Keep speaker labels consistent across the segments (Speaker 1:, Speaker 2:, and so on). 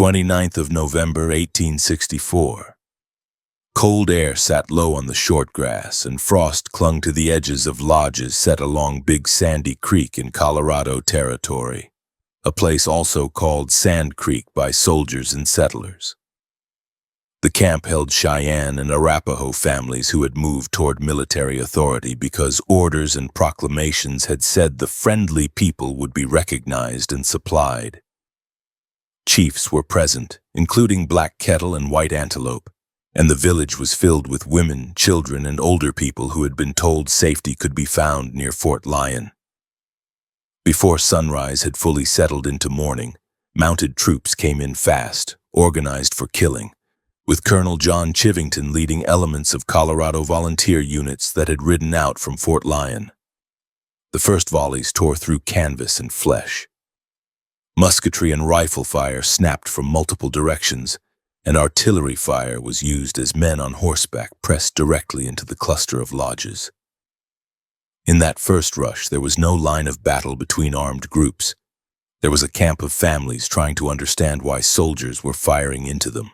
Speaker 1: 29th of November, 1864. Cold air sat low on the short grass, and frost clung to the edges of lodges set along Big Sandy Creek in Colorado Territory, a place also called Sand Creek by soldiers and settlers. The camp held Cheyenne and Arapaho families who had moved toward military authority because orders and proclamations had said the friendly people would be recognized and supplied. Chiefs were present, including Black Kettle and White Antelope, and the village was filled with women, children, and older people who had been told safety could be found near Fort Lyon. Before sunrise had fully settled into morning, mounted troops came in fast, organized for killing, with Colonel John Chivington leading elements of Colorado volunteer units that had ridden out from Fort Lyon. The first volleys tore through canvas and flesh. Musketry and rifle fire snapped from multiple directions, and artillery fire was used as men on horseback pressed directly into the cluster of lodges. In that first rush, there was no line of battle between armed groups. There was a camp of families trying to understand why soldiers were firing into them.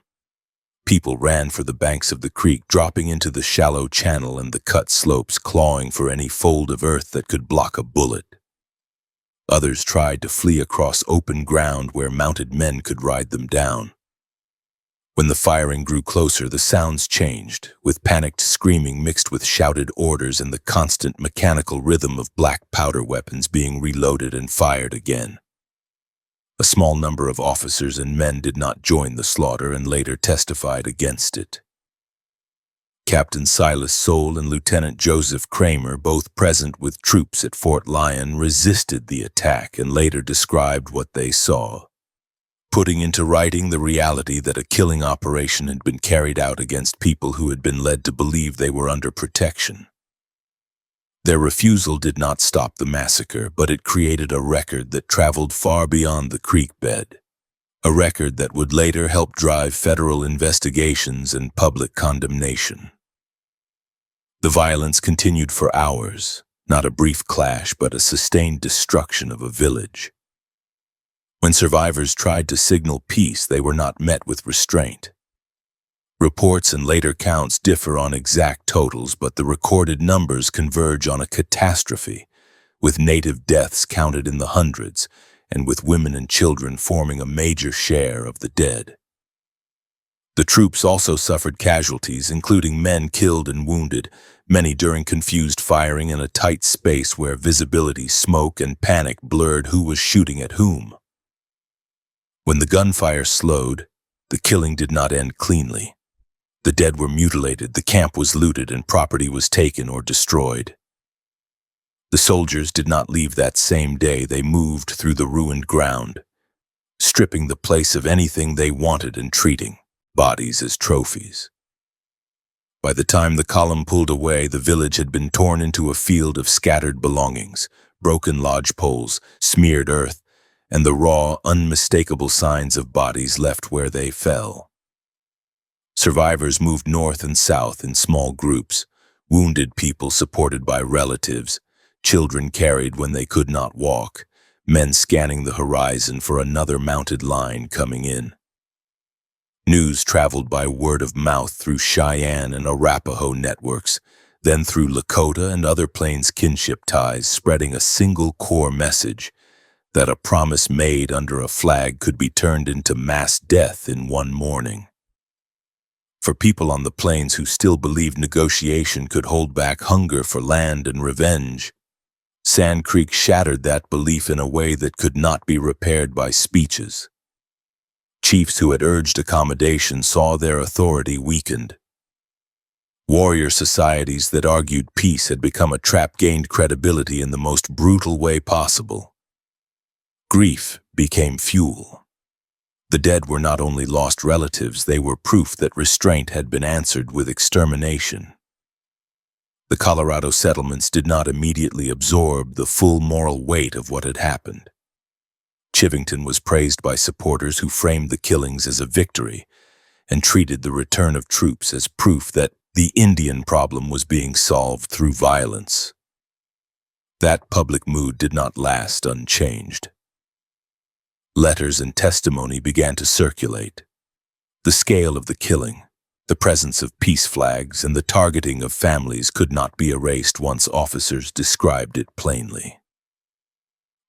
Speaker 1: People ran for the banks of the creek, dropping into the shallow channel and the cut slopes, clawing for any fold of earth that could block a bullet. Others tried to flee across open ground where mounted men could ride them down. When the firing grew closer, the sounds changed, with panicked screaming mixed with shouted orders and the constant mechanical rhythm of black powder weapons being reloaded and fired again. A small number of officers and men did not join the slaughter and later testified against it. Captain Silas Soule and Lieutenant Joseph Kramer, both present with troops at Fort Lyon, resisted the attack and later described what they saw, putting into writing the reality that a killing operation had been carried out against people who had been led to believe they were under protection. Their refusal did not stop the massacre, but it created a record that traveled far beyond the creek bed, a record that would later help drive federal investigations and public condemnation. The violence continued for hours, not a brief clash, but a sustained destruction of a village. When survivors tried to signal peace, they were not met with restraint. Reports and later counts differ on exact totals, but the recorded numbers converge on a catastrophe, with native deaths counted in the hundreds, and with women and children forming a major share of the dead. The troops also suffered casualties, including men killed and wounded, many during confused firing in a tight space where visibility, smoke, and panic blurred who was shooting at whom. When the gunfire slowed, the killing did not end cleanly. The dead were mutilated, the camp was looted, and property was taken or destroyed. The soldiers did not leave that same day. They moved through the ruined ground, stripping the place of anything they wanted and treating bodies as trophies. By the time the column pulled away, the village had been torn into a field of scattered belongings, broken lodge poles, smeared earth, and the raw, unmistakable signs of bodies left where they fell. Survivors moved north and south in small groups, wounded people supported by relatives, children carried when they could not walk, men scanning the horizon for another mounted line coming in. News traveled by word of mouth through Cheyenne and Arapaho networks, then through Lakota and other Plains kinship ties, spreading a single core message that a promise made under a flag could be turned into mass death in one morning. For people on the plains who still believed negotiation could hold back hunger for land and revenge, Sand Creek shattered that belief in a way that could not be repaired by speeches. Chiefs who had urged accommodation saw their authority weakened. Warrior societies that argued peace had become a trap, gained credibility in the most brutal way possible. Grief became fuel. The dead were not only lost relatives, they were proof that restraint had been answered with extermination. The Colorado settlements did not immediately absorb the full moral weight of what had happened. Chivington was praised by supporters who framed the killings as a victory and treated the return of troops as proof that the Indian problem was being solved through violence. That public mood did not last unchanged. Letters and testimony began to circulate. The scale of the killing, the presence of peace flags, and the targeting of families could not be erased once officers described it plainly.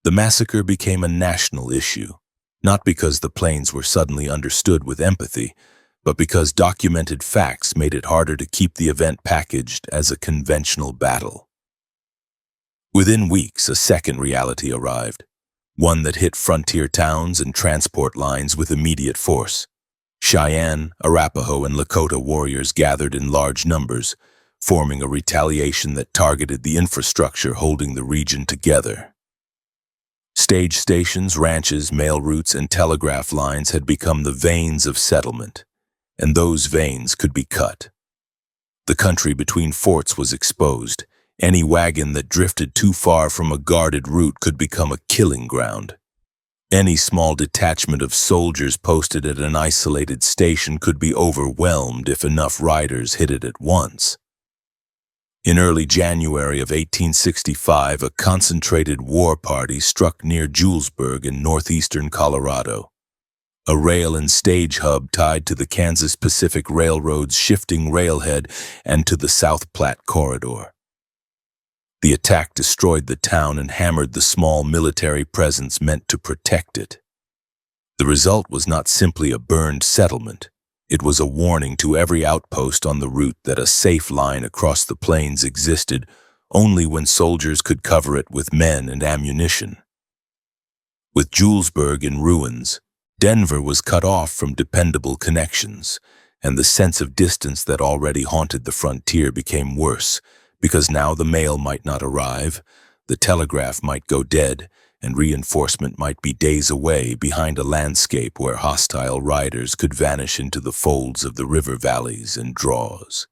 Speaker 1: The massacre became a national issue, not because the Plains were suddenly understood with empathy, but because documented facts made it harder to keep the event packaged as a conventional battle. Within weeks, a second reality arrived, one that hit frontier towns and transport lines with immediate force. Cheyenne, Arapaho, and Lakota warriors gathered in large numbers, forming a retaliation that targeted the infrastructure holding the region together. Stage stations, ranches, mail routes, and telegraph lines had become the veins of settlement, and those veins could be cut. The country between forts was exposed. Any wagon that drifted too far from a guarded route could become a killing ground. Any small detachment of soldiers posted at an isolated station could be overwhelmed if enough riders hit it at once. In early January of 1865, a concentrated war party struck near Julesburg in northeastern Colorado, a rail and stage hub tied to the Kansas Pacific Railroad's shifting railhead and to the South Platte Corridor. The attack destroyed the town and hammered the small military presence meant to protect it. The result was not simply a burned settlement. It was a warning to every outpost on the route that a safe line across the plains existed only when soldiers could cover it with men and ammunition. With Julesburg in ruins, Denver was cut off from dependable connections, and the sense of distance that already haunted the frontier became worse, because now the mail might not arrive, the telegraph might go dead, and reinforcement might be days away behind a landscape where hostile riders could vanish into the folds of the river valleys and draws.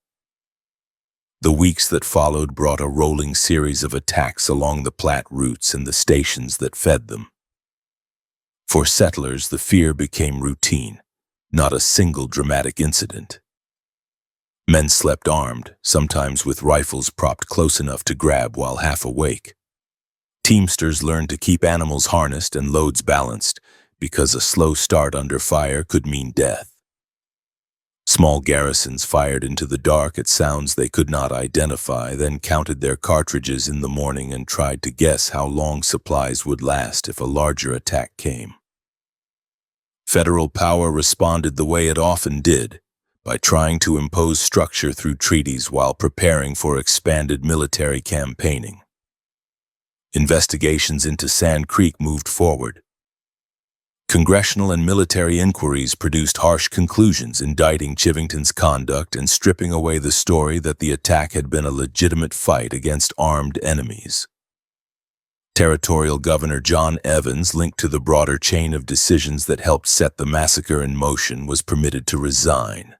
Speaker 1: The weeks that followed brought a rolling series of attacks along the Platte routes and the stations that fed them. For settlers, the fear became routine, not a single dramatic incident. Men slept armed, sometimes with rifles propped close enough to grab while half awake. Teamsters learned to keep animals harnessed and loads balanced, because a slow start under fire could mean death. Small garrisons fired into the dark at sounds they could not identify, then counted their cartridges in the morning and tried to guess how long supplies would last if a larger attack came. Federal power responded the way it often did, by trying to impose structure through treaties while preparing for expanded military campaigning. Investigations into Sand Creek moved forward. Congressional and military inquiries produced harsh conclusions indicting Chivington's conduct and stripping away the story that the attack had been a legitimate fight against armed enemies. Territorial Governor John Evans, linked to the broader chain of decisions that helped set the massacre in motion, was permitted to resign.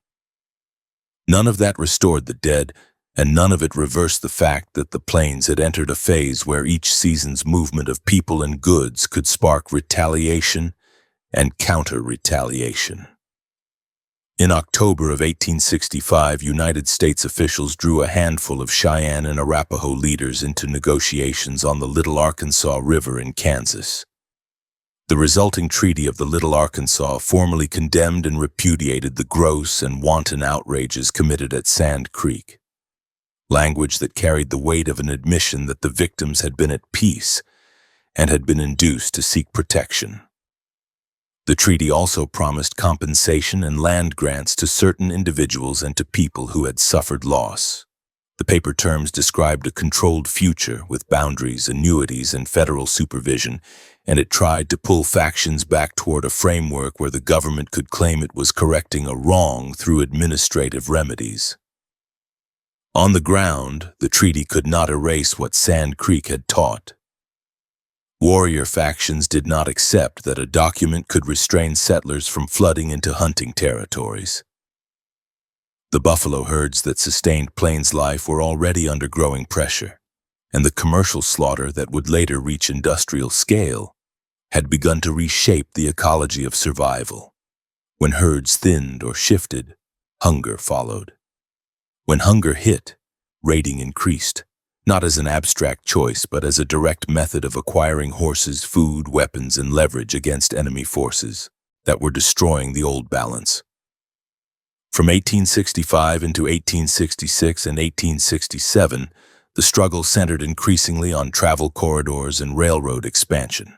Speaker 1: None of that restored the dead, and none of it reversed the fact that the Plains had entered a phase where each season's movement of people and goods could spark retaliation and counter-retaliation. In October of 1865, United States officials drew a handful of Cheyenne and Arapaho leaders into negotiations on the Little Arkansas River in Kansas. The resulting Treaty of the Little Arkansas formally condemned and repudiated the gross and wanton outrages committed at Sand Creek, language that carried the weight of an admission that the victims had been at peace and had been induced to seek protection. The treaty also promised compensation and land grants to certain individuals and to people who had suffered loss. The paper terms described a controlled future with boundaries, annuities, and federal supervision, and it tried to pull factions back toward a framework where the government could claim it was correcting a wrong through administrative remedies. On the ground, the treaty could not erase what Sand Creek had taught. Warrior factions did not accept that a document could restrain settlers from flooding into hunting territories. The buffalo herds that sustained Plains life were already under growing pressure, and the commercial slaughter that would later reach industrial scale had begun to reshape the ecology of survival. When herds thinned or shifted, hunger followed. When hunger hit, raiding increased, not as an abstract choice, but as a direct method of acquiring horses, food, weapons, and leverage against enemy forces that were destroying the old balance. From 1865 into 1866 and 1867, the struggle centered increasingly on travel corridors and railroad expansion.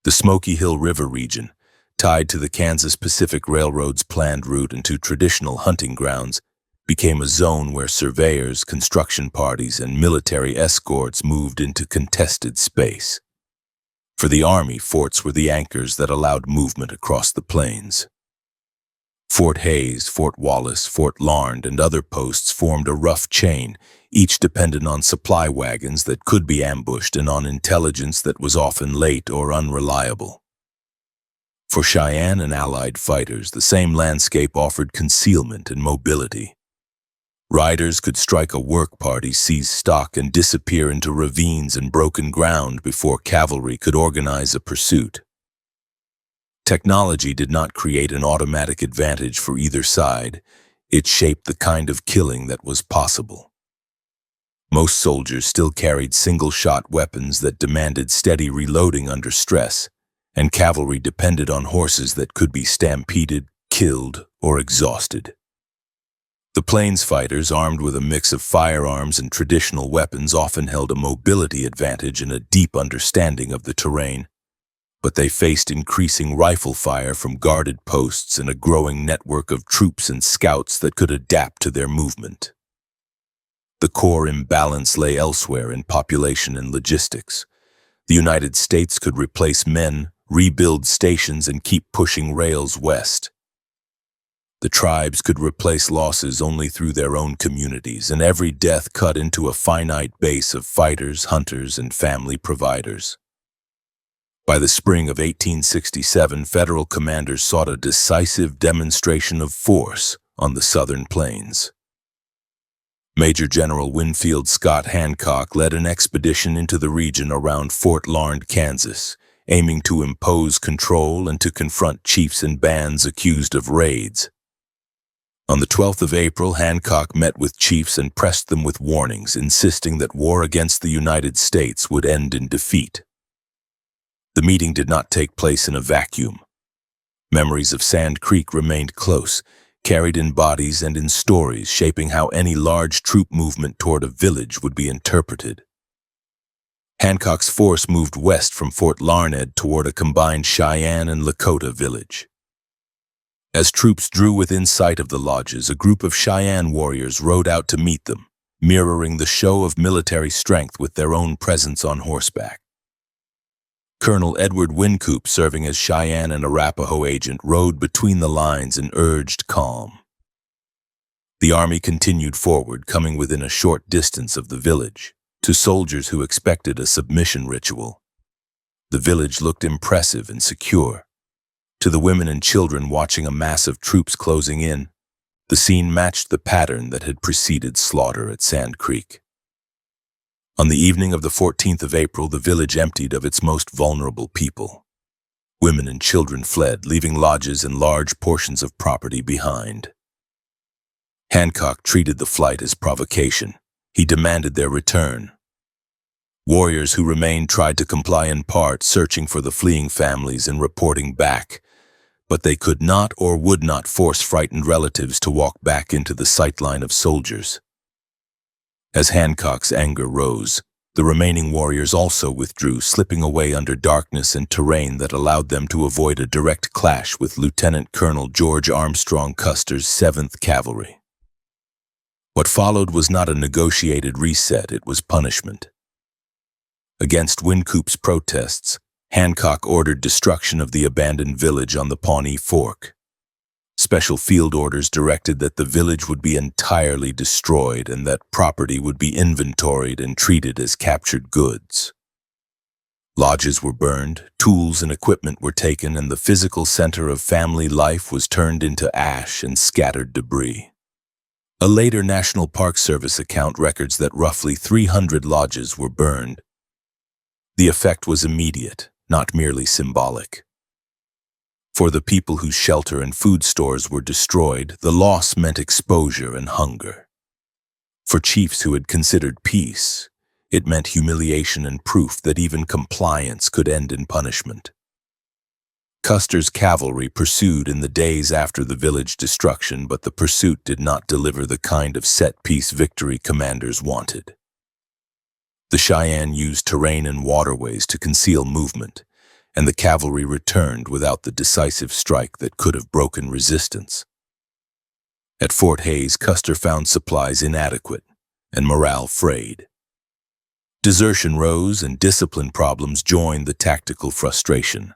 Speaker 1: The Smoky Hill River region, tied to the Kansas Pacific Railroad's planned route into traditional hunting grounds, became a zone where surveyors, construction parties, and military escorts moved into contested space. For the Army, forts were the anchors that allowed movement across the plains. Fort Hays, Fort Wallace, Fort Larned, and other posts formed a rough chain, each dependent on supply wagons that could be ambushed and on intelligence that was often late or unreliable. For Cheyenne and Allied fighters, the same landscape offered concealment and mobility. Riders could strike a work party, seize stock, and disappear into ravines and broken ground before cavalry could organize a pursuit. Technology did not create an automatic advantage for either side. It shaped the kind of killing that was possible. Most soldiers still carried single-shot weapons that demanded steady reloading under stress, and cavalry depended on horses that could be stampeded, killed, or exhausted. The plains fighters, armed with a mix of firearms and traditional weapons, often held a mobility advantage and a deep understanding of the terrain, but they faced increasing rifle fire from guarded posts and a growing network of troops and scouts that could adapt to their movement. The core imbalance lay elsewhere in population and logistics. The United States could replace men, rebuild stations, and keep pushing rails west. The tribes could replace losses only through their own communities, and every death cut into a finite base of fighters, hunters, and family providers. By the spring of 1867, federal commanders sought a decisive demonstration of force on the southern plains. Major General Winfield Scott Hancock led an expedition into the region around Fort Larned, Kansas, aiming to impose control and to confront chiefs and bands accused of raids. On the 12th of April, Hancock met with chiefs and pressed them with warnings, insisting that war against the United States would end in defeat. The meeting did not take place in a vacuum. Memories of Sand Creek remained close, carried in bodies and in stories, shaping how any large troop movement toward a village would be interpreted. Hancock's force moved west from Fort Larned toward a combined Cheyenne and Lakota village. As troops drew within sight of the lodges, a group of Cheyenne warriors rode out to meet them, mirroring the show of military strength with their own presence on horseback. Colonel Edward Wynkoop, serving as Cheyenne and Arapaho agent, rode between the lines and urged calm. The army continued forward, coming within a short distance of the village, to soldiers who expected a submission ritual. The village looked impressive and secure. To the women and children watching a mass of troops closing in, the scene matched the pattern that had preceded slaughter at Sand Creek. On the evening of the 14th of April, the village emptied of its most vulnerable people. Women and children fled, leaving lodges and large portions of property behind. Hancock treated the flight as provocation. He demanded their return. Warriors who remained tried to comply in part, searching for the fleeing families and reporting back, but they could not or would not force frightened relatives to walk back into the sightline of soldiers. As Hancock's anger rose, the remaining warriors also withdrew, slipping away under darkness and terrain that allowed them to avoid a direct clash with Lieutenant Colonel George Armstrong Custer's 7th Cavalry. What followed was not a negotiated reset, it was punishment. Against Wynkoop's protests, Hancock ordered destruction of the abandoned village on the Pawnee Fork. Special field orders directed that the village would be entirely destroyed and that property would be inventoried and treated as captured goods. Lodges were burned, tools and equipment were taken, and the physical center of family life was turned into ash and scattered debris. A later National Park Service account records that roughly 300 lodges were burned. The effect was immediate, not merely symbolic. For the people whose shelter and food stores were destroyed, the loss meant exposure and hunger. For chiefs who had considered peace, it meant humiliation and proof that even compliance could end in punishment. Custer's cavalry pursued in the days after the village destruction, but the pursuit did not deliver the kind of set-piece victory commanders wanted. The Cheyenne used terrain and waterways to conceal movement, and the cavalry returned without the decisive strike that could have broken resistance. At Fort Hays, Custer found supplies inadequate and morale frayed. Desertion rose and discipline problems joined the tactical frustration.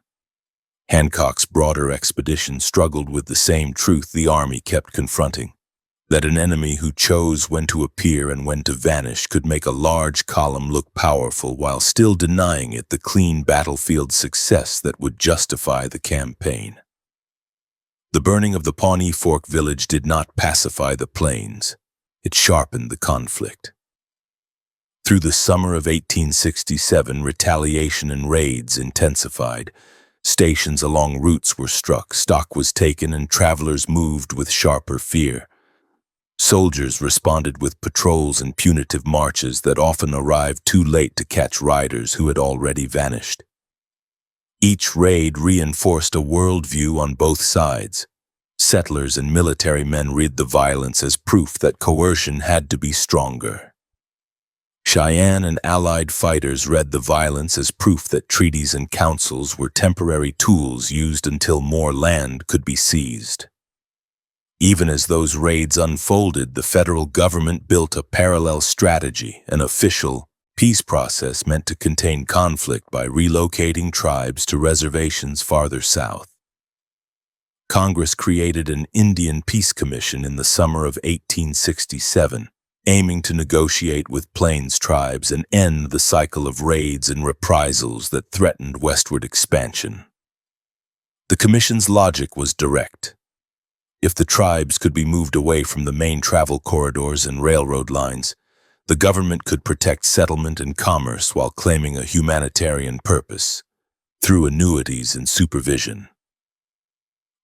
Speaker 1: Hancock's broader expedition struggled with the same truth the Army kept confronting, that an enemy who chose when to appear and when to vanish could make a large column look powerful while still denying it the clean battlefield success that would justify the campaign. The burning of the Pawnee Fork village did not pacify the plains. It sharpened the conflict. Through the summer of 1867, retaliation and raids intensified. Stations along routes were struck, stock was taken, and travelers moved with sharper fear. Soldiers responded with patrols and punitive marches that often arrived too late to catch riders who had already vanished. Each raid reinforced a worldview on both sides. Settlers and military men read the violence as proof that coercion had to be stronger. Cheyenne and allied fighters read the violence as proof that treaties and councils were temporary tools used until more land could be seized. Even as those raids unfolded, the federal government built a parallel strategy, an official peace process meant to contain conflict by relocating tribes to reservations farther south. Congress created an Indian Peace Commission in the summer of 1867, aiming to negotiate with Plains tribes and end the cycle of raids and reprisals that threatened westward expansion. The commission's logic was direct. If the tribes could be moved away from the main travel corridors and railroad lines, the government could protect settlement and commerce while claiming a humanitarian purpose, through annuities and supervision.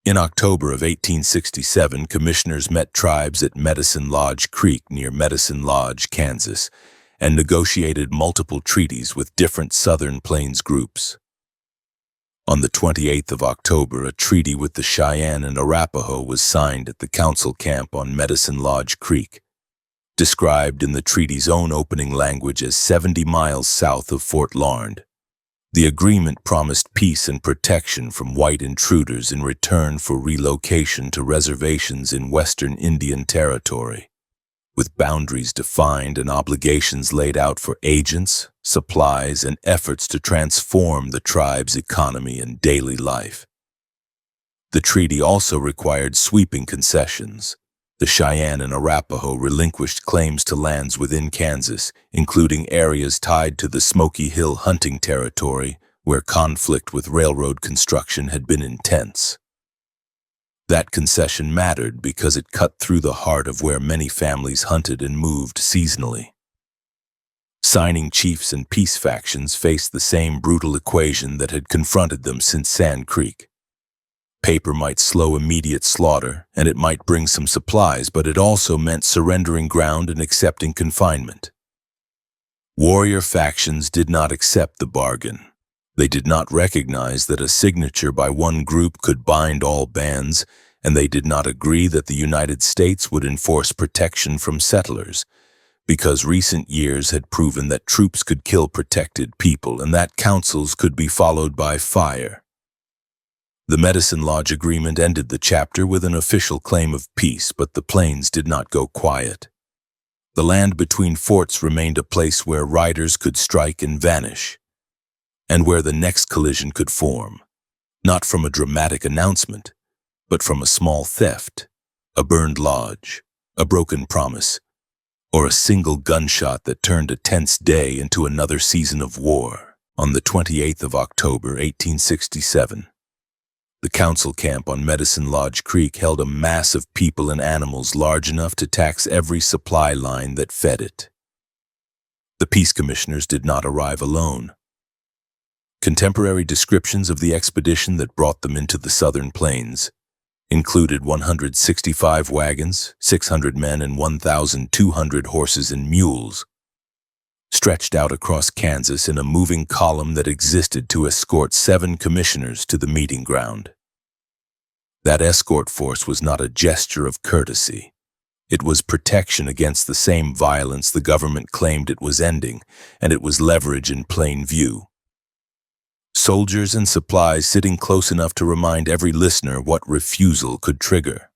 Speaker 1: In October of 1867, commissioners met tribes at Medicine Lodge Creek near Medicine Lodge, Kansas, and negotiated multiple treaties with different Southern Plains groups. On the 28th of October, a treaty with the Cheyenne and Arapaho was signed at the council camp on Medicine Lodge Creek, described in the treaty's own opening language as 70 miles south of Fort Larned. The agreement promised peace and protection from white intruders in return for relocation to reservations in western Indian Territory, with boundaries defined and obligations laid out for agents, supplies, and efforts to transform the tribe's economy and daily life. The treaty also required sweeping concessions. The Cheyenne and Arapaho relinquished claims to lands within Kansas, including areas tied to the Smoky Hill hunting territory, where conflict with railroad construction had been intense. That concession mattered because it cut through the heart of where many families hunted and moved seasonally. Signing chiefs and peace factions faced the same brutal equation that had confronted them since Sand Creek. Paper might slow immediate slaughter, and it might bring some supplies, but it also meant surrendering ground and accepting confinement. Warrior factions did not accept the bargain. They did not recognize that a signature by one group could bind all bands, and they did not agree that the United States would enforce protection from settlers, because recent years had proven that troops could kill protected people and that councils could be followed by fire. The Medicine Lodge Agreement ended the chapter with an official claim of peace, but the Plains did not go quiet. The land between forts remained a place where riders could strike and vanish, and where the next collision could form, not from a dramatic announcement, but from a small theft, a burned lodge, a broken promise, or a single gunshot that turned a tense day into another season of war. On the 28th of October, 1867, the council camp on Medicine Lodge Creek held a mass of people and animals large enough to tax every supply line that fed it. The peace commissioners did not arrive alone. Contemporary descriptions of the expedition that brought them into the southern plains included 165 wagons, 600 men, and 1,200 horses and mules, stretched out across Kansas in a moving column that existed to escort 7 commissioners to the meeting ground. That escort force was not a gesture of courtesy. It was protection against the same violence the government claimed it was ending, and it was leverage in plain view. Soldiers and supplies sitting close enough to remind every listener what refusal could trigger.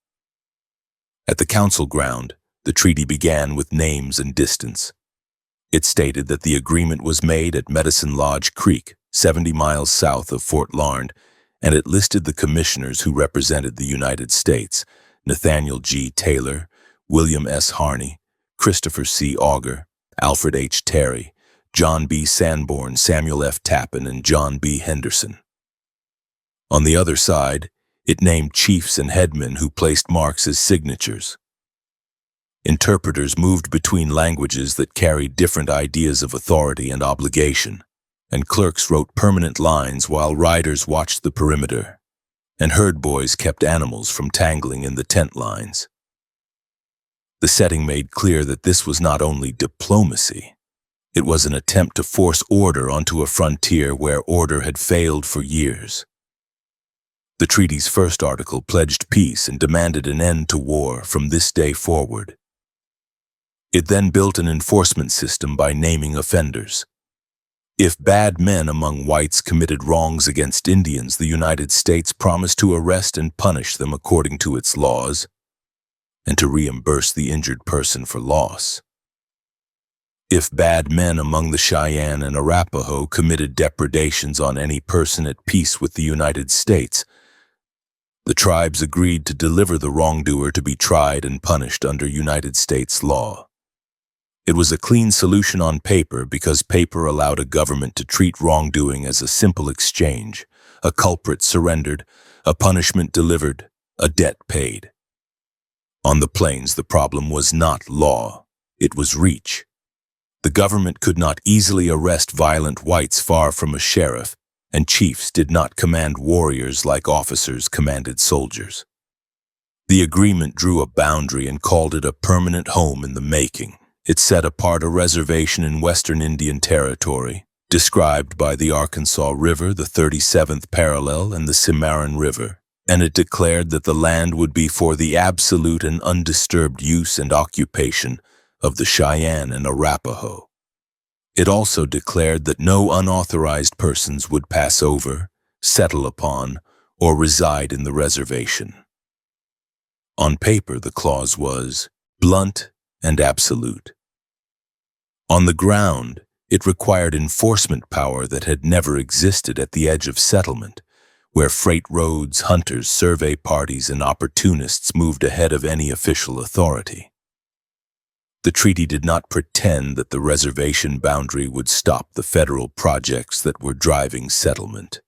Speaker 1: At the council ground, the treaty began with names and distance. It stated that the agreement was made at Medicine Lodge Creek, 70 miles south of Fort Larned, and it listed the commissioners who represented the United States: Nathaniel G. Taylor, William S. Harney, Christopher C. Auger, Alfred H. Terry, John B. Sanborn, Samuel F. Tappan, and John B. Henderson. On the other side, it named chiefs and headmen who placed marks as signatures. Interpreters moved between languages that carried different ideas of authority and obligation, and clerks wrote permanent lines while riders watched the perimeter, and herd boys kept animals from tangling in the tent lines. The setting made clear that this was not only diplomacy, it was an attempt to force order onto a frontier where order had failed for years. The treaty's first article pledged peace and demanded an end to war from this day forward. It then built an enforcement system by naming offenders. If bad men among whites committed wrongs against Indians, the United States promised to arrest and punish them according to its laws, and to reimburse the injured person for loss. If bad men among the Cheyenne and Arapaho committed depredations on any person at peace with the United States, the tribes agreed to deliver the wrongdoer to be tried and punished under United States law. It was a clean solution on paper because paper allowed a government to treat wrongdoing as a simple exchange: a culprit surrendered, a punishment delivered, a debt paid. On the plains, the problem was not law, it was reach. The government could not easily arrest violent whites far from a sheriff, and chiefs did not command warriors like officers commanded soldiers. The agreement drew a boundary and called it a permanent home in the making. It set apart a reservation in Western Indian Territory, described by the Arkansas River, the 37th parallel, and the Cimarron River, and it declared that the land would be for the absolute and undisturbed use and occupation of the Cheyenne and Arapaho. It also declared that no unauthorized persons would pass over, settle upon, or reside in the reservation. On paper, the clause was blunt and absolute. On the ground, it required enforcement power that had never existed at the edge of settlement, where freight roads, hunters, survey parties, and opportunists moved ahead of any official authority. The treaty did not pretend that the reservation boundary would stop the federal projects that were driving settlement.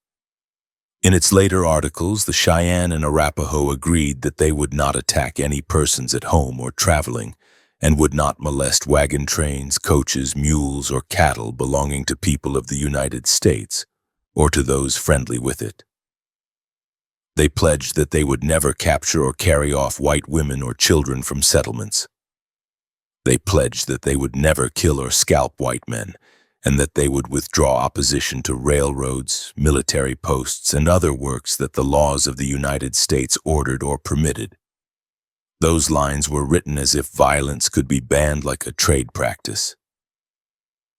Speaker 1: In its later articles, the Cheyenne and Arapaho agreed that they would not attack any persons at home or traveling, and would not molest wagon trains, coaches, mules, or cattle belonging to people of the United States, or to those friendly with it. They pledged that they would never capture or carry off white women or children from settlements. They pledged that they would never kill or scalp white men, and that they would withdraw opposition to railroads, military posts, and other works that the laws of the United States ordered or permitted. Those lines were written as if violence could be banned like a trade practice.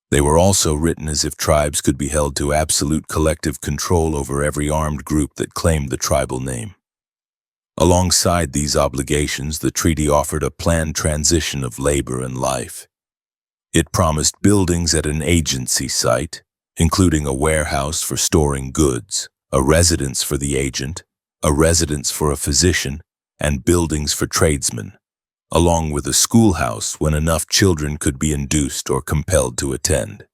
Speaker 1: They were also written as if tribes could be held to absolute collective control over every armed group that claimed the tribal name. Alongside these obligations, the treaty offered a planned transition of labor and life. It promised buildings at an agency site, including a warehouse for storing goods, a residence for the agent, a residence for a physician, and buildings for tradesmen, along with a schoolhouse when enough children could be induced or compelled to attend.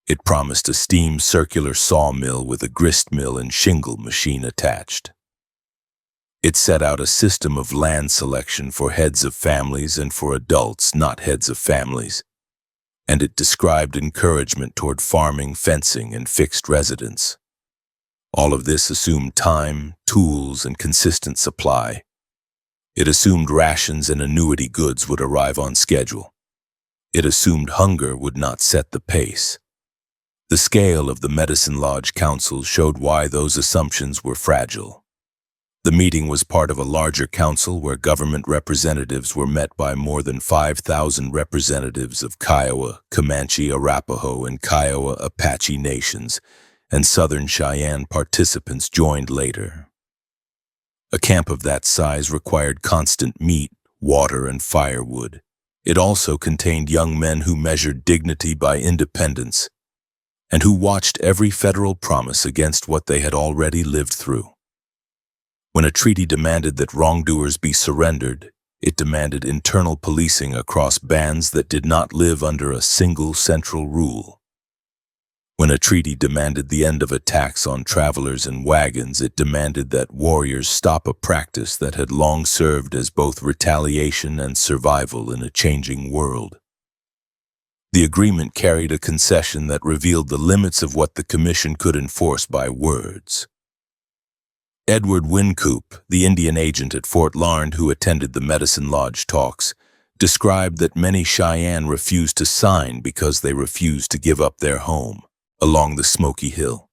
Speaker 1: It promised a steam circular sawmill with a grist mill and shingle machine attached. It set out a system of land selection for heads of families and for adults not heads of families, and it described encouragement toward farming, fencing, and fixed residence. All of this assumed time, tools, and consistent supply. It assumed rations and annuity goods would arrive on schedule. It assumed hunger would not set the pace. The scale of the Medicine Lodge Council showed why those assumptions were fragile. The meeting was part of a larger council where government representatives were met by more than 5,000 representatives of Kiowa, Comanche, Arapaho, and Kiowa Apache nations, and Southern Cheyenne participants joined later. A camp of that size required constant meat, water, and firewood. It also contained young men who measured dignity by independence and who watched every federal promise against what they had already lived through. When a treaty demanded that wrongdoers be surrendered, it demanded internal policing across bands that did not live under a single central rule. When a treaty demanded the end of attacks on travelers and wagons, it demanded that warriors stop a practice that had long served as both retaliation and survival in a changing world. The agreement carried a concession that revealed the limits of what the Commission could enforce by words. Edward Wynkoop, the Indian agent at Fort Larned who attended the Medicine Lodge talks, described that many Cheyenne refused to sign because they refused to give up their home along the Smoky Hill.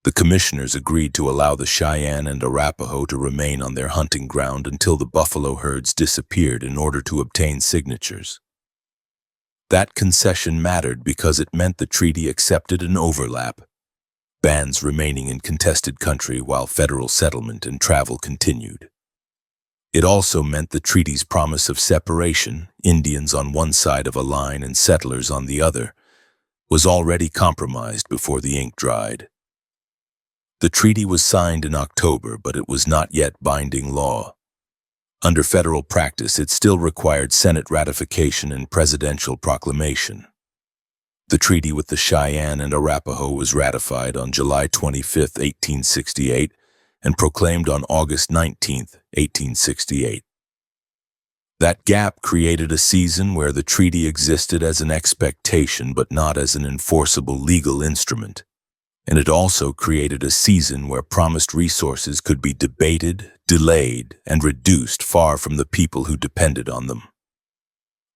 Speaker 1: The commissioners agreed to allow the Cheyenne and Arapaho to remain on their hunting ground until the buffalo herds disappeared in order to obtain signatures. That concession mattered because it meant the treaty accepted an overlap, bands remaining in contested country while federal settlement and travel continued. It also meant the treaty's promise of separation, Indians on one side of a line and settlers on the other, was already compromised before the ink dried. The treaty was signed in October, but it was not yet binding law. Under federal practice, it still required Senate ratification and presidential proclamation. The treaty with the Cheyenne and Arapaho was ratified on July 25, 1868, and proclaimed on August 19, 1868. That gap created a season where the treaty existed as an expectation but not as an enforceable legal instrument. And it also created a season where promised resources could be debated, delayed, and reduced far from the people who depended on them.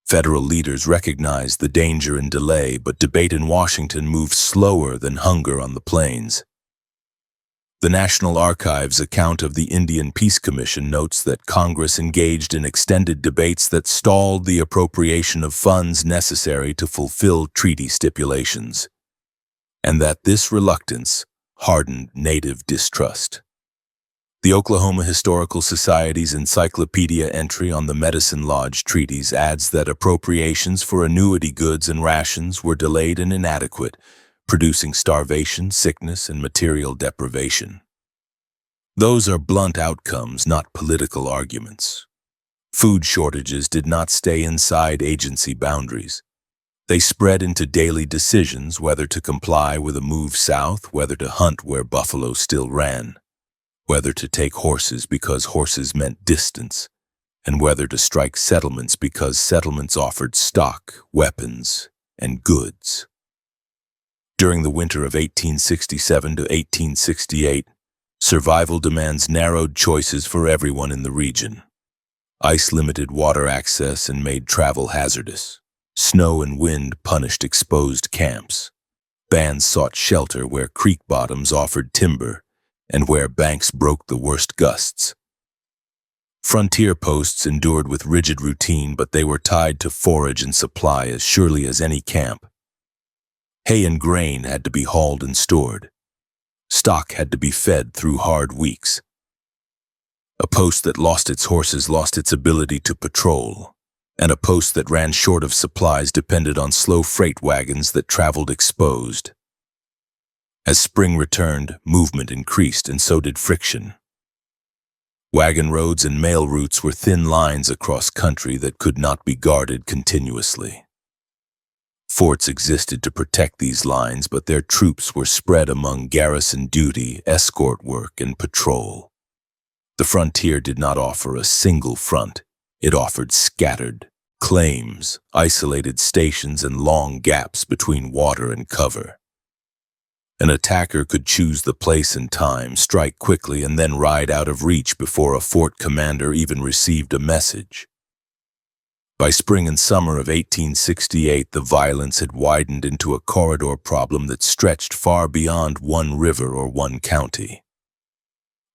Speaker 1: Federal leaders recognized the danger in delay, but debate in Washington moved slower than hunger on the plains. The National Archives account of the Indian Peace Commission notes that Congress engaged in extended debates that stalled the appropriation of funds necessary to fulfill treaty stipulations, and that this reluctance hardened Native distrust. The Oklahoma Historical Society's encyclopedia entry on the Medicine Lodge treaties adds that appropriations for annuity goods and rations were delayed and inadequate, producing starvation, sickness, and material deprivation. Those are blunt outcomes, not political arguments. Food shortages did not stay inside agency boundaries. They spread into daily decisions whether to comply with a move south, whether to hunt where buffalo still ran, whether to take horses because horses meant distance, and whether to strike settlements because settlements offered stock, weapons, and goods. During the winter of 1867 to 1868, survival demands narrowed choices for everyone in the region. Ice limited water access and made travel hazardous. Snow and wind punished exposed camps. Bands sought shelter where creek bottoms offered timber and where banks broke the worst gusts. Frontier posts endured with rigid routine, but they were tied to forage and supply as surely as any camp. Hay and grain had to be hauled and stored. Stock had to be fed through hard weeks. A post that lost its horses lost its ability to patrol, and a post that ran short of supplies depended on slow freight wagons that traveled exposed. As spring returned, movement increased, and so did friction. Wagon roads and mail routes were thin lines across country that could not be guarded continuously. Forts existed to protect these lines, but their troops were spread among garrison duty, escort work, and patrol. The frontier did not offer a single front. It offered scattered claims, isolated stations, and long gaps between water and cover. An attacker could choose the place and time, strike quickly, and then ride out of reach before a fort commander even received a message. By spring and summer of 1868, the violence had widened into a corridor problem that stretched far beyond one river or one county.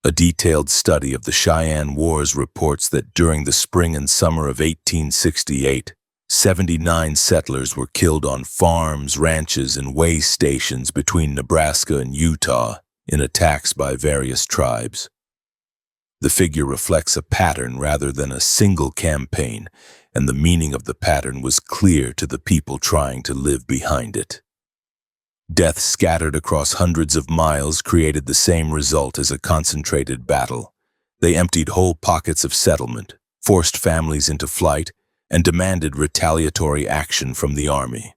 Speaker 1: A detailed study of the Cheyenne Wars reports that during the spring and summer of 1868, 79 settlers were killed on farms, ranches, and way stations between Nebraska and Utah in attacks by various tribes. The figure reflects a pattern rather than a single campaign, and the meaning of the pattern was clear to the people trying to live behind it. Death scattered across hundreds of miles created the same result as a concentrated battle. They emptied whole pockets of settlement, forced families into flight, and demanded retaliatory action from the army.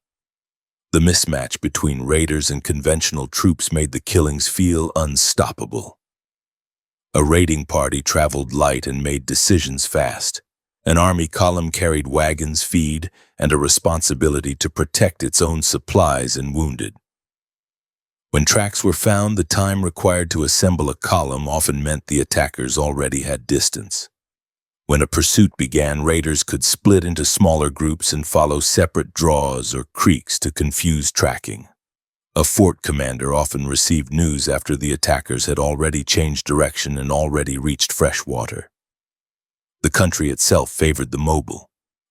Speaker 1: The mismatch between raiders and conventional troops made the killings feel unstoppable. A raiding party traveled light and made decisions fast. An army column carried wagons, feed, and a responsibility to protect its own supplies and wounded. When tracks were found, the time required to assemble a column often meant the attackers already had distance. When a pursuit began, raiders could split into smaller groups and follow separate draws or creeks to confuse tracking. A fort commander often received news after the attackers had already changed direction and already reached fresh water. The country itself favored the mobile.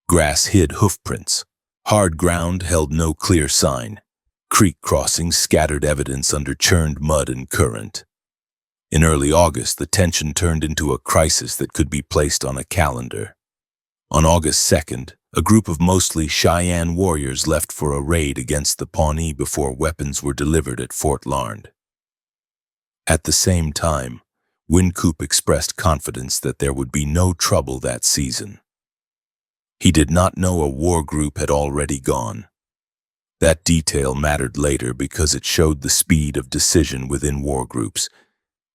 Speaker 1: Grass hid hoofprints. Hard ground held no clear sign. Creek crossings scattered evidence under churned mud and current. In early August, the tension turned into a crisis that could be placed on a calendar. On August 2nd, a group of mostly Cheyenne warriors left for a raid against the Pawnee before weapons were delivered at Fort Larned. At the same time, Wynkoop expressed confidence that there would be no trouble that season. He did not know a war group had already gone. That detail mattered later because it showed the speed of decision within war groups,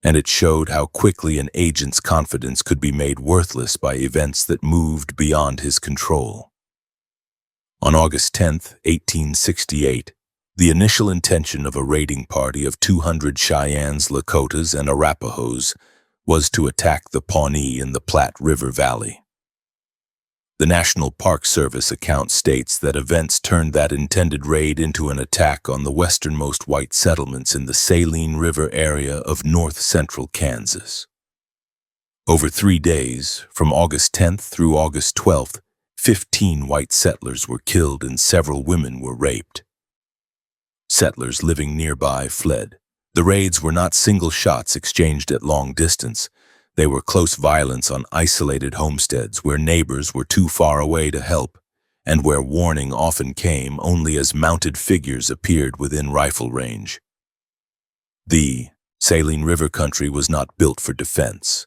Speaker 1: and it showed how quickly an agent's confidence could be made worthless by events that moved beyond his control. On August 10, 1868, the initial intention of a raiding party of 200 Cheyennes, Lakotas, and Arapahoes was to attack the Pawnee in the Platte River Valley. The National Park Service account states that events turned that intended raid into an attack on the westernmost white settlements in the Saline River area of north-central Kansas. Over 3 days, from August 10th through August 12th, 15 white settlers were killed and several women were raped. Settlers living nearby fled. The raids were not single shots exchanged at long distance. They were close violence on isolated homesteads where neighbors were too far away to help, and where warning often came only as mounted figures appeared within rifle range. The Saline River country was not built for defense.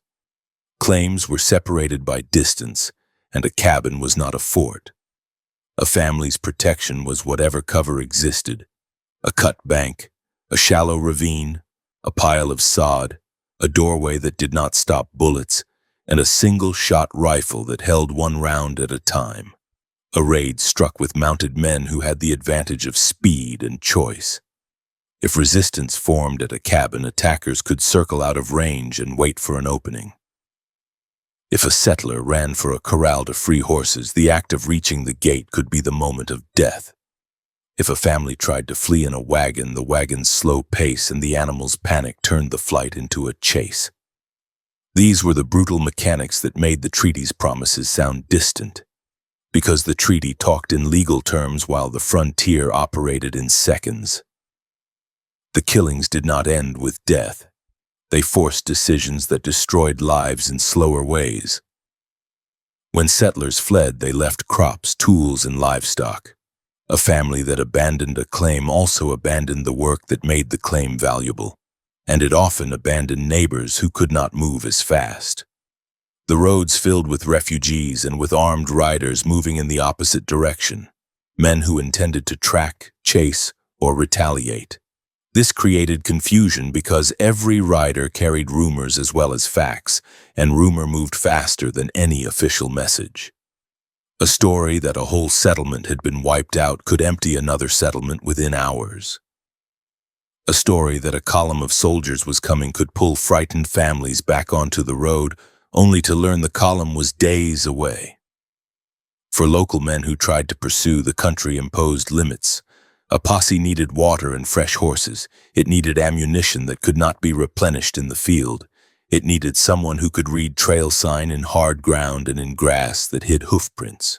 Speaker 1: Claims were separated by distance, and a cabin was not a fort. A family's protection was whatever cover existed: a cut bank, a shallow ravine, a pile of sod, a doorway that did not stop bullets, and a single-shot rifle that held one round at a time. A raid struck with mounted men who had the advantage of speed and choice. If resistance formed at a cabin, attackers could circle out of range and wait for an opening. If a settler ran for a corral to free horses, the act of reaching the gate could be the moment of death. If a family tried to flee in a wagon, the wagon's slow pace and the animal's panic turned the flight into a chase. These were the brutal mechanics that made the treaty's promises sound distant, because the treaty talked in legal terms while the frontier operated in seconds. The killings did not end with death. They forced decisions that destroyed lives in slower ways. When settlers fled, they left crops, tools, and livestock. A family that abandoned a claim also abandoned the work that made the claim valuable, and it often abandoned neighbors who could not move as fast. The roads filled with refugees and with armed riders moving in the opposite direction, men who intended to track, chase, or retaliate. This created confusion because every rider carried rumors as well as facts, and rumor moved faster than any official message. A story that a whole settlement had been wiped out could empty another settlement within hours. A story that a column of soldiers was coming could pull frightened families back onto the road, only to learn the column was days away. For local men who tried to pursue the country-imposed limits, a posse needed water and fresh horses. It needed ammunition that could not be replenished in the field. It needed someone who could read trail sign in hard ground and in grass that hid hoofprints.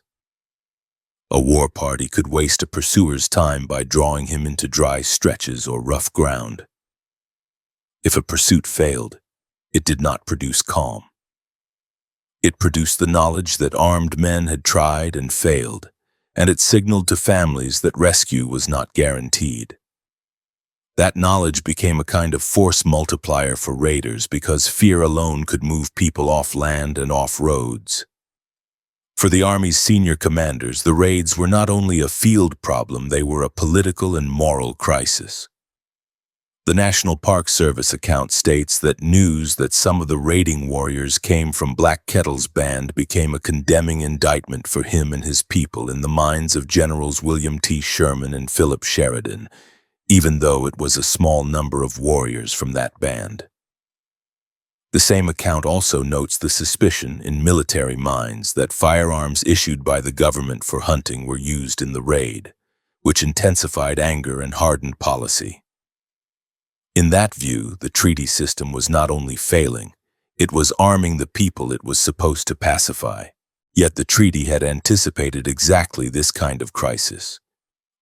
Speaker 1: A war party could waste a pursuer's time by drawing him into dry stretches or rough ground. If a pursuit failed, it did not produce calm. It produced the knowledge that armed men had tried and failed, and it signaled to families that rescue was not guaranteed. That knowledge became a kind of force multiplier for raiders because fear alone could move people off land and off roads. For the Army's senior commanders, the raids were not only a field problem, they were a political and moral crisis. The National Park Service account states that news that some of the raiding warriors came from Black Kettle's band became a condemning indictment for him and his people in the minds of Generals William T. Sherman and Philip Sheridan, even though it was a small number of warriors from that band. The same account also notes the suspicion in military minds that firearms issued by the government for hunting were used in the raid, which intensified anger and hardened policy. In that view, the treaty system was not only failing, it was arming the people it was supposed to pacify. Yet the treaty had anticipated exactly this kind of crisis,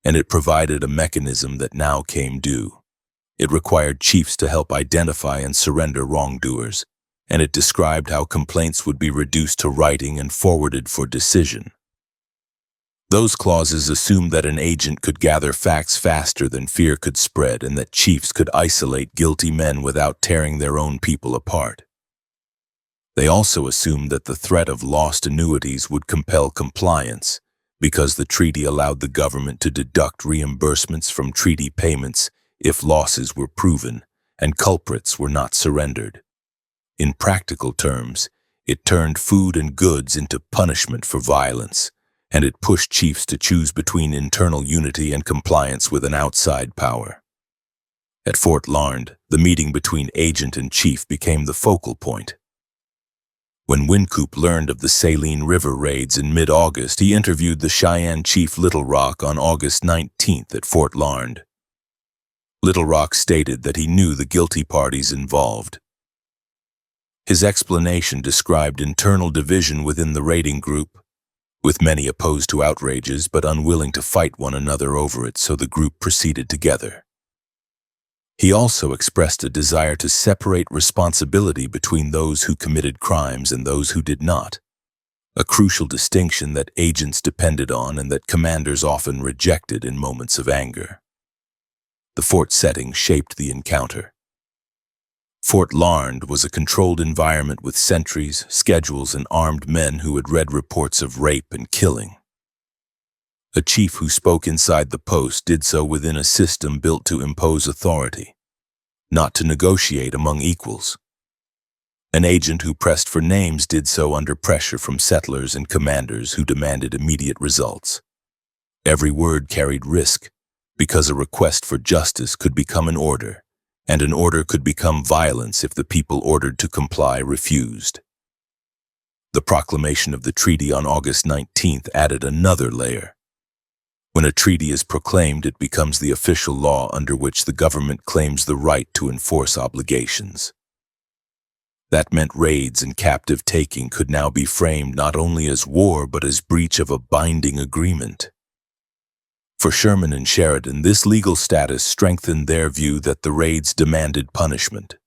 Speaker 1: and it provided a mechanism that now came due. It required chiefs to help identify and surrender wrongdoers, and it described how complaints would be reduced to writing and forwarded for decision. Those clauses assumed that an agent could gather facts faster than fear could spread and that chiefs could isolate guilty men without tearing their own people apart. They also assumed that the threat of lost annuities would compel compliance, because the treaty allowed the government to deduct reimbursements from treaty payments if losses were proven and culprits were not surrendered. In practical terms, it turned food and goods into punishment for violence, and it pushed chiefs to choose between internal unity and compliance with an outside power. At Fort Larned, the meeting between agent and chief became the focal point. When Wynkoop learned of the Saline River raids in mid-August, he interviewed the Cheyenne chief Little Rock on August 19th at Fort Larned. Little Rock stated that he knew the guilty parties involved. His explanation described internal division within the raiding group, with many opposed to outrages but unwilling to fight one another over it, so the group proceeded together. He also expressed a desire to separate responsibility between those who committed crimes and those who did not, a crucial distinction that agents depended on and that commanders often rejected in moments of anger. The fort setting shaped the encounter. Fort Larned was a controlled environment with sentries, schedules, and armed men who had read reports of rape and killing. A chief who spoke inside the post did so within a system built to impose authority, not to negotiate among equals. An agent who pressed for names did so under pressure from settlers and commanders who demanded immediate results. Every word carried risk, because a request for justice could become an order, and an order could become violence if the people ordered to comply refused. The proclamation of the treaty on August 19th added another layer. When a treaty is proclaimed, it becomes the official law under which the government claims the right to enforce obligations. That meant raids and captive taking could now be framed not only as war but as breach of a binding agreement. For Sherman and Sheridan, this legal status strengthened their view that the raids demanded punishment.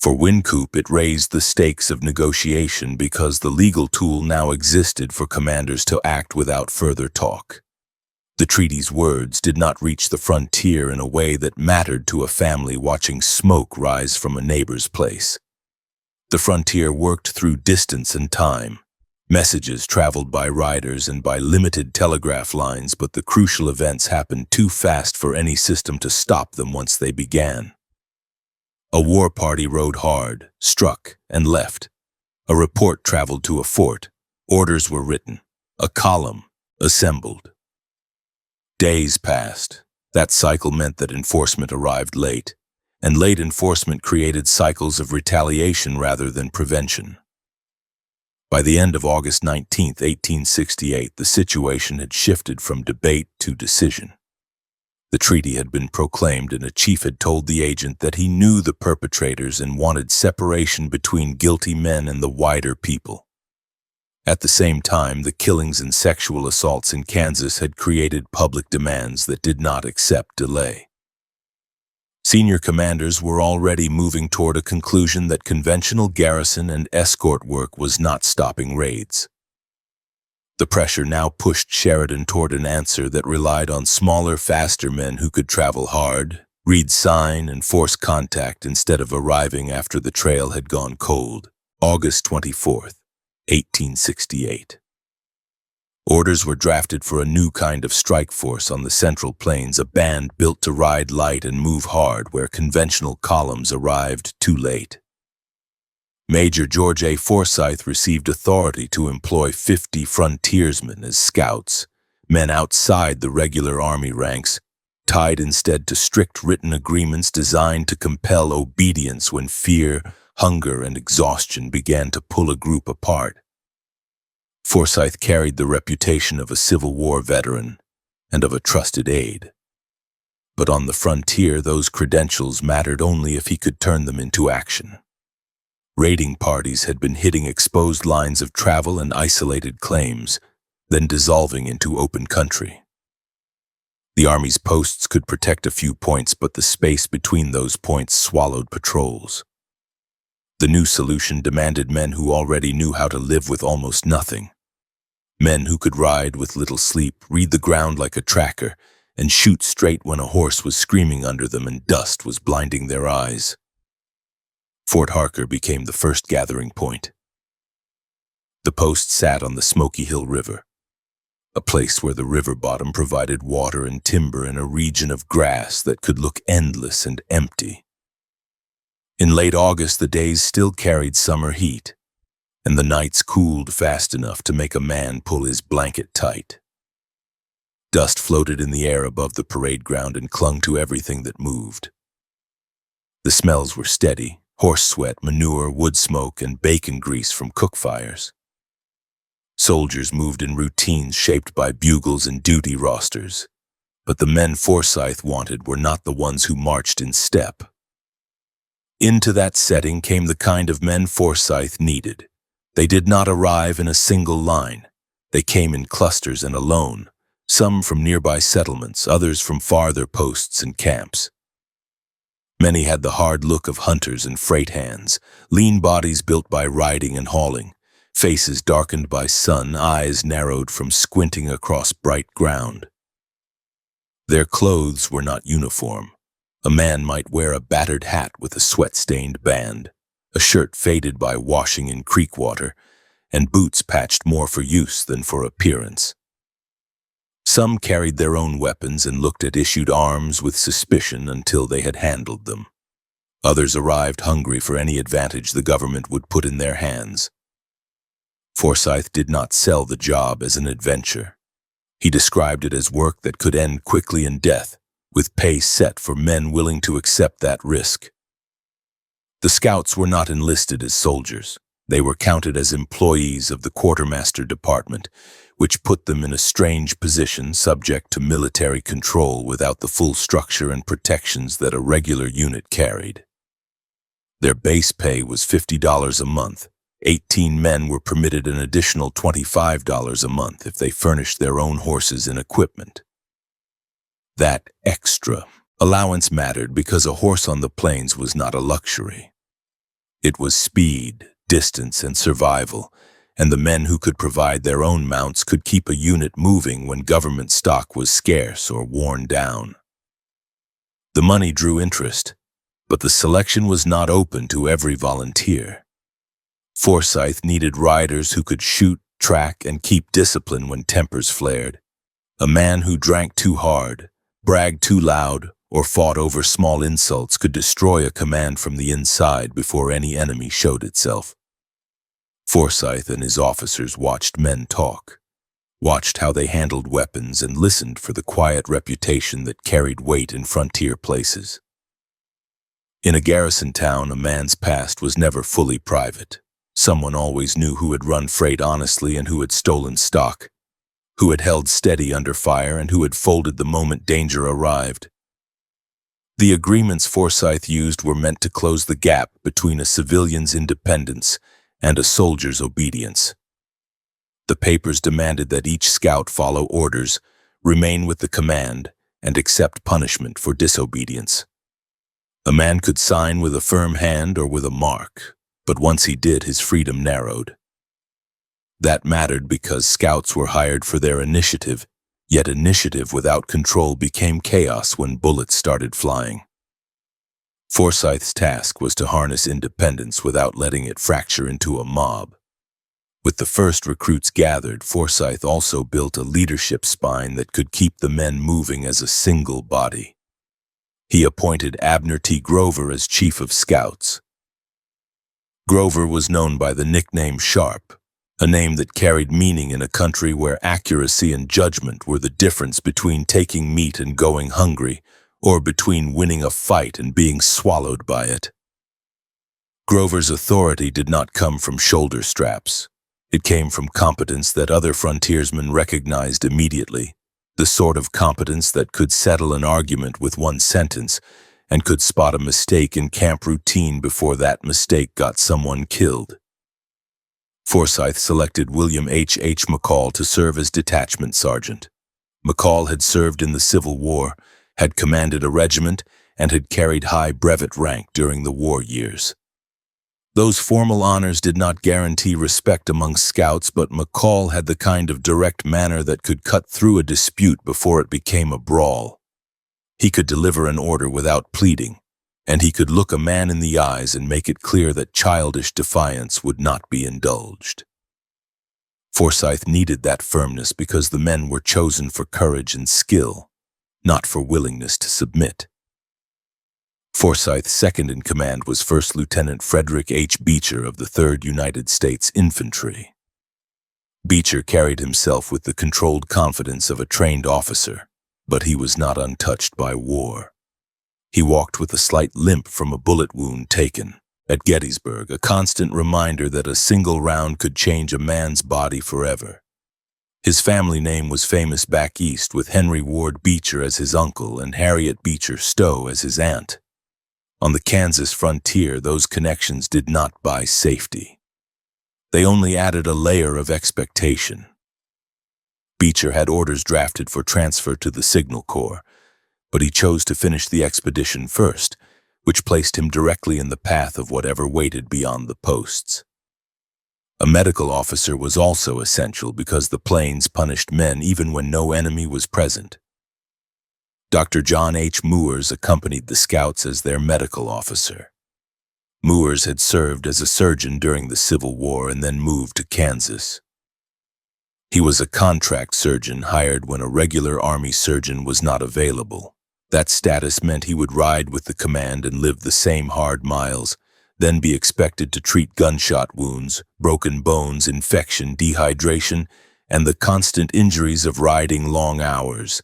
Speaker 1: For Wynkoop, it raised the stakes of negotiation because the legal tool now existed for commanders to act without further talk. The treaty's words did not reach the frontier in a way that mattered to a family watching smoke rise from a neighbor's place. The frontier worked through distance and time. Messages traveled by riders and by limited telegraph lines, but the crucial events happened too fast for any system to stop them once they began. A war party rode hard, struck, and left. A report traveled to a fort. Orders were written. A column assembled. Days passed, That cycle meant that enforcement arrived late, and late enforcement created cycles of retaliation rather than prevention. By the end of August 19, 1868, the situation had shifted from debate to decision. The treaty had been proclaimed, and a chief had told the agent that he knew the perpetrators and wanted separation between guilty men and the wider people. At the same time, the killings and sexual assaults in Kansas had created public demands that did not accept delay. Senior commanders were already moving toward a conclusion that conventional garrison and escort work was not stopping raids. The pressure now pushed Sheridan toward an answer that relied on smaller, faster men who could travel hard, read sign, and force contact instead of arriving after the trail had gone cold. August 24th. 1868. Orders were drafted for a new kind of strike force on the Central Plains, a band built to ride light and move hard where conventional columns arrived too late. Major George A. Forsyth received authority to employ 50 frontiersmen as scouts, men outside the regular Army ranks, tied instead to strict written agreements designed to compel obedience when fear, hunger, and exhaustion began to pull a group apart. Forsyth carried the reputation of a Civil War veteran and of a trusted aide. But on the frontier, those credentials mattered only if he could turn them into action. Raiding parties had been hitting exposed lines of travel and isolated claims, then dissolving into open country. The Army's posts could protect a few points, but the space between those points swallowed patrols. The new solution demanded men who already knew how to live with almost nothing. Men who could ride with little sleep, read the ground like a tracker, and shoot straight when a horse was screaming under them and dust was blinding their eyes. Fort Harker became the first gathering point. The post sat on the Smoky Hill River, a place where the river bottom provided water and timber in a region of grass that could look endless and empty. In late August, the days still carried summer heat, and the nights cooled fast enough to make a man pull his blanket tight. Dust floated in the air above the parade ground and clung to everything that moved. The smells were steady: horse sweat, manure, wood smoke, and bacon grease from cook fires. Soldiers moved in routines shaped by bugles and duty rosters, but the men Forsyth wanted were not the ones who marched in step. Into that setting came the kind of men Forsyth needed. They did not arrive in a single line. They came in clusters and alone, some from nearby settlements, others from farther posts and camps. Many had the hard look of hunters and freight hands, lean bodies built by riding and hauling, faces darkened by sun, eyes narrowed from squinting across bright ground. Their clothes were not uniform. A man might wear a battered hat with a sweat-stained band, a shirt faded by washing in creek water, and boots patched more for use than for appearance. Some carried their own weapons and looked at issued arms with suspicion until they had handled them. Others arrived hungry for any advantage the government would put in their hands. Forsyth did not sell the job as an adventure. He described it as work that could end quickly in death, with pay set for men willing to accept that risk. The scouts were not enlisted as soldiers. They were counted as employees of the quartermaster department, which put them in a strange position, subject to military control without the full structure and protections that a regular unit carried. Their base pay was $50 a month. 18 men were permitted an additional $25 a month if they furnished their own horses and equipment. That extra allowance mattered because a horse on the plains was not a luxury. It was speed, distance, and survival, and the men who could provide their own mounts could keep a unit moving when government stock was scarce or worn down. The money drew interest, but the selection was not open to every volunteer. Forsyth needed riders who could shoot, track, and keep discipline when tempers flared. A man who drank too hard, bragged too loud, or fought over small insults could destroy a command from the inside before any enemy showed itself. Forsyth and his officers watched men talk. watched how they handled weapons, and listened for the quiet reputation that carried weight in frontier places. In a garrison town, a man's past was never fully private. Someone always knew who had run freight honestly and who had stolen stock, who had held steady under fire and who had folded the moment danger arrived. The agreements Forsyth used were meant to close the gap between a civilian's independence and a soldier's obedience. The papers demanded that each scout follow orders, remain with the command, and accept punishment for disobedience. A man could sign with a firm hand or with a mark, but once he did, his freedom narrowed. That mattered because scouts were hired for their initiative, yet initiative without control became chaos when bullets started flying. Forsyth's task was to harness independence without letting it fracture into a mob. With the first recruits gathered, Forsyth also built a leadership spine that could keep the men moving as a single body. He appointed Abner T. Grover as chief of scouts. Grover was known by the nickname Sharp, a name that carried meaning in a country where accuracy and judgment were the difference between taking meat and going hungry, or between winning a fight and being swallowed by it. Grover's authority did not come from shoulder straps. It came from competence that other frontiersmen recognized immediately, the sort of competence that could settle an argument with one sentence and could spot a mistake in camp routine before that mistake got someone killed. Forsyth selected William H. McCall to serve as detachment sergeant. McCall had served in the Civil War, had commanded a regiment, and had carried high brevet rank during the war years. Those formal honors did not guarantee respect among scouts, but McCall had the kind of direct manner that could cut through a dispute before it became a brawl. He could deliver an order without pleading, and he could look a man in the eyes and make it clear that childish defiance would not be indulged. Forsyth needed that firmness because the men were chosen for courage and skill, not for willingness to submit. Forsyth's second in command was First Lieutenant Frederick H. Beecher of the 3rd United States Infantry. Beecher carried himself with the controlled confidence of a trained officer, but he was not untouched by war. He walked with a slight limp from a bullet wound taken at Gettysburg, a constant reminder that a single round could change a man's body forever. His family name was famous back east, with Henry Ward Beecher as his uncle and Harriet Beecher Stowe as his aunt. On the Kansas frontier, those connections did not buy safety. They only added a layer of expectation. Beecher had orders drafted for transfer to the Signal Corps, but he chose to finish the expedition first, which placed him directly in the path of whatever waited beyond the posts. A medical officer was also essential because the plains punished men even when no enemy was present. Dr. John H. Moores accompanied the scouts as their medical officer. Moores had served as a surgeon during the Civil War and then moved to Kansas. He was a contract surgeon hired when a regular Army surgeon was not available. That status meant he would ride with the command and live the same hard miles, then be expected to treat gunshot wounds, broken bones, infection, dehydration, and the constant injuries of riding long hours.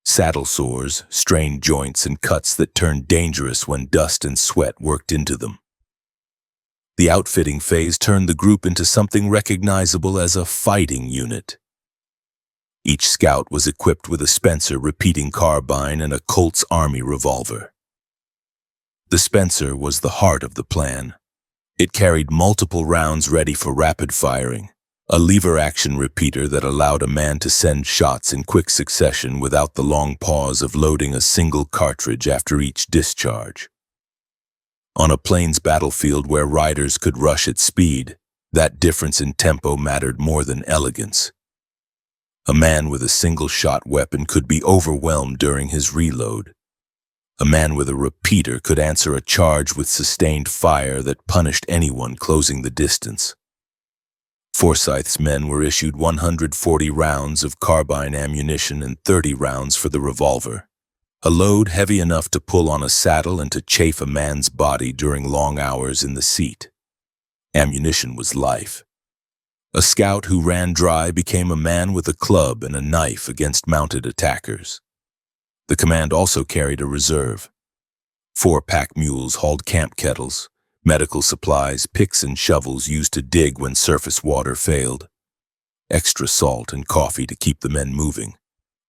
Speaker 1: Saddle sores, strained joints, and cuts that turned dangerous when dust and sweat worked into them. The outfitting phase turned the group into something recognizable as a fighting unit. Each scout was equipped with a Spencer repeating carbine and a Colt's Army revolver. The Spencer was the heart of the plan. It carried multiple rounds ready for rapid firing, a lever-action repeater that allowed a man to send shots in quick succession without the long pause of loading a single cartridge after each discharge. On a plains battlefield where riders could rush at speed, that difference in tempo mattered more than elegance. A man with a single-shot weapon could be overwhelmed during his reload. A man with a repeater could answer a charge with sustained fire that punished anyone closing the distance. Forsyth's men were issued 140 rounds of carbine ammunition and 30 rounds for the revolver, a load heavy enough to pull on a saddle and to chafe a man's body during long hours in the seat. Ammunition was life. A scout who ran dry became a man with a club and a knife against mounted attackers. The command also carried a reserve. 4 pack mules hauled camp kettles, medical supplies, picks and shovels used to dig when surface water failed, extra salt and coffee to keep the men moving,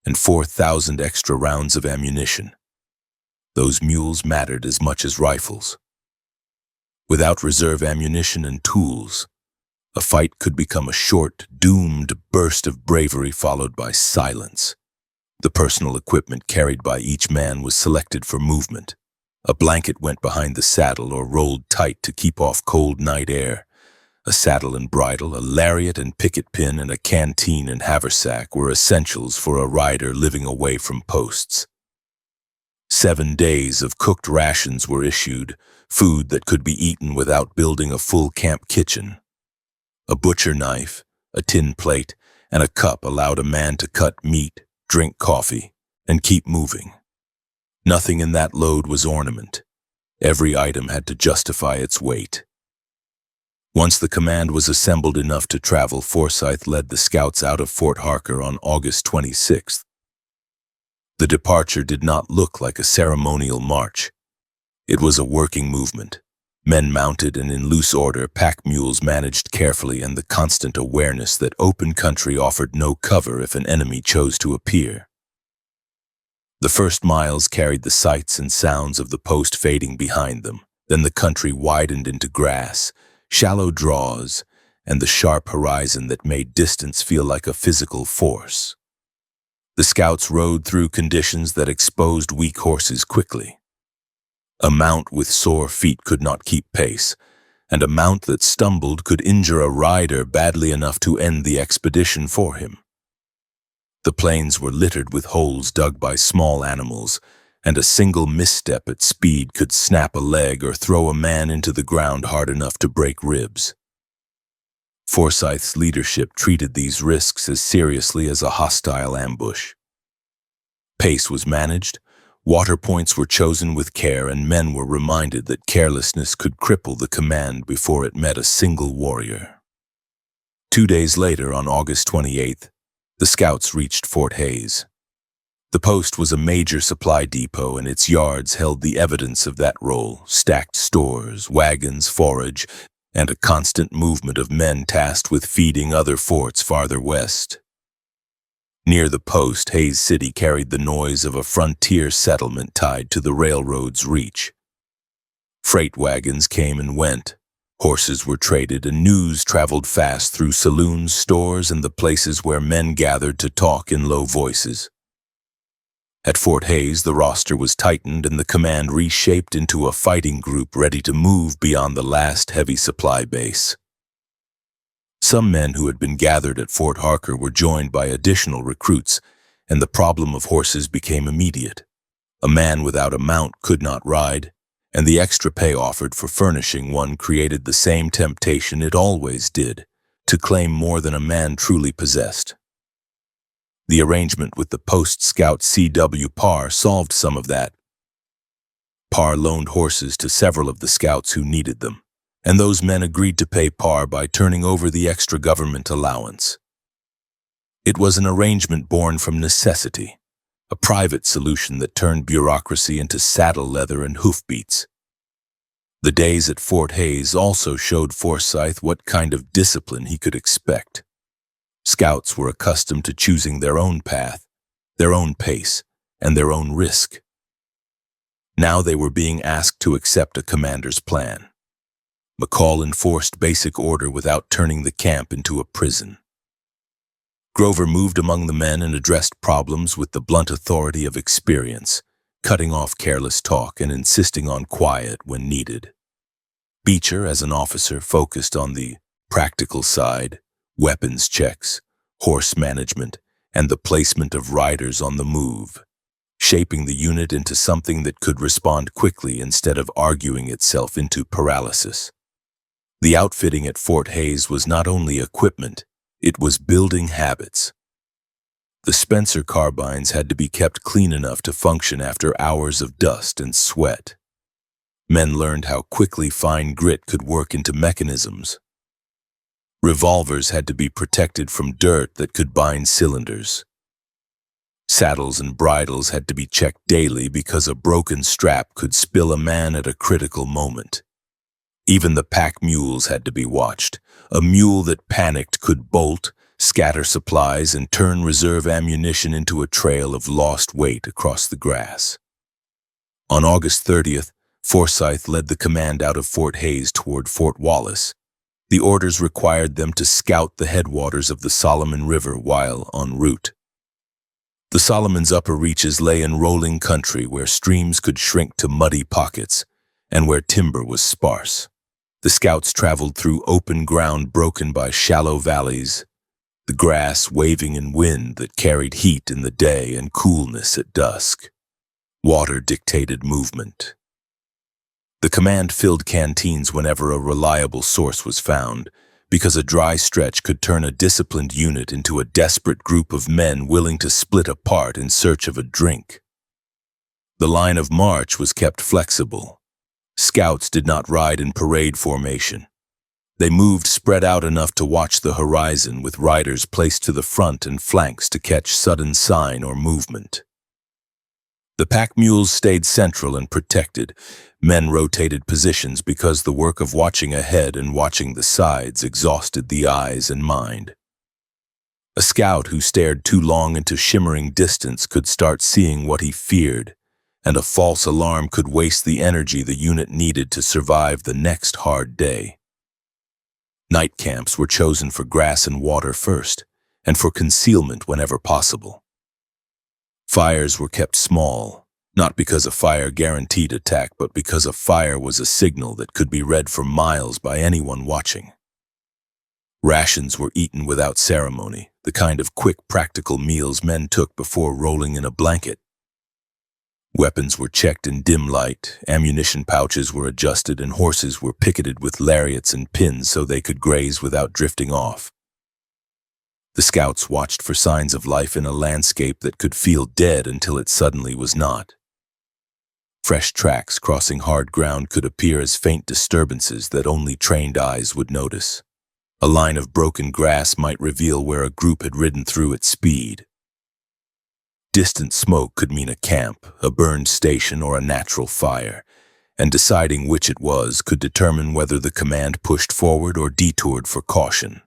Speaker 1: and 4,000 extra rounds of ammunition. Those mules mattered as much as rifles. Without reserve ammunition and tools, a fight could become a short, doomed burst of bravery followed by silence. The personal equipment carried by each man was selected for movement. A blanket went behind the saddle or rolled tight to keep off cold night air. A saddle and bridle, a lariat and picket pin, and a canteen and haversack were essentials for a rider living away from posts. 7 days of cooked rations were issued, food that could be eaten without building a full camp kitchen. A butcher knife, a tin plate, and a cup allowed a man to cut meat, drink coffee, and keep moving. Nothing in that load was ornament. Every item had to justify its weight. Once the command was assembled enough to travel, Forsyth led the scouts out of Fort Harker on August 26th. The departure did not look like a ceremonial march. It was a working movement. Men mounted and in loose order, pack mules managed carefully, and the constant awareness that open country offered no cover if an enemy chose to appear. The first miles carried the sights and sounds of the post fading behind them. Then the country widened into grass, shallow draws, and the sharp horizon that made distance feel like a physical force. The scouts rode through conditions that exposed weak horses quickly. A mount with sore feet could not keep pace, and a mount that stumbled could injure a rider badly enough to end the expedition for him. The plains were littered with holes dug by small animals, and a single misstep at speed could snap a leg or throw a man into the ground hard enough to break ribs. Forsyth's leadership treated these risks as seriously as a hostile ambush. Pace was managed, water points were chosen with care, and men were reminded that carelessness could cripple the command before it met a single warrior. 2 days later, on August 28th, the scouts reached Fort Hays. The post was a major supply depot, and its yards held the evidence of that role: stacked stores, wagons, forage, and a constant movement of men tasked with feeding other forts farther west. Near the post, Hays City carried the noise of a frontier settlement tied to the railroad's reach. Freight wagons came and went. Horses were traded, and news traveled fast through saloons, stores, and the places where men gathered to talk in low voices. At Fort Hays, the roster was tightened and the command reshaped into a fighting group ready to move beyond the last heavy supply base. Some men who had been gathered at Fort Harker were joined by additional recruits, and the problem of horses became immediate. A man without a mount could not ride, and the extra pay offered for furnishing one created the same temptation it always did, to claim more than a man truly possessed. The arrangement with the post scout C.W. Parr solved some of that. Parr loaned horses to several of the scouts who needed them, and those men agreed to pay Parr by turning over the extra government allowance. It was an arrangement born from necessity, a private solution that turned bureaucracy into saddle leather and hoofbeats. The days at Fort Hays also showed Forsyth what kind of discipline he could expect. Scouts were accustomed to choosing their own path, their own pace, and their own risk. Now they were being asked to accept a commander's plan. McCall enforced basic order without turning the camp into a prison. Grover moved among the men and addressed problems with the blunt authority of experience, cutting off careless talk and insisting on quiet when needed. Beecher, as an officer, focused on the practical side: weapons checks, horse management, and the placement of riders on the move, shaping the unit into something that could respond quickly instead of arguing itself into paralysis. The outfitting at Fort Hays was not only equipment, it was building habits. The Spencer carbines had to be kept clean enough to function after hours of dust and sweat. Men learned how quickly fine grit could work into mechanisms. Revolvers had to be protected from dirt that could bind cylinders. Saddles and bridles had to be checked daily because a broken strap could spill a man at a critical moment. Even the pack mules had to be watched. A mule that panicked could bolt, scatter supplies, and turn reserve ammunition into a trail of lost weight across the grass. On August 30th, Forsyth led the command out of Fort Hays toward Fort Wallace. The orders required them to scout the headwaters of the Solomon River while en route. The Solomon's upper reaches lay in rolling country where streams could shrink to muddy pockets and where timber was sparse. The scouts traveled through open ground broken by shallow valleys, the grass waving in wind that carried heat in the day and coolness at dusk. Water dictated movement. The command filled canteens whenever a reliable source was found, because a dry stretch could turn a disciplined unit into a desperate group of men willing to split apart in search of a drink. The line of march was kept flexible. Scouts did not ride in parade formation. They moved spread out enough to watch the horizon, with riders placed to the front and flanks to catch sudden sign or movement. The pack mules stayed central and protected. Men rotated positions because the work of watching ahead and watching the sides exhausted the eyes and mind. A scout who stared too long into shimmering distance could start seeing what he feared, and a false alarm could waste the energy the unit needed to survive the next hard day. Night camps were chosen for grass and water first, and for concealment whenever possible. Fires were kept small, not because a fire guaranteed attack, but because a fire was a signal that could be read for miles by anyone watching. Rations were eaten without ceremony, the kind of quick, practical meals men took before rolling in a blanket. Weapons were checked in dim light, ammunition pouches were adjusted, and horses were picketed with lariats and pins so they could graze without drifting off. The scouts watched for signs of life in a landscape that could feel dead until it suddenly was not. Fresh tracks crossing hard ground could appear as faint disturbances that only trained eyes would notice. A line of broken grass might reveal where a group had ridden through at speed. Distant smoke could mean a camp, a burned station, or a natural fire, and deciding which it was could determine whether the command pushed forward or detoured for caution.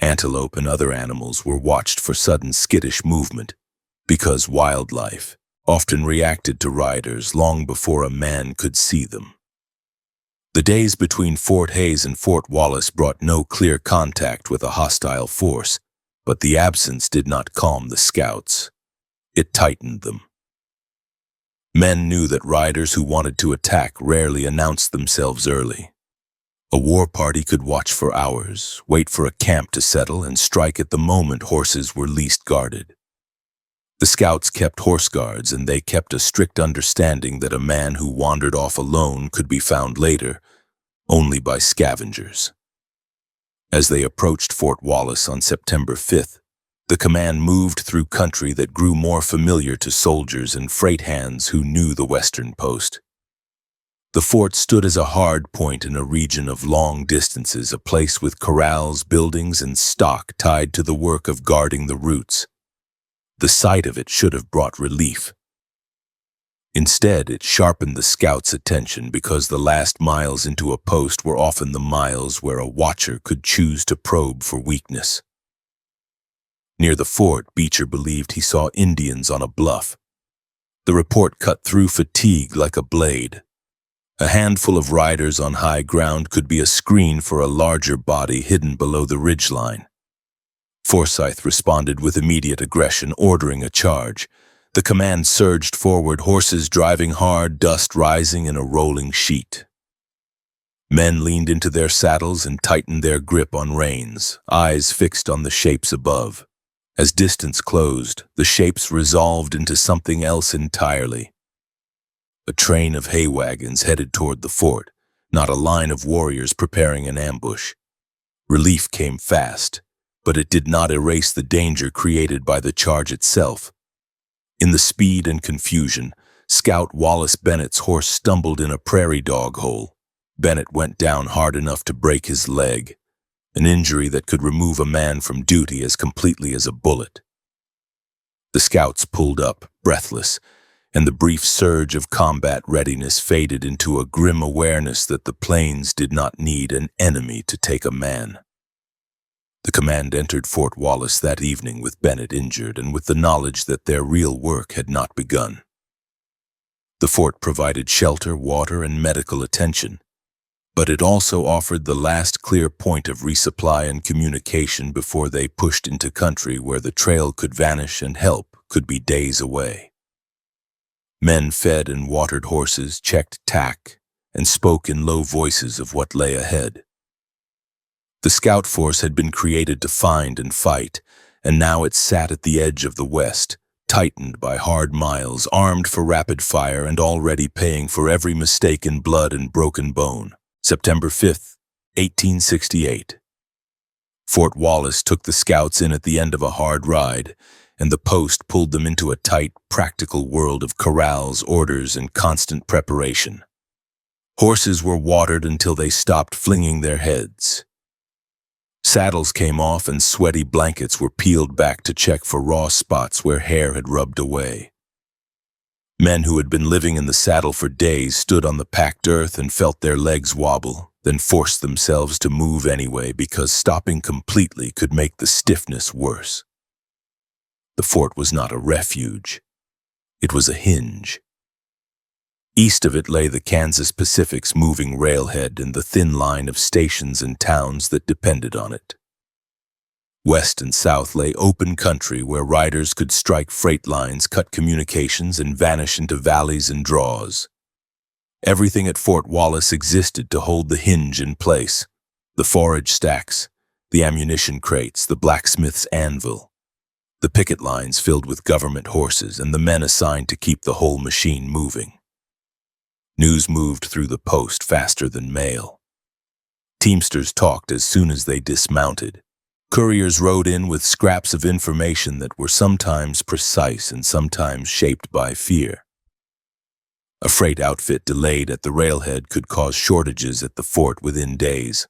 Speaker 1: Antelope and other animals were watched for sudden skittish movement, because wildlife often reacted to riders long before a man could see them. The days between Fort Hays and Fort Wallace brought no clear contact with a hostile force, but the absence did not calm the scouts. It tightened them. Men knew that riders who wanted to attack rarely announced themselves early. A war party could watch for hours, wait for a camp to settle, and strike at the moment horses were least guarded. The scouts kept horse guards, and they kept a strict understanding that a man who wandered off alone could be found later only by scavengers. As they approached Fort Wallace on September 5th, the command moved through country that grew more familiar to soldiers and freight hands who knew the western post. The fort stood as a hard point in a region of long distances, a place with corrals, buildings, and stock tied to the work of guarding the routes. The sight of it should have brought relief. Instead, it sharpened the scouts' attention because the last miles into a post were often the miles where a watcher could choose to probe for weakness. Near the fort, Beecher believed he saw Indians on a bluff. The report cut through fatigue like a blade. A handful of riders on high ground could be a screen for a larger body hidden below the ridgeline. Forsyth responded with immediate aggression, ordering a charge. The command surged forward, horses driving hard, dust rising in a rolling sheet. Men leaned into their saddles and tightened their grip on reins, eyes fixed on the shapes above. As distance closed, the shapes resolved into something else entirely. A train of hay wagons headed toward the fort, not a line of warriors preparing an ambush. Relief came fast, but it did not erase the danger created by the charge itself. In the speed and confusion, Scout Wallace Bennett's horse stumbled in a prairie dog hole. Bennett went down hard enough to break his leg. an injury that could remove a man from duty as completely as a bullet. The scouts pulled up, breathless, and the brief surge of combat readiness faded into a grim awareness that the plains did not need an enemy to take a man. The command entered Fort Wallace that evening with Bennett injured and with the knowledge that their real work had not begun. The fort provided shelter, water, and medical attention, but it also offered the last clear point of resupply and communication before they pushed into country where the trail could vanish and help could be days away. Men fed and watered horses, checked tack, and spoke in low voices of what lay ahead. The scout force had been created to find and fight, and now it sat at the edge of the West, tightened by hard miles, armed for rapid fire and already paying for every mistake in blood and broken bone. September 5th, 1868. Fort Wallace took the scouts in at the end of a hard ride, and the post pulled them into a tight, practical world of corrals, orders, and constant preparation. Horses were watered until they stopped flinging their heads. Saddles came off and sweaty blankets were peeled back to check for raw spots where hair had rubbed away. Men who had been living in the saddle for days stood on the packed earth and felt their legs wobble, then forced themselves to move anyway because stopping completely could make the stiffness worse. The fort was not a refuge. It was a hinge. East of it lay the Kansas Pacific's moving railhead and the thin line of stations and towns that depended on it. West and south lay open country where riders could strike freight lines, cut communications, and vanish into valleys and draws. Everything at Fort Wallace existed to hold the hinge in place: the forage stacks, the ammunition crates, the blacksmith's anvil, the picket lines filled with government horses, and the men assigned to keep the whole machine moving. News moved through the post faster than mail. Teamsters talked as soon as they dismounted. Couriers rode in with scraps of information that were sometimes precise and sometimes shaped by fear. A freight outfit delayed at the railhead could cause shortages at the fort within days.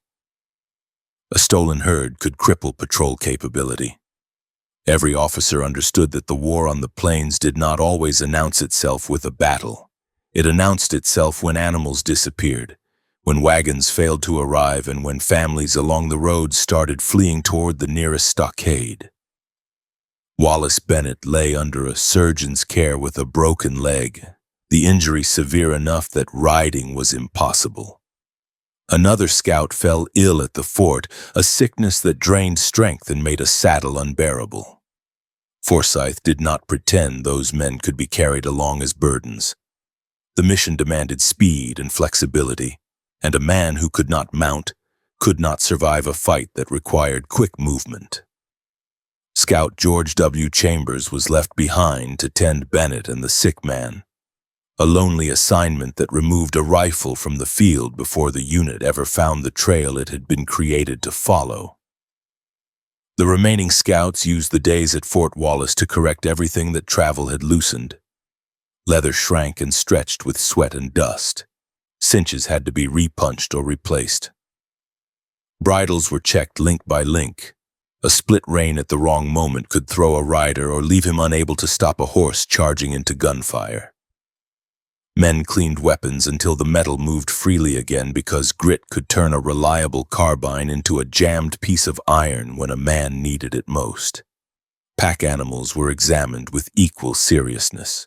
Speaker 1: A stolen herd could cripple patrol capability. Every officer understood that the war on the plains did not always announce itself with a battle. It announced itself when animals disappeared, when wagons failed to arrive, and when families along the road started fleeing toward the nearest stockade. Wallace Bennett lay under a surgeon's care with a broken leg, the injury severe enough that riding was impossible. Another scout fell ill at the fort, a sickness that drained strength and made a saddle unbearable. Forsyth did not pretend those men could be carried along as burdens. The mission demanded speed and flexibility, and a man who could not mount could not survive a fight that required quick movement. Scout George W. Chambers was left behind to tend Bennett and the sick man, a lonely assignment that removed a rifle from the field before the unit ever found the trail it had been created to follow. The remaining scouts used the days at Fort Wallace to correct everything that travel had loosened. Leather shrank and stretched with sweat and dust. Cinches had to be repunched or replaced. Bridles were checked link by link. A split rein at the wrong moment could throw a rider or leave him unable to stop a horse charging into gunfire. Men cleaned weapons until the metal moved freely again, because grit could turn a reliable carbine into a jammed piece of iron when a man needed it most. Pack animals were examined with equal seriousness.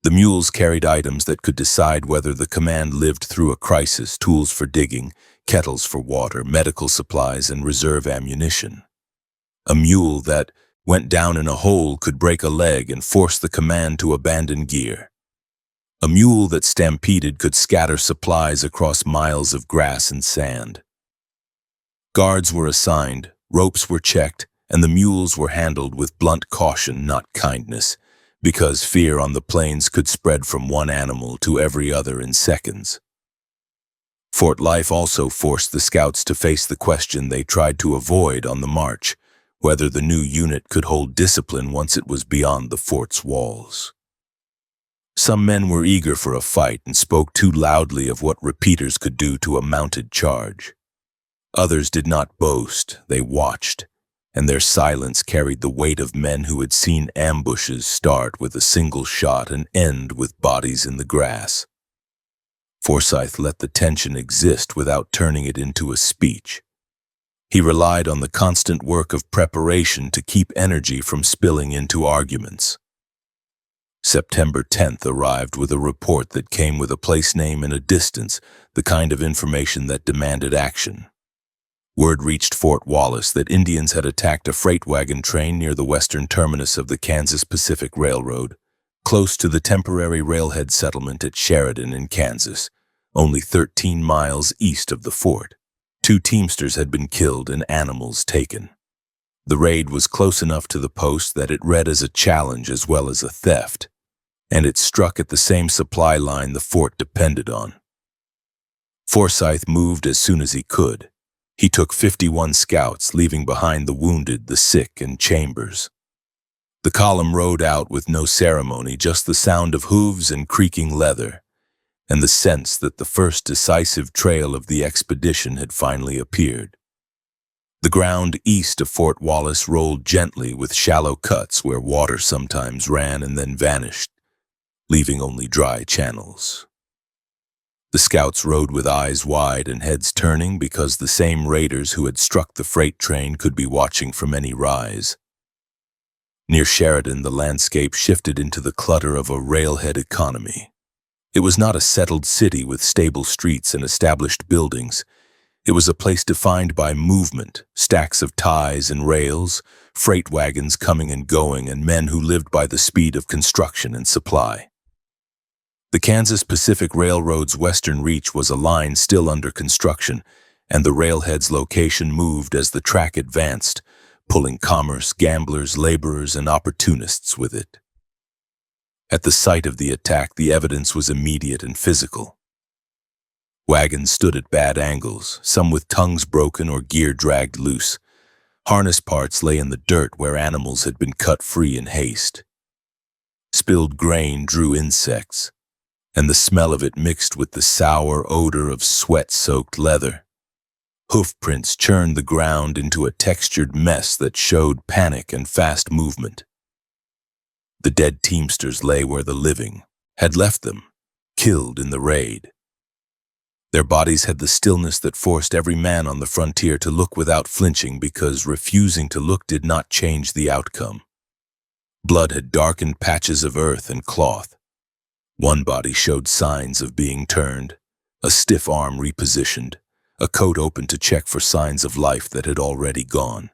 Speaker 1: The mules carried items that could decide whether the command lived through a crisis: tools for digging, kettles for water, medical supplies, and reserve ammunition. A mule that went down in a hole could break a leg and force the command to abandon gear. A mule that stampeded could scatter supplies across miles of grass and sand. Guards were assigned, ropes were checked, and the mules were handled with blunt caution, not kindness, because fear on the plains could spread from one animal to every other in seconds. Fort life also forced the scouts to face the question they tried to avoid on the march: whether the new unit could hold discipline once it was beyond the fort's walls. Some men were eager for a fight and spoke too loudly of what repeaters could do to a mounted charge. Others did not boast, they watched, and their silence carried the weight of men who had seen ambushes start with a single shot and end with bodies in the grass. Forsyth let the tension exist without turning it into a speech. He relied on the constant work of preparation to keep energy from spilling into arguments. September 10th arrived with a report that came with a place name and a distance, the kind of information that demanded action. Word reached Fort Wallace that Indians had attacked a freight wagon train near the western terminus of the Kansas Pacific Railroad, close to the temporary railhead settlement at Sheridan in Kansas, only 13 miles east of the fort. 2 teamsters had been killed and animals taken. The raid was close enough to the post that it read as a challenge as well as a theft, and it struck at the same supply line the fort depended on. Forsyth moved as soon as he could. He took 51 scouts, leaving behind the wounded, the sick, and Chambers. The column rode out with no ceremony, just the sound of hooves and creaking leather, and the sense that the first decisive trail of the expedition had finally appeared. The ground east of Fort Wallace rolled gently with shallow cuts where water sometimes ran and then vanished, leaving only dry channels. The scouts rode with eyes wide and heads turning because the same raiders who had struck the freight train could be watching from any rise. Near Sheridan, the landscape shifted into the clutter of a railhead economy. It was not a settled city with stable streets and established buildings. It was a place defined by movement, stacks of ties and rails, freight wagons coming and going, and men who lived by the speed of construction and supply. The Kansas Pacific Railroad's western reach was a line still under construction, and the railhead's location moved as the track advanced, pulling commerce, gamblers, laborers, and opportunists with it. At the site of the attack, the evidence was immediate and physical. Wagons stood at bad angles, some with tongues broken or gear dragged loose. Harness parts lay in the dirt where animals had been cut free in haste. Spilled grain drew insects, and the smell of it mixed with the sour odor of sweat-soaked leather. Hoof prints churned the ground into a textured mess that showed panic and fast movement. The dead teamsters lay where the living had left them, killed in the raid. Their bodies had the stillness that forced every man on the frontier to look without flinching, because refusing to look did not change the outcome. Blood had darkened patches of earth and cloth. One body showed signs of being turned, a stiff arm repositioned, a coat open to check for signs of life that had already gone.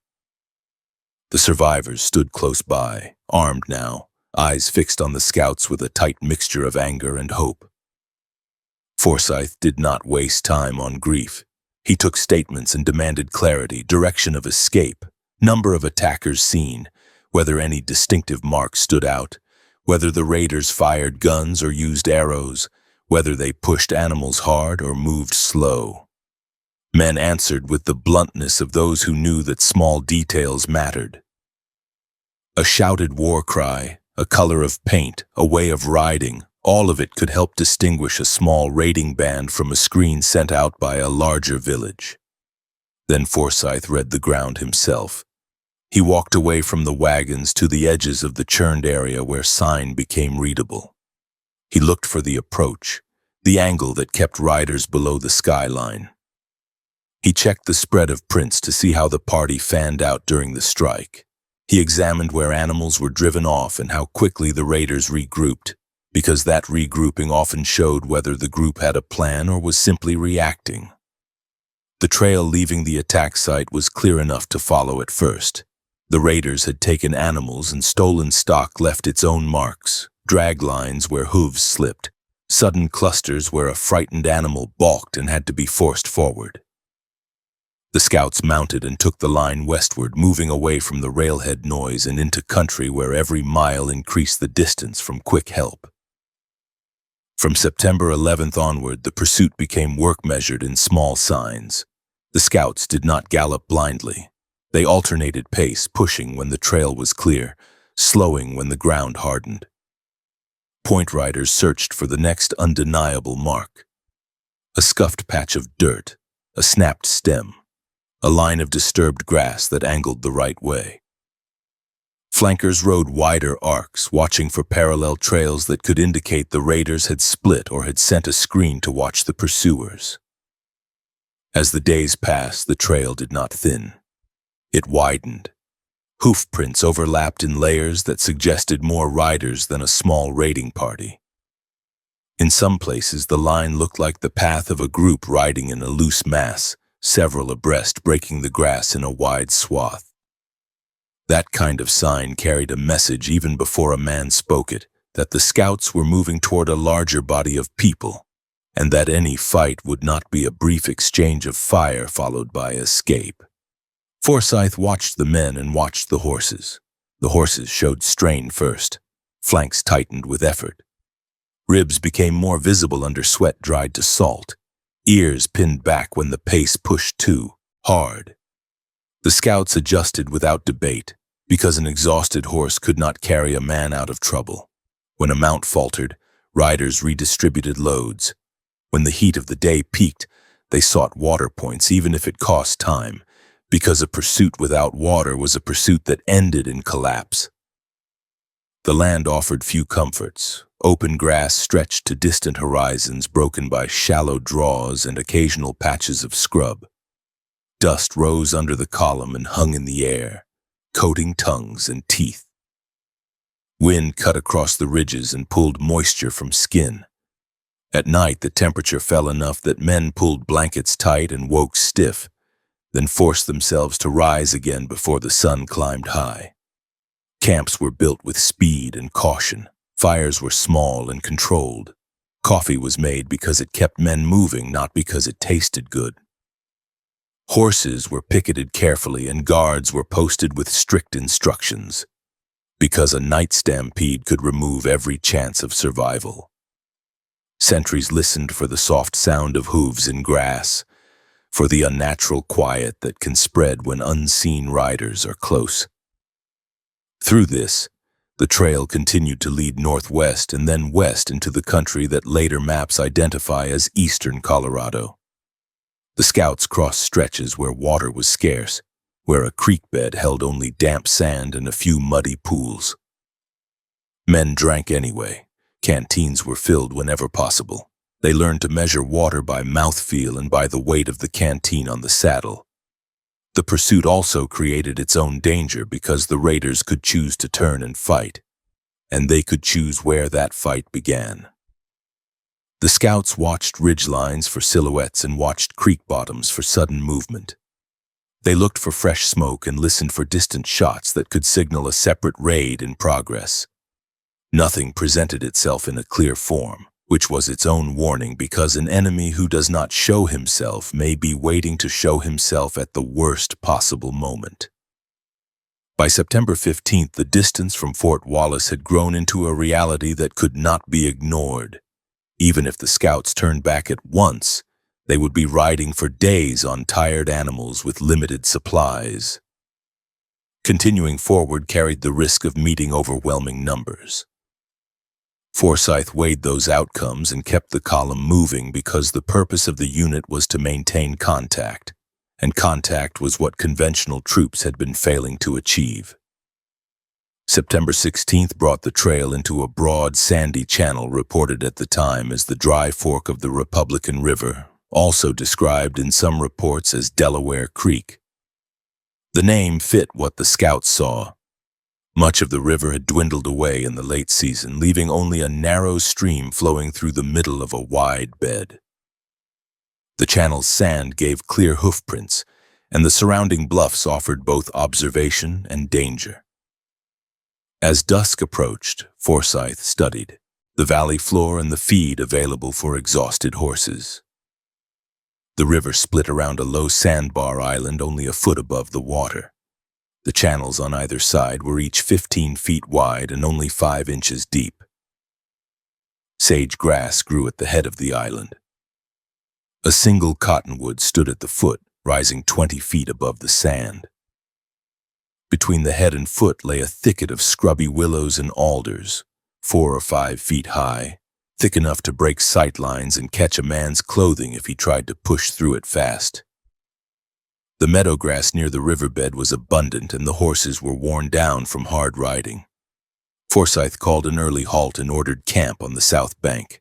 Speaker 1: The survivors stood close by, armed now, eyes fixed on the scouts with a tight mixture of anger and hope. Forsyth did not waste time on grief. He took statements and demanded clarity, direction of escape, number of attackers seen, whether any distinctive marks stood out, whether the raiders fired guns or used arrows, whether they pushed animals hard or moved slow. Men answered with the bluntness of those who knew that small details mattered. A shouted war cry, a color of paint, a way of riding, all of it could help distinguish a small raiding band from a screen sent out by a larger village. Then Forsyth read the ground himself. He walked away from the wagons to the edges of the churned area where sign became readable. He looked for the approach, the angle that kept riders below the skyline. He checked the spread of prints to see how the party fanned out during the strike. He examined where animals were driven off and how quickly the raiders regrouped, because that regrouping often showed whether the group had a plan or was simply reacting. The trail leaving the attack site was clear enough to follow at first. The raiders had taken animals, and stolen stock left its own marks, drag lines where hooves slipped, sudden clusters where a frightened animal balked and had to be forced forward. The scouts mounted and took the line westward, moving away from the railhead noise and into country where every mile increased the distance from quick help. From September 11th onward, the pursuit became work measured in small signs. The scouts did not gallop blindly. They alternated pace, pushing when the trail was clear, slowing when the ground hardened. Point riders searched for the next undeniable mark. A scuffed patch of dirt, a snapped stem, a line of disturbed grass that angled the right way. Flankers rode wider arcs, watching for parallel trails that could indicate the raiders had split or had sent a screen to watch the pursuers. As the days passed, the trail did not thin. It widened. Hoof prints overlapped in layers that suggested more riders than a small raiding party. In some places, the line looked like the path of a group riding in a loose mass, several abreast, breaking the grass in a wide swath. That kind of sign carried a message even before a man spoke it, that the scouts were moving toward a larger body of people, and that any fight would not be a brief exchange of fire followed by escape. Forsyth watched the men and watched the horses. The horses showed strain first. Flanks tightened with effort. Ribs became more visible under sweat dried to salt. Ears pinned back when the pace pushed too hard. The scouts adjusted without debate, because an exhausted horse could not carry a man out of trouble. When a mount faltered, riders redistributed loads. When the heat of the day peaked, they sought water points even if it cost time, because a pursuit without water was a pursuit that ended in collapse. The land offered few comforts. Open grass stretched to distant horizons broken by shallow draws and occasional patches of scrub. Dust rose under the column and hung in the air, coating tongues and teeth. Wind cut across the ridges and pulled moisture from skin. At night, the temperature fell enough that men pulled blankets tight and woke stiff, then forced themselves to rise again before the sun climbed high. Camps were built with speed and caution. Fires were small and controlled. Coffee was made because it kept men moving, not because it tasted good. Horses were picketed carefully and guards were posted with strict instructions, because a night stampede could remove every chance of survival. Sentries listened for the soft sound of hooves in grass, for the unnatural quiet that can spread when unseen riders are close. Through this, the trail continued to lead northwest and then west into the country that later maps identify as eastern Colorado. The scouts crossed stretches where water was scarce, where a creek bed held only damp sand and a few muddy pools. Men drank anyway. Canteens were filled whenever possible. They learned to measure water by mouthfeel and by the weight of the canteen on the saddle. The pursuit also created its own danger because the raiders could choose to turn and fight, and they could choose where that fight began. The scouts watched ridgelines for silhouettes and watched creek bottoms for sudden movement. They looked for fresh smoke and listened for distant shots that could signal a separate raid in progress. Nothing presented itself in a clear form, which was its own warning because an enemy who does not show himself may be waiting to show himself at the worst possible moment. By September 15th, the distance from Fort Wallace had grown into a reality that could not be ignored. Even if the scouts turned back at once, they would be riding for days on tired animals with limited supplies. Continuing forward carried the risk of meeting overwhelming numbers. Forsyth weighed those outcomes and kept the column moving because the purpose of the unit was to maintain contact, and contact was what conventional troops had been failing to achieve. September 16th brought the trail into a broad, sandy channel reported at the time as the dry fork of the Republican River, also described in some reports as Delaware Creek. The name fit what the scouts saw. Much of the river had dwindled away in the late season, leaving only a narrow stream flowing through the middle of a wide bed. The channel's sand gave clear hoofprints, and the surrounding bluffs offered both observation and danger. As dusk approached, Forsyth studied the valley floor and the feed available for exhausted horses. The river split around a low sandbar island only a foot above the water. The channels on either side were each 15 feet wide and only 5 inches deep. Sage grass grew at the head of the island. A single cottonwood stood at the foot, rising 20 feet above the sand. Between the head and foot lay a thicket of scrubby willows and alders, 4 or 5 feet high, thick enough to break sight lines and catch a man's clothing if he tried to push through it fast. The meadow grass near the riverbed was abundant and the horses were worn down from hard riding. Forsyth called an early halt and ordered camp on the south bank.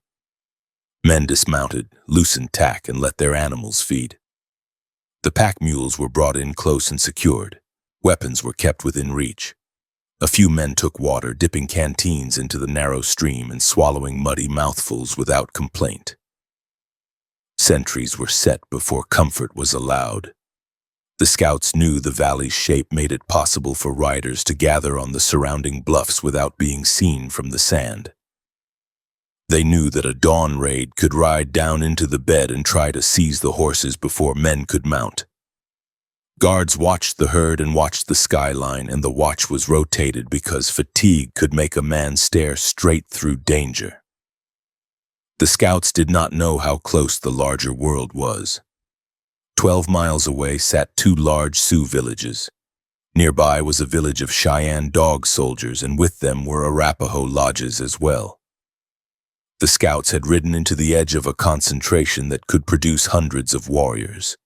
Speaker 1: Men dismounted, loosened tack, and let their animals feed. The pack mules were brought in close and secured. Weapons were kept within reach. A few men took water, dipping canteens into the narrow stream and swallowing muddy mouthfuls without complaint. Sentries were set before comfort was allowed. The scouts knew the valley's shape made it possible for riders to gather on the surrounding bluffs without being seen from the sand. They knew that a dawn raid could ride down into the bed and try to seize the horses before men could mount. Guards watched the herd and watched the skyline, and the watch was rotated because fatigue could make a man stare straight through danger. The scouts did not know how close the larger world was. 12 miles away sat 2 large Sioux villages. Nearby was a village of Cheyenne dog soldiers, and with them were Arapaho lodges as well. The scouts had ridden into the edge of a concentration that could produce hundreds of warriors,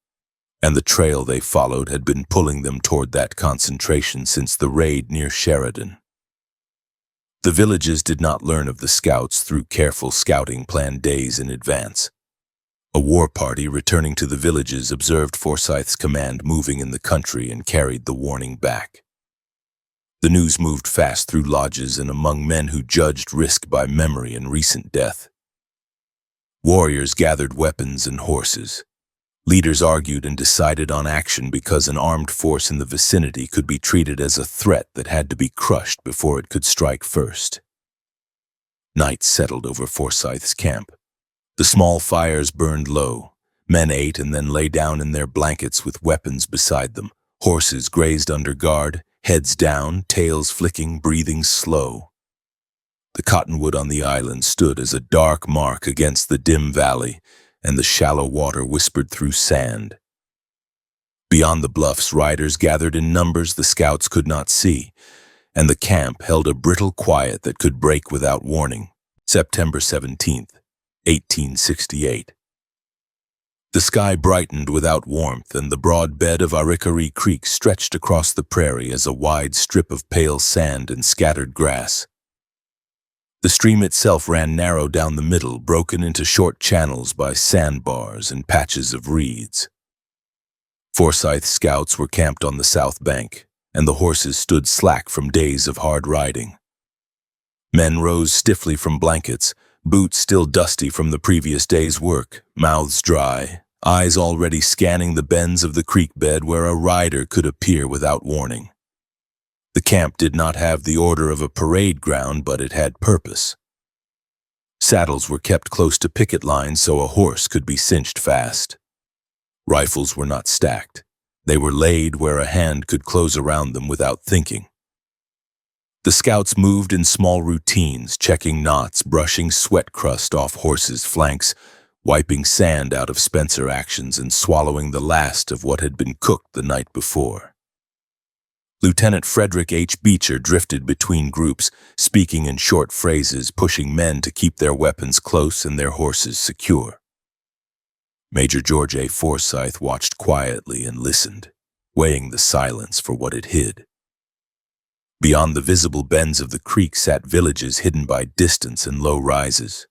Speaker 1: and the trail they followed had been pulling them toward that concentration since the raid near Sheridan. The villages did not learn of the scouts through careful scouting planned days in advance. A war party returning to the villages observed Forsyth's command moving in the country and carried the warning back. The news moved fast through lodges and among men who judged risk by memory and recent death. Warriors gathered weapons and horses. Leaders argued and decided on action because an armed force in the vicinity could be treated as a threat that had to be crushed before it could strike first. Night settled over Forsyth's camp. The small fires burned low. Men ate and then lay down in their blankets with weapons beside them. Horses grazed under guard, heads down, tails flicking, breathing slow. The cottonwood on the island stood as a dark mark against the dim valley, and the shallow water whispered through sand. Beyond the bluffs, riders gathered in numbers the scouts could not see, and the camp held a brittle quiet that could break without warning. September 17th. 1868. The sky brightened without warmth, and the broad bed of Arikaree Creek stretched across the prairie as a wide strip of pale sand and scattered grass. The stream itself ran narrow down the middle, broken into short channels by sandbars and patches of reeds. Forsyth's scouts were camped on the south bank, and the horses stood slack from days of hard riding. Men rose stiffly from blankets, boots still dusty from the previous day's work, mouths dry, eyes already scanning the bends of the creek bed where a rider could appear without warning. The camp did not have the order of a parade ground, but it had purpose. Saddles were kept close to picket lines so a horse could be cinched fast. Rifles were not stacked. They were laid where a hand could close around them without thinking. The scouts moved in small routines, checking knots, brushing sweat crust off horses' flanks, wiping sand out of Spencer actions, and swallowing the last of what had been cooked the night before. Lieutenant Frederick H. Beecher drifted between groups, speaking in short phrases, pushing men to keep their weapons close and their horses secure. Major George A. Forsyth watched quietly and listened, weighing the silence for what it hid. Beyond the visible bends of the creek sat villages hidden by distance and low rises.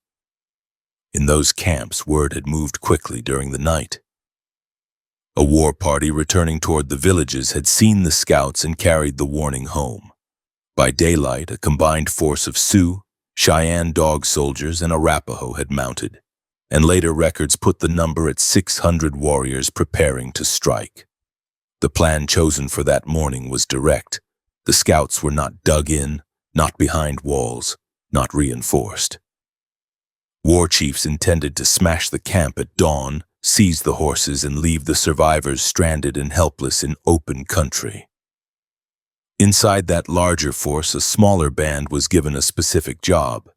Speaker 1: In those camps, word had moved quickly during the night. A war party returning toward the villages had seen the scouts and carried the warning home. By daylight, a combined force of Sioux, Cheyenne dog soldiers, and Arapaho had mounted, and later records put the number at 600 warriors preparing to strike. The plan chosen for that morning was direct. The scouts were not dug in, not behind walls, not reinforced. War chiefs intended to smash the camp at dawn, seize the horses, and leave the survivors stranded and helpless in open country. Inside that larger force, a smaller band was given a specific job.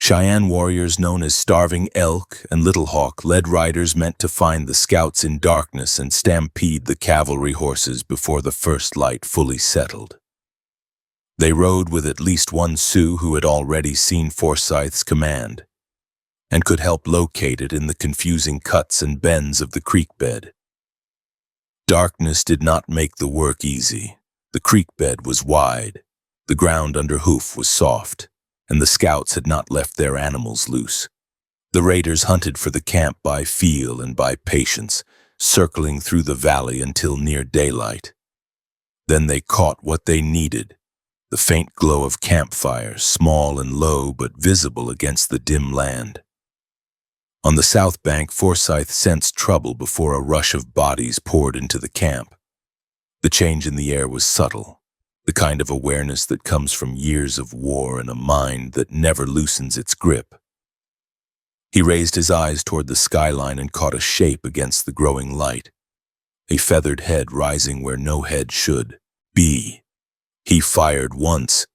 Speaker 1: Cheyenne warriors known as Starving Elk and Little Hawk led riders meant to find the scouts in darkness and stampede the cavalry horses before the first light fully settled. They rode with at least one Sioux who had already seen Forsyth's command and could help locate it in the confusing cuts and bends of the creek bed. Darkness did not make the work easy. The creek bed was wide, the ground under hoof was soft, and the scouts had not left their animals loose. The raiders hunted for the camp by feel and by patience, circling through the valley until near daylight. Then they caught what they needed, the faint glow of campfires, small and low but visible against the dim land. On the south bank, Forsyth sensed trouble before a rush of bodies poured into the camp. The change in the air was subtle, the kind of awareness that comes from years of war and a mind that never loosens its grip. He raised his eyes toward the skyline and caught a shape against the growing light, a feathered head rising where no head should be. He fired once.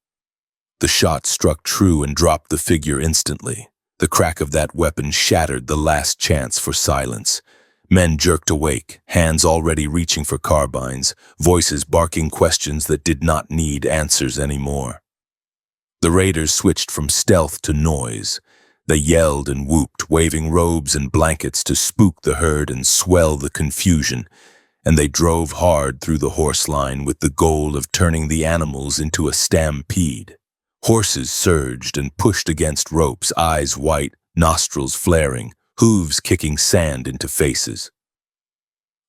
Speaker 1: The shot struck true and dropped the figure instantly. The crack of that weapon shattered the last chance for silence. Men jerked awake, hands already reaching for carbines, voices barking questions that did not need answers anymore. The raiders switched from stealth to noise. They yelled and whooped, waving robes and blankets to spook the herd and swell the confusion, and they drove hard through the horse line with the goal of turning the animals into a stampede. Horses surged and pushed against ropes, eyes white, nostrils flaring, hooves kicking sand into faces.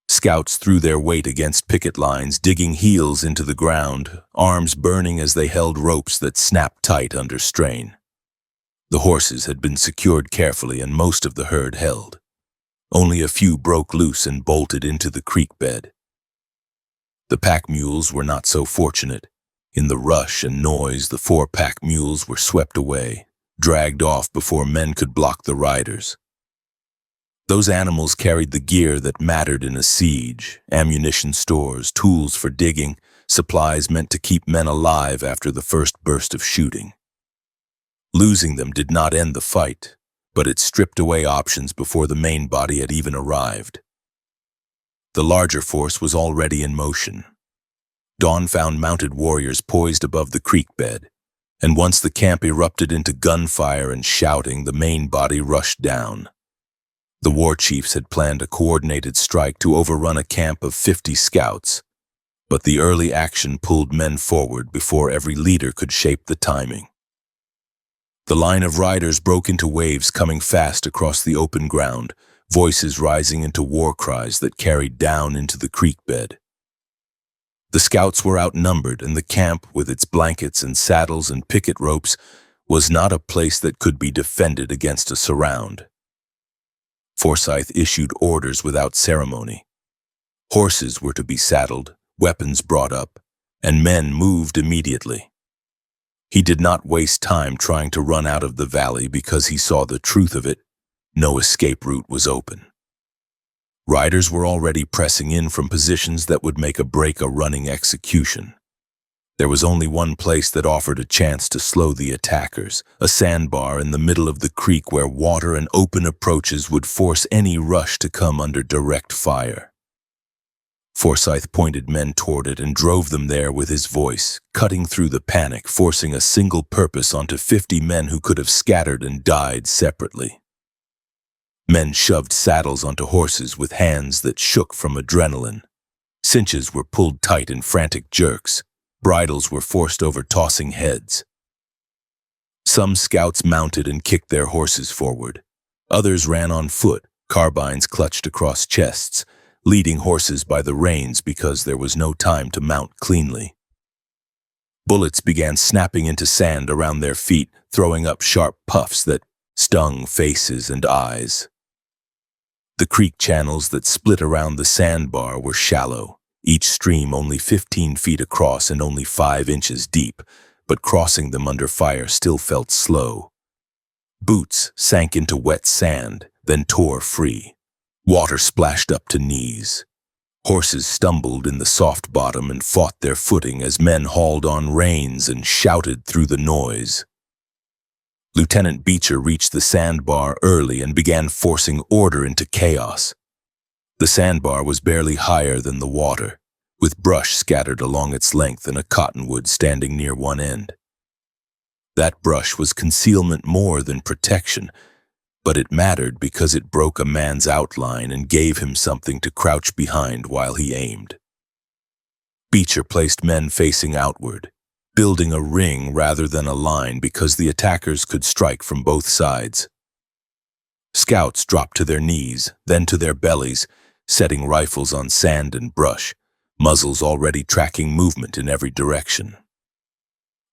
Speaker 1: Scouts threw their weight against picket lines, digging heels into the ground, arms burning as they held ropes that snapped tight under strain. The horses had been secured carefully and most of the herd held. Only a few broke loose and bolted into the creek bed. The pack mules were not so fortunate. In the rush and noise, the 4 pack mules were swept away, dragged off before men could block the riders. Those animals carried the gear that mattered in a siege, ammunition stores, tools for digging, supplies meant to keep men alive after the first burst of shooting. Losing them did not end the fight, but it stripped away options before the main body had even arrived. The larger force was already in motion. Dawn found mounted warriors poised above the creek bed, and once the camp erupted into gunfire and shouting, the main body rushed down. The war chiefs had planned a coordinated strike to overrun a camp of 50 scouts, but the early action pulled men forward before every leader could shape the timing. The line of riders broke into waves coming fast across the open ground, voices rising into war cries that carried down into the creek bed. The scouts were outnumbered, and the camp, with its blankets and saddles and picket ropes, was not a place that could be defended against a surround. Forsyth issued orders without ceremony. Horses were to be saddled, weapons brought up, and men moved immediately. He did not waste time trying to run out of the valley because he saw the truth of it. No escape route was open. Riders were already pressing in from positions that would make or break a running execution. There was only one place that offered a chance to slow the attackers, a sandbar in the middle of the creek where water and open approaches would force any rush to come under direct fire. Forsyth pointed men toward it and drove them there with his voice, cutting through the panic, forcing a single purpose onto 50 men who could have scattered and died separately. Men shoved saddles onto horses with hands that shook from adrenaline. Cinches were pulled tight in frantic jerks. Bridles were forced over tossing heads. Some scouts mounted and kicked their horses forward. Others ran on foot, carbines clutched across chests, leading horses by the reins because there was no time to mount cleanly. Bullets began snapping into sand around their feet, throwing up sharp puffs that stung faces and eyes. The creek channels that split around the sandbar were shallow, each stream only 15 feet across and only 5 inches deep, but crossing them under fire still felt slow. Boots sank into wet sand, then tore free. Water splashed up to knees. Horses stumbled in the soft bottom and fought their footing as men hauled on reins and shouted through the noise. Lieutenant Beecher reached the sandbar early and began forcing order into chaos. The sandbar was barely higher than the water, with brush scattered along its length and a cottonwood standing near one end. That brush was concealment more than protection, but it mattered because it broke a man's outline and gave him something to crouch behind while he aimed. Beecher placed men facing outward, building a ring rather than a line because the attackers could strike from both sides. Scouts dropped to their knees, then to their bellies, setting rifles on sand and brush, muzzles already tracking movement in every direction.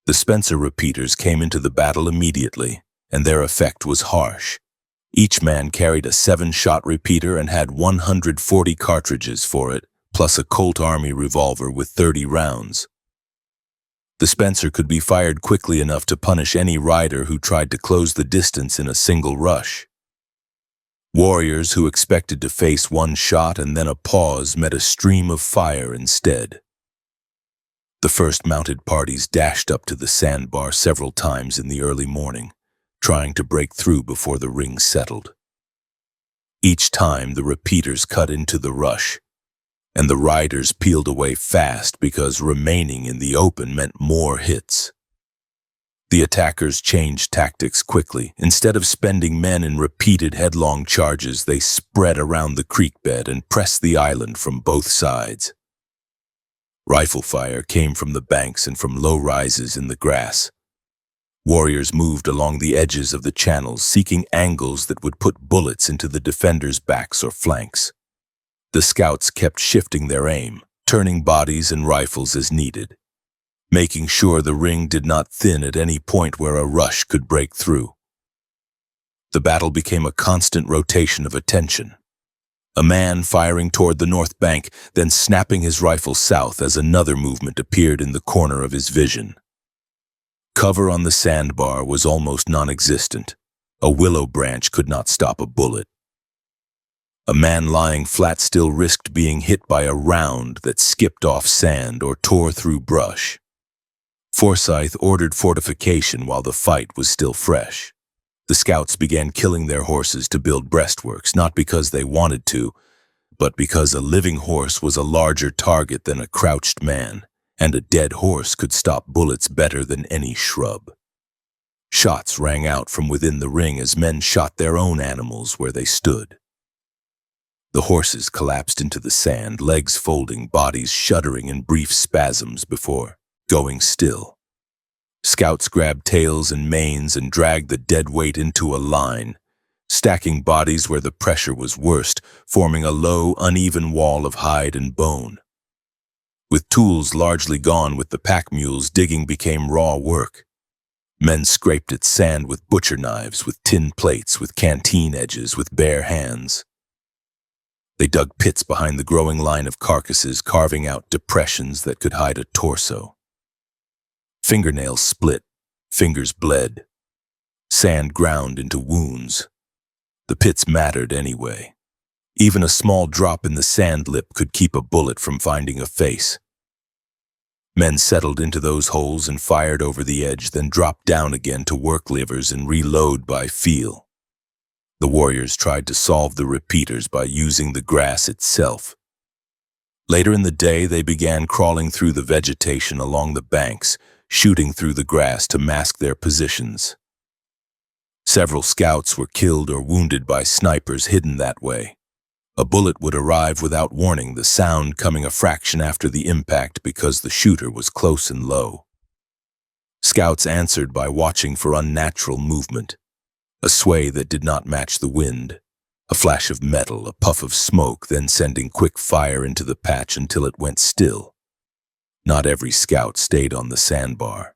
Speaker 1: The Spencer repeaters came into the battle immediately, and their effect was harsh. Each man carried a 7-shot repeater and had 140 cartridges for it, plus a Colt Army revolver with 30 rounds. The Spencer could be fired quickly enough to punish any rider who tried to close the distance in a single rush. Warriors who expected to face one shot and then a pause met a stream of fire instead. The first mounted parties dashed up to the Sandbar several times in the early morning, trying to break through before the ring settled. Each time the repeaters cut into the rush, and the riders peeled away fast because remaining in the open meant more hits. The attackers changed tactics quickly. Instead of spending men in repeated headlong charges, they spread around the creek bed and pressed the island from both sides. Rifle fire came from the banks and from low rises in the grass. Warriors moved along the edges of the channels, seeking angles that would put bullets into the defenders' backs or flanks. The scouts kept shifting their aim, turning bodies and rifles as needed, making sure the ring did not thin at any point where a rush could break through. The battle became a constant rotation of attention. A man firing toward the north bank, then snapping his rifle south as another movement appeared in the corner of his vision. Cover on the Sandbar was almost non-existent. A willow branch could not stop a bullet. A man lying flat still risked being hit by a round that skipped off sand or tore through brush. Forsyth ordered fortification while the fight was still fresh. The scouts began killing their horses to build breastworks, not because they wanted to, but because a living horse was a larger target than a crouched man, and a dead horse could stop bullets better than any shrub. Shots rang out from within the ring as men shot their own animals where they stood. The horses collapsed into the sand, legs folding, bodies shuddering in brief spasms before going still. Scouts grabbed tails and manes and dragged the dead weight into a line, stacking bodies where the pressure was worst, forming a low, uneven wall of hide and bone. With tools largely gone with the pack mules, digging became raw work. Men scraped at sand with butcher knives, with tin plates, with canteen edges, with bare hands. They dug pits behind the growing line of carcasses, carving out depressions that could hide a torso. Fingernails split, fingers bled. Sand ground into wounds. The pits mattered anyway. Even a small drop in the sand lip could keep a bullet from finding a face. Men settled into those holes and fired over the edge, then dropped down again to work levers and reload by feel. The warriors tried to solve the repeaters by using the grass itself. Later in the day, they began crawling through the vegetation along the banks, shooting through the grass to mask their positions. Several scouts were killed or wounded by snipers hidden that way. A bullet would arrive without warning, the sound coming a fraction after the impact because the shooter was close and low. Scouts answered by watching for unnatural movement, a sway that did not match the wind, a flash of metal, a puff of smoke, then sending quick fire into the patch until it went still. Not every scout stayed on the Sandbar.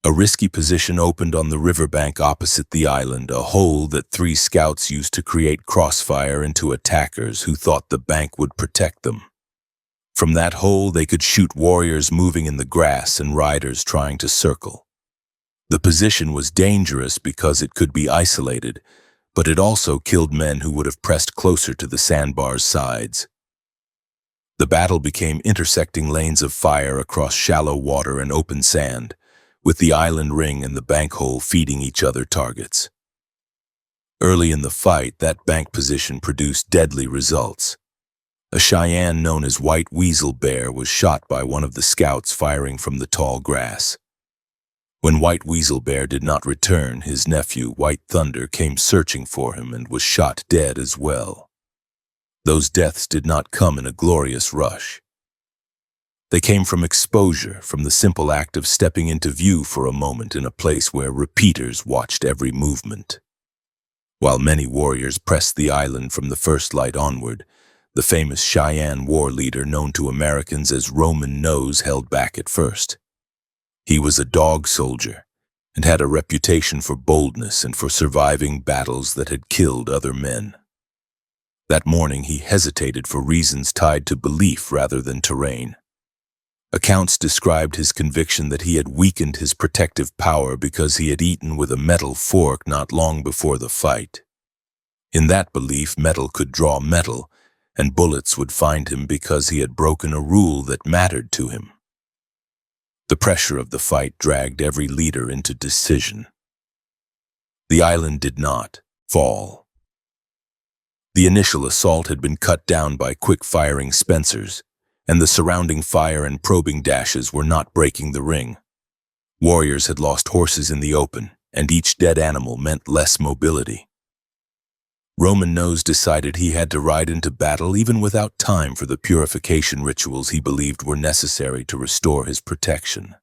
Speaker 1: A risky position opened on the riverbank opposite the island, a hole that 3 scouts used to create crossfire into attackers who thought the bank would protect them. From that hole, they could shoot warriors moving in the grass and riders trying to circle. The position was dangerous because it could be isolated, but it also killed men who would have pressed closer to the Sandbar's sides. The battle became intersecting lanes of fire across shallow water and open sand, with the island ring and the bank hole feeding each other targets. Early in the fight, that bank position produced deadly results. A Cheyenne known as White Weasel Bear was shot by one of the scouts firing from the tall grass. When White Weasel Bear did not return, his nephew, White Thunder, came searching for him and was shot dead as well. Those deaths did not come in a glorious rush. They came from exposure, from the simple act of stepping into view for a moment in a place where repeaters watched every movement. While many warriors pressed the island from the first light onward, the famous Cheyenne war leader known to Americans as Roman Nose held back at first. He was a dog soldier and had a reputation for boldness and for surviving battles that had killed other men. That morning he hesitated for reasons tied to belief rather than terrain. Accounts described his conviction that he had weakened his protective power because he had eaten with a metal fork not long before the fight. In that belief, metal could draw metal, and bullets would find him because he had broken a rule that mattered to him. The pressure of the fight dragged every leader into decision. The island did not fall. The initial assault had been cut down by quick-firing Spencers, and the surrounding fire and probing dashes were not breaking the ring. Warriors had lost horses in the open, and each dead animal meant less mobility. Roman Nose decided he had to ride into battle even without time for the purification rituals he believed were necessary to restore his protection.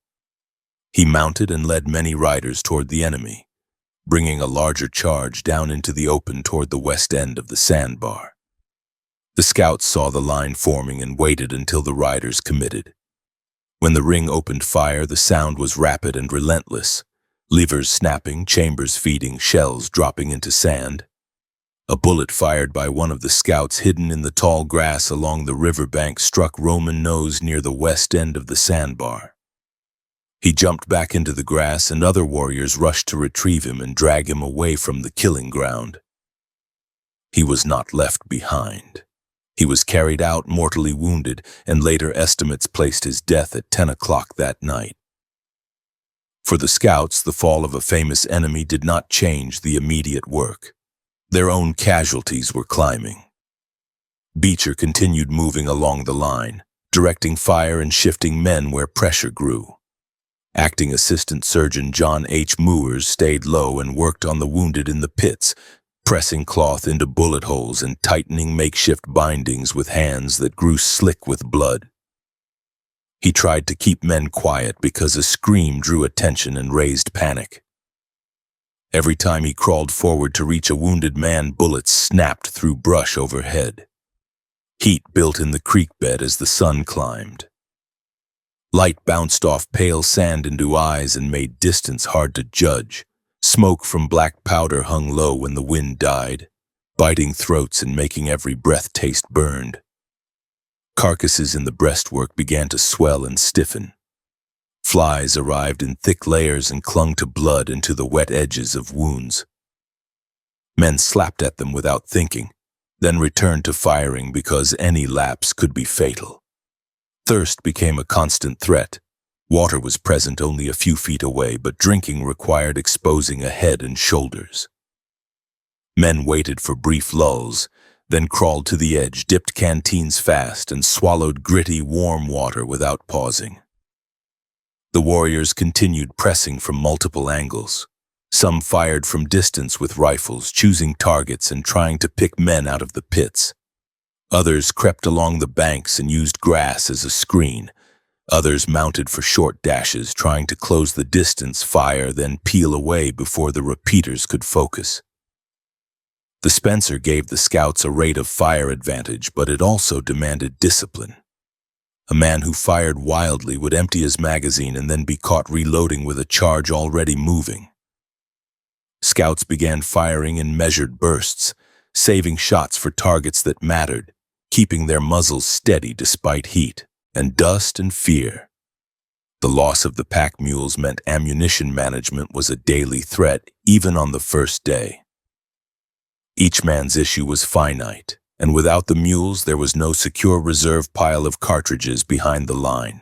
Speaker 1: He mounted and led many riders toward the enemy, bringing a larger charge down into the open toward the west end of the Sandbar. The scouts saw the line forming and waited until the riders committed. When the ring opened fire, the sound was rapid and relentless, levers snapping, chambers feeding, shells dropping into sand. A bullet fired by one of the scouts hidden in the tall grass along the riverbank struck Roman Nose near the west end of the Sandbar. He jumped back into the grass, and other warriors rushed to retrieve him and drag him away from the killing ground. He was not left behind. He was carried out mortally wounded, and later estimates placed his death at 10 o'clock that night. For the scouts, the fall of a famous enemy did not change the immediate work. Their own casualties were climbing. Beecher continued moving along the line, directing fire and shifting men where pressure grew. Acting Assistant Surgeon John H. Moores stayed low and worked on the wounded in the pits, pressing cloth into bullet holes and tightening makeshift bindings with hands that grew slick with blood. He tried to keep men quiet because a scream drew attention and raised panic. Every time he crawled forward to reach a wounded man, bullets snapped through brush overhead. Heat built in the creek bed as the sun climbed. Light bounced off pale sand into eyes and made distance hard to judge. Smoke from black powder hung low when the wind died, biting throats and making every breath taste burned. Carcasses in the breastwork began to swell and stiffen. Flies arrived in thick layers and clung to blood and to the wet edges of wounds. Men slapped at them without thinking, then returned to firing because any lapse could be fatal. Thirst became a constant threat. Water was present only a few feet away, but drinking required exposing a head and shoulders. Men waited for brief lulls, then crawled to the edge, dipped canteens fast, and swallowed gritty, warm water without pausing. The warriors continued pressing from multiple angles. Some fired from distance with rifles, choosing targets and trying to pick men out of the pits. Others crept along the banks and used grass as a screen. Others mounted for short dashes, trying to close the distance, fire, then peel away before the repeaters could focus. The Spencer gave the scouts a rate of fire advantage, but it also demanded discipline. A man who fired wildly would empty his magazine and then be caught reloading with a charge already moving. Scouts began firing in measured bursts, saving shots for targets that mattered, keeping their muzzles steady despite heat and dust and fear. The loss of the pack mules meant ammunition management was a daily threat, even on the first day. Each man's issue was finite, and without the mules there was no secure reserve pile of cartridges behind the line.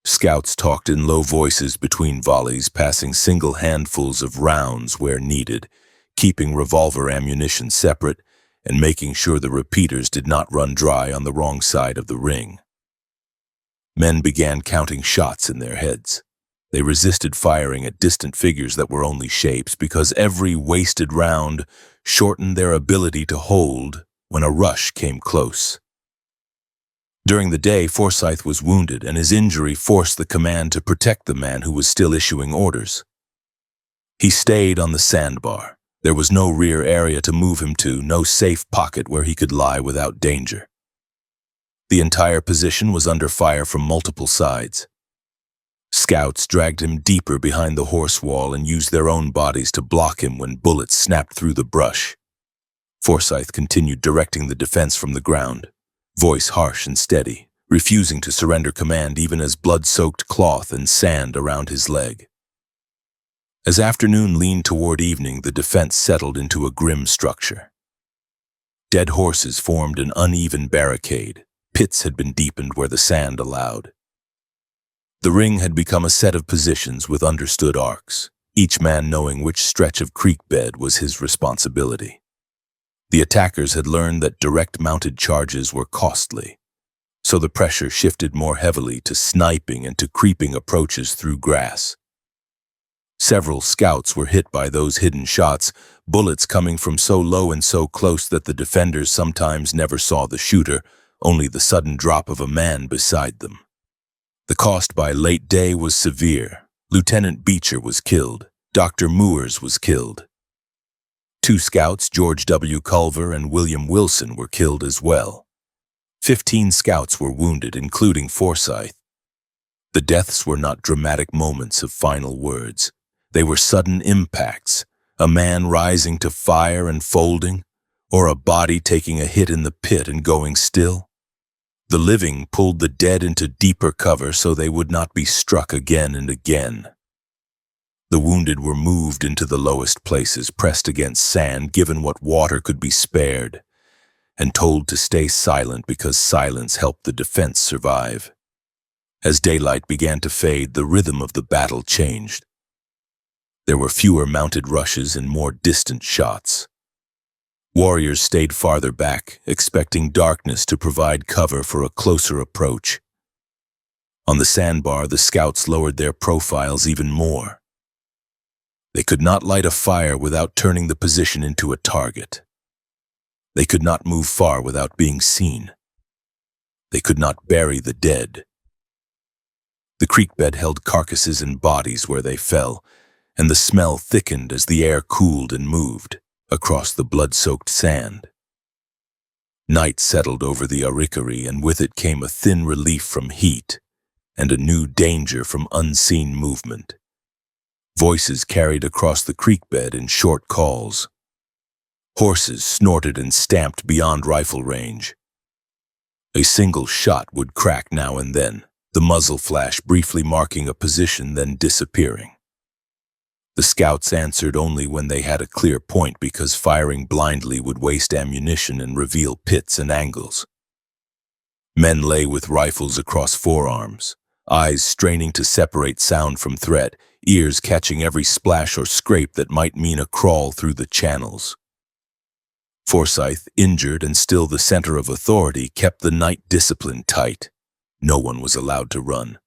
Speaker 1: Scouts talked in low voices between volleys, passing single handfuls of rounds where needed, keeping revolver ammunition separate, and making sure the repeaters did not run dry on the wrong side of the ring. Men began counting shots in their heads. They resisted firing at distant figures that were only shapes because every wasted round shortened their ability to hold when a rush came close. During the day, Forsyth was wounded, and his injury forced the command to protect the man who was still issuing orders. He stayed on the sandbar. There was no rear area to move him to, no safe pocket where he could lie without danger. The entire position was under fire from multiple sides. Scouts dragged him deeper behind the horse wall and used their own bodies to block him when bullets snapped through the brush. Forsyth continued directing the defense from the ground, voice harsh and steady, refusing to surrender command even as blood-soaked cloth and sand around his leg. As afternoon leaned toward evening, the defense settled into a grim structure. Dead horses formed an uneven barricade. Pits had been deepened where the sand allowed. The ring had become a set of positions with understood arcs, each man knowing which stretch of creek bed was his responsibility. The attackers had learned that direct mounted charges were costly, so the pressure shifted more heavily to sniping and to creeping approaches through grass. Several scouts were hit by those hidden shots, bullets coming from so low and so close that the defenders sometimes never saw the shooter, only the sudden drop of a man beside them. The cost by late day was severe. Lieutenant Beecher was killed. Dr. Moores was killed. 2 scouts, George W. Culver and William Wilson, were killed as well. 15 scouts were wounded, including Forsyth. The deaths were not dramatic moments of final words. They were sudden impacts, a man rising to fire and folding, or a body taking a hit in the pit and going still. The living pulled the dead into deeper cover so they would not be struck again and again. The wounded were moved into the lowest places, pressed against sand, given what water could be spared, and told to stay silent because silence helped the defense survive. As daylight began to fade, the rhythm of the battle changed. There were fewer mounted rushes and more distant shots. Warriors stayed farther back, expecting darkness to provide cover for a closer approach. On the sandbar, the scouts lowered their profiles even more. They could not light a fire without turning the position into a target. They could not move far without being seen. They could not bury the dead. The creek bed held carcasses and bodies where they fell, and the smell thickened as the air cooled and moved across the blood-soaked sand. Night settled over the Arikaree, and with it came a thin relief from heat and a new danger from unseen movement. Voices carried across the creek bed in short calls. Horses snorted and stamped beyond rifle range. A single shot would crack now and then, the muzzle flash briefly marking a position, then disappearing. The scouts answered only when they had a clear point because firing blindly would waste ammunition and reveal pits and angles. Men lay with rifles across forearms, eyes straining to separate sound from threat, ears catching every splash or scrape that might mean a crawl through the channels. Forsyth, injured and still the center of authority, kept the night discipline tight. No one was allowed to run.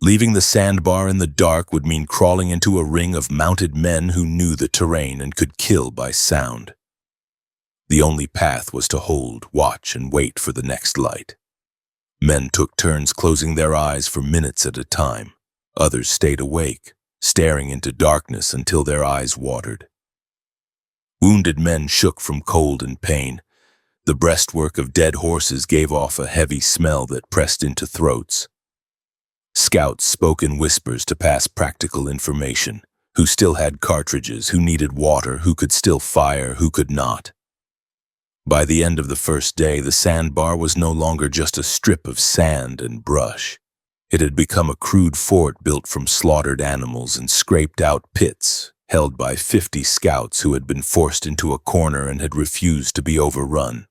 Speaker 1: Leaving the sandbar in the dark would mean crawling into a ring of mounted men who knew the terrain and could kill by sound. The only path was to hold, watch, and wait for the next light. Men took turns closing their eyes for minutes at a time. Others stayed awake, staring into darkness until their eyes watered. Wounded men shook from cold and pain. The breastwork of dead horses gave off a heavy smell that pressed into throats. Scouts spoke in whispers to pass practical information, who still had cartridges, who needed water, who could still fire, who could not. By the end of the first day, the sandbar was no longer just a strip of sand and brush. It had become a crude fort built from slaughtered animals and scraped-out pits, held by 50 scouts who had been forced into a corner and had refused to be overrun.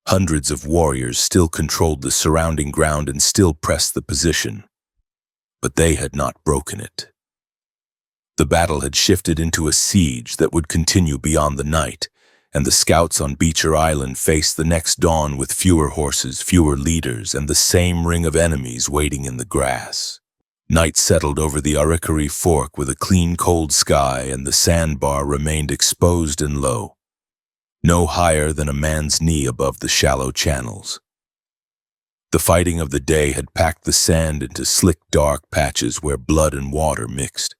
Speaker 1: Hundreds of warriors still controlled the surrounding ground and still pressed the position, but they had not broken it. The battle had shifted into a siege that would continue beyond the night, and the scouts on Beecher Island faced the next dawn with fewer horses, fewer leaders, and the same ring of enemies waiting in the grass. Night settled over the Arikaree Fork with a clean, cold sky, and the sandbar remained exposed and low, no higher than a man's knee above the shallow channels. The fighting of the day had packed the sand into slick, dark patches where blood and water mixed,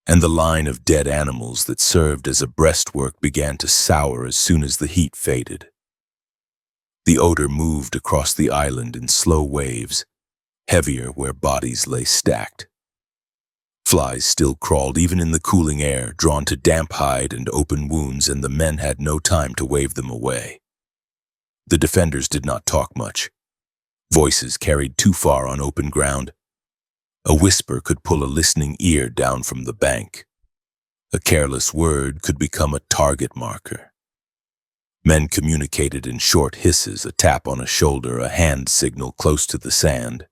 Speaker 1: and the line of dead animals that served as a breastwork began to sour as soon as the heat faded. The odor moved across the island in slow waves, heavier where bodies lay stacked. Flies still crawled even in the cooling air, drawn to damp hide and open wounds, and the men had no time to wave them away. The defenders did not talk much. Voices carried too far on open ground. A whisper could pull a listening ear down from the bank. A careless word could become a target marker. Men communicated in short hisses, a tap on a shoulder, a hand signal close to the sand.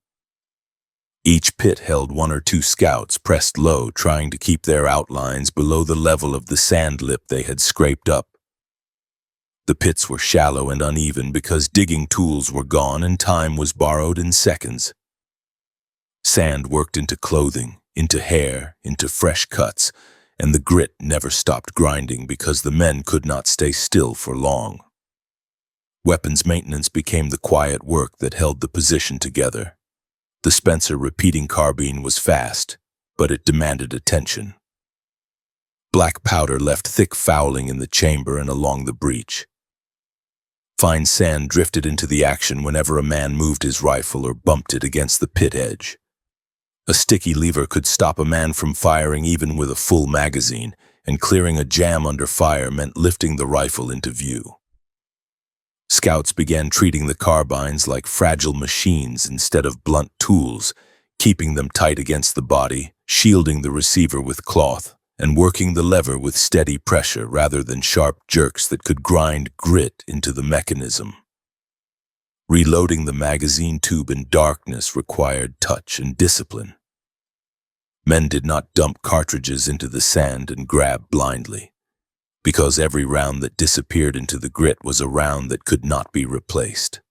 Speaker 1: Each pit held 1 or 2 scouts pressed low, trying to keep their outlines below the level of the sand lip they had scraped up. The pits were shallow and uneven because digging tools were gone and time was borrowed in seconds. Sand worked into clothing, into hair, into fresh cuts, and the grit never stopped grinding because the men could not stay still for long. Weapons maintenance became the quiet work that held the position together. The Spencer repeating carbine was fast, but it demanded attention. Black powder left thick fouling in the chamber and along the breech. Fine sand drifted into the action whenever a man moved his rifle or bumped it against the pit edge. A sticky lever could stop a man from firing even with a full magazine, and clearing a jam under fire meant lifting the rifle into view. Scouts began treating the carbines like fragile machines instead of blunt tools, keeping them tight against the body, shielding the receiver with cloth, and working the lever with steady pressure rather than sharp jerks that could grind grit into the mechanism. Reloading the magazine tube in darkness required touch and discipline. Men did not dump cartridges into the sand and grab blindly, because every round that disappeared into the grit was a round that could not be replaced.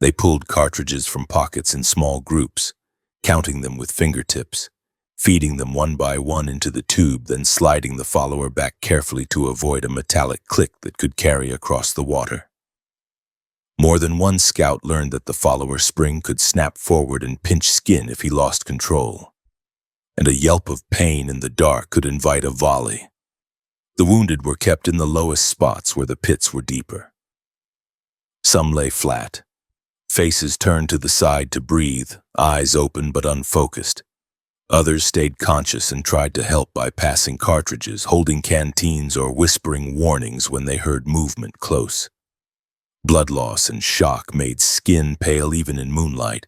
Speaker 1: They pulled cartridges from pockets in small groups, counting them with fingertips, feeding them one by one into the tube, then sliding the follower back carefully to avoid a metallic click that could carry across the water. More than one scout learned that the follower spring could snap forward and pinch skin if he lost control, and a yelp of pain in the dark could invite a volley. The wounded were kept in the lowest spots where the pits were deeper. Some lay flat, faces turned to the side to breathe, eyes open but unfocused. Others stayed conscious and tried to help by passing cartridges, holding canteens, or whispering warnings when they heard movement close. Blood loss and shock made skin pale even in moonlight,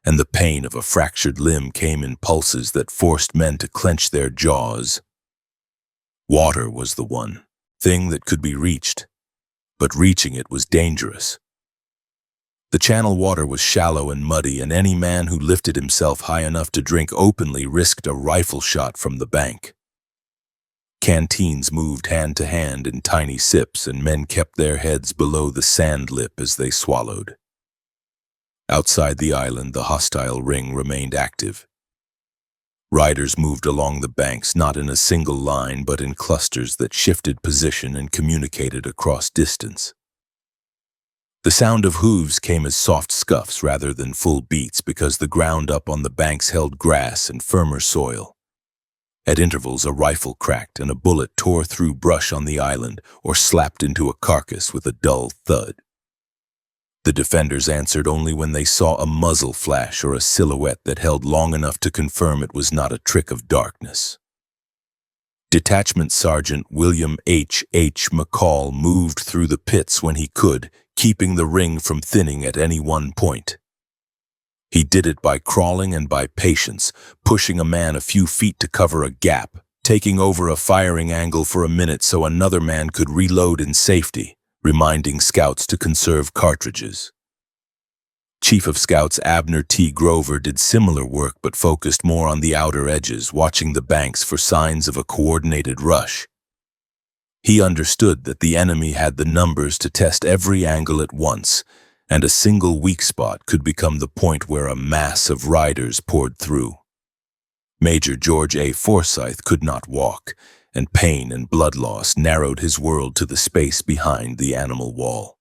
Speaker 1: and the pain of a fractured limb came in pulses that forced men to clench their jaws. Water was the one thing that could be reached, but reaching it was dangerous. The channel water was shallow and muddy, and any man who lifted himself high enough to drink openly risked a rifle shot from the bank. Canteens moved hand to hand in tiny sips, and men kept their heads below the sand lip as they swallowed. Outside the island, the hostile ring remained active. Riders moved along the banks, not in a single line, but in clusters that shifted position and communicated across distance. The sound of hooves came as soft scuffs rather than full beats because the ground up on the banks held grass and firmer soil. At intervals, a rifle cracked and a bullet tore through brush on the island or slapped into a carcass with a dull thud. The defenders answered only when they saw a muzzle flash or a silhouette that held long enough to confirm it was not a trick of darkness. Detachment Sergeant William H. McCall moved through the pits when he could, keeping the ring from thinning at any one point. He did it by crawling and by patience, pushing a man a few feet to cover a gap, taking over a firing angle for a minute so another man could reload in safety, reminding scouts to conserve cartridges. Chief of Scouts Abner T. Grover did similar work but focused more on the outer edges, watching the banks for signs of a coordinated rush. He understood that the enemy had the numbers to test every angle at once, and a single weak spot could become the point where a mass of riders poured through. Major George A. Forsyth could not walk, and pain and blood loss narrowed his world to the space behind the animal wall.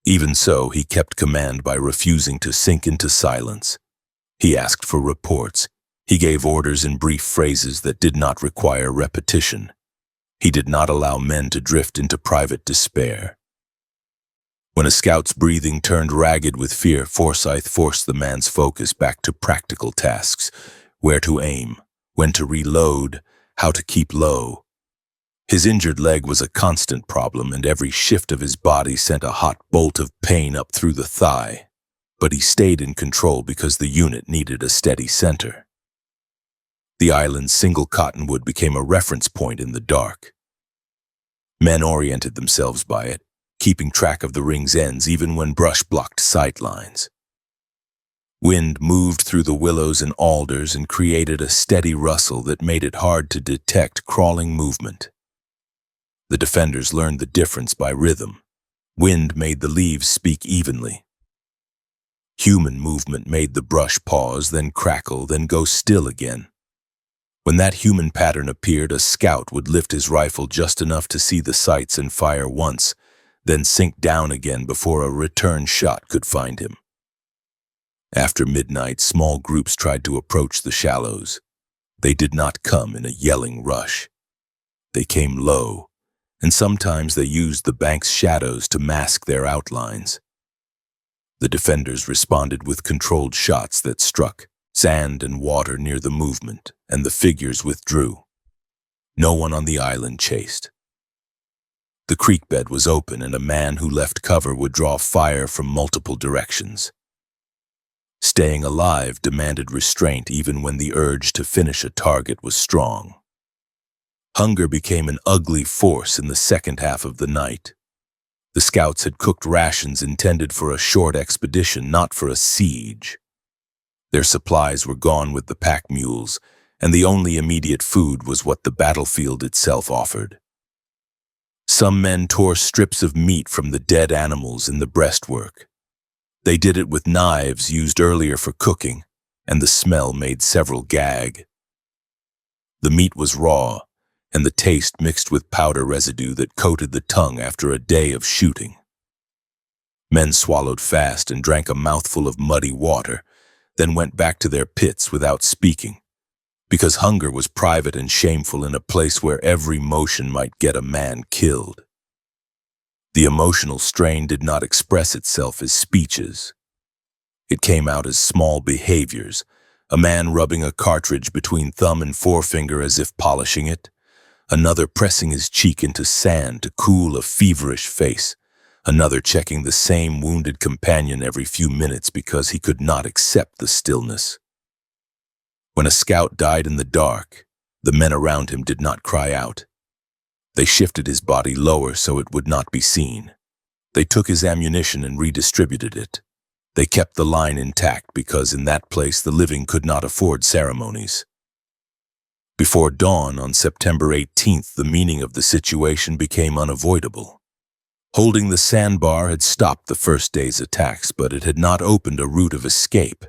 Speaker 1: Even so, he kept command by refusing to sink into silence. He asked for reports. He gave orders in brief phrases that did not require repetition. He did not allow men to drift into private despair. When a scout's breathing turned ragged with fear, Forsyth forced the man's focus back to practical tasks: where to aim, when to reload, how to keep low. His injured leg was a constant problem, and every shift of his body sent a hot bolt of pain up through the thigh. But he stayed in control because the unit needed a steady center. The island's single cottonwood became a reference point in the dark. Men oriented themselves by it, keeping track of the ring's ends even when brush blocked sight lines. Wind moved through the willows and alders and created a steady rustle that made it hard to detect crawling movement. The defenders learned the difference by rhythm. Wind made the leaves speak evenly. Human movement made the brush pause, then crackle, then go still again. When that human pattern appeared, a scout would lift his rifle just enough to see the sights and fire once, then sink down again before a return shot could find him. After midnight, small groups tried to approach the shallows. They did not come in a yelling rush. They came low, and sometimes they used the bank's shadows to mask their outlines. The defenders responded with controlled shots that struck sand and water near the movement, and the figures withdrew. No one on the island chased. The creek bed was open, and a man who left cover would draw fire from multiple directions. Staying alive demanded restraint even when the urge to finish a target was strong. Hunger became an ugly force in the second half of the night. The scouts had cooked rations intended for a short expedition, not for a siege. Their supplies were gone with the pack mules, and the only immediate food was what the battlefield itself offered. Some men tore strips of meat from the dead animals in the breastwork. They did it with knives used earlier for cooking, and the smell made several gag. The meat was raw, and the taste mixed with powder residue that coated the tongue after a day of shooting. Men swallowed fast and drank a mouthful of muddy water, then went back to their pits without speaking, because hunger was private and shameful in a place where every motion might get a man killed. The emotional strain did not express itself as speeches. It came out as small behaviors: a man rubbing a cartridge between thumb and forefinger as if polishing it, another pressing his cheek into sand to cool a feverish face, another checking the same wounded companion every few minutes because he could not accept the stillness. When a scout died in the dark, the men around him did not cry out. They shifted his body lower so it would not be seen. They took his ammunition and redistributed it. They kept the line intact because in that place the living could not afford ceremonies. Before dawn on September 18th, the meaning of the situation became unavoidable. Holding the Sandbar had stopped the first day's attacks, but it had not opened a route of escape.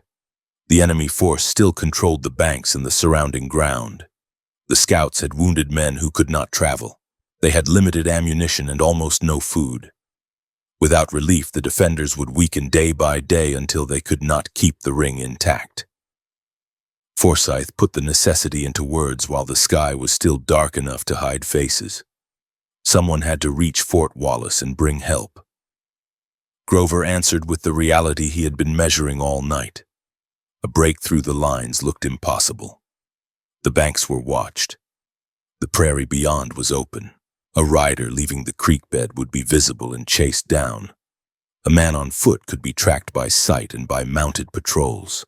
Speaker 1: The enemy force still controlled the banks and the surrounding ground. The scouts had wounded men who could not travel. They had limited ammunition and almost no food. Without relief, the defenders would weaken day by day until they could not keep the ring intact. Forsyth put the necessity into words while the sky was still dark enough to hide faces. Someone had to reach Fort Wallace and bring help. Grover answered with the reality he had been measuring all night. A break through the lines looked impossible. The banks were watched. The prairie beyond was open. A rider leaving the creek bed would be visible and chased down. A man on foot could be tracked by sight and by mounted patrols.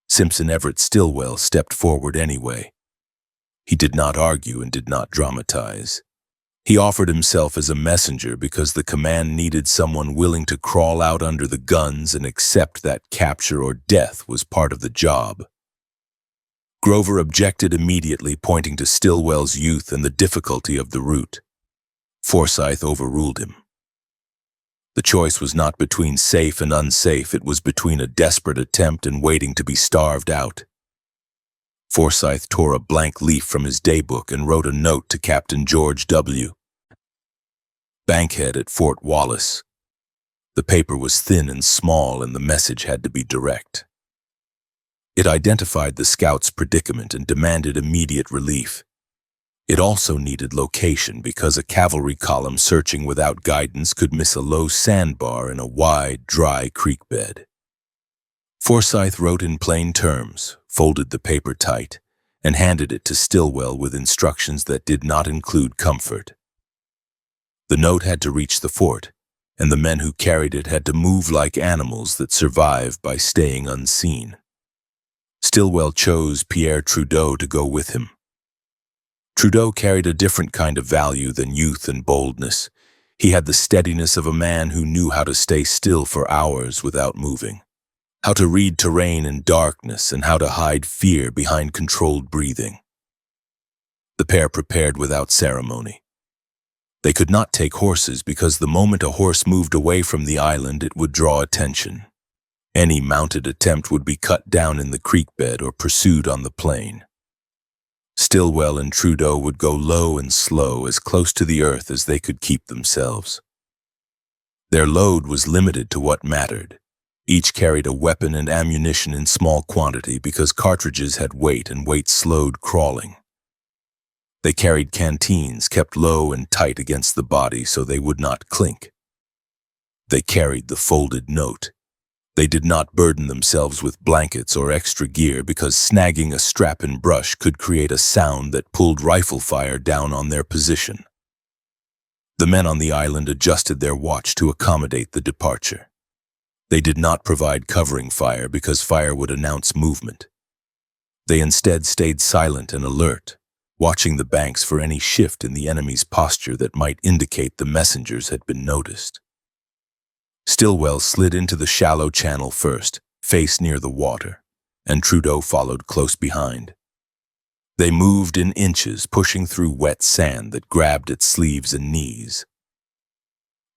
Speaker 1: Simpson Everett Stillwell stepped forward anyway. He did not argue and did not dramatize. He offered himself as a messenger because the command needed someone willing to crawl out under the guns and accept that capture or death was part of the job. Grover objected immediately, pointing to Stillwell's youth and the difficulty of the route. Forsyth overruled him. The choice was not between safe and unsafe, it was between a desperate attempt and waiting to be starved out. Forsyth tore a blank leaf from his daybook and wrote a note to Captain George W. Bankhead at Fort Wallace. The paper was thin and small, and the message had to be direct. It identified the scouts' predicament and demanded immediate relief. It also needed location because a cavalry column searching without guidance could miss a low sandbar in a wide, dry creek bed. Forsyth wrote in plain terms, folded the paper tight, and handed it to Stillwell with instructions that did not include comfort. The note had to reach the fort, and the men who carried it had to move like animals that survive by staying unseen. Stillwell chose Pierre Trudeau to go with him. Trudeau carried a different kind of value than youth and boldness. He had the steadiness of a man who knew how to stay still for hours without moving, how to read terrain in darkness, and how to hide fear behind controlled breathing. The pair prepared without ceremony. They could not take horses because the moment a horse moved away from the island, it would draw attention. Any mounted attempt would be cut down in the creek bed or pursued on the plain. Stillwell and Trudeau would go low and slow, as close to the earth as they could keep themselves. Their load was limited to what mattered. Each carried a weapon and ammunition in small quantity because cartridges had weight, and weight slowed crawling. They carried canteens kept low and tight against the body so they would not clink. They carried the folded note. They did not burden themselves with blankets or extra gear because snagging a strap and brush could create a sound that pulled rifle fire down on their position. The men on the island adjusted their watch to accommodate the departure. They did not provide covering fire because fire would announce movement. They instead stayed silent and alert, watching the banks for any shift in the enemy's posture that might indicate the messengers had been noticed. Stillwell slid into the shallow channel first, face near the water, and Trudeau followed close behind. They moved in inches, pushing through wet sand that grabbed at sleeves and knees.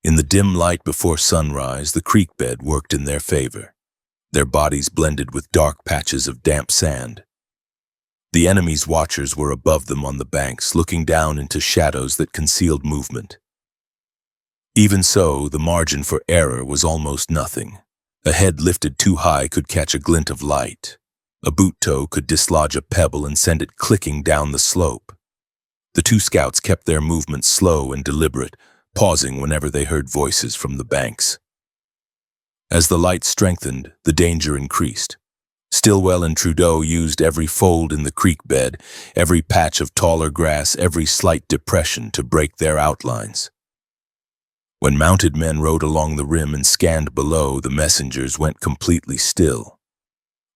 Speaker 1: In the dim light before sunrise, the creek bed worked in their favor. Their bodies blended with dark patches of damp sand. The enemy's watchers were above them on the banks, looking down into shadows that concealed movement. Even so, the margin for error was almost nothing. A head lifted too high could catch a glint of light. A boot toe could dislodge a pebble and send it clicking down the slope. The two scouts kept their movements slow and deliberate, pausing whenever they heard voices from the banks. As the light strengthened, the danger increased. Stillwell and Trudeau used every fold in the creek bed, every patch of taller grass, every slight depression to break their outlines. When mounted men rode along the rim and scanned below, the messengers went completely still.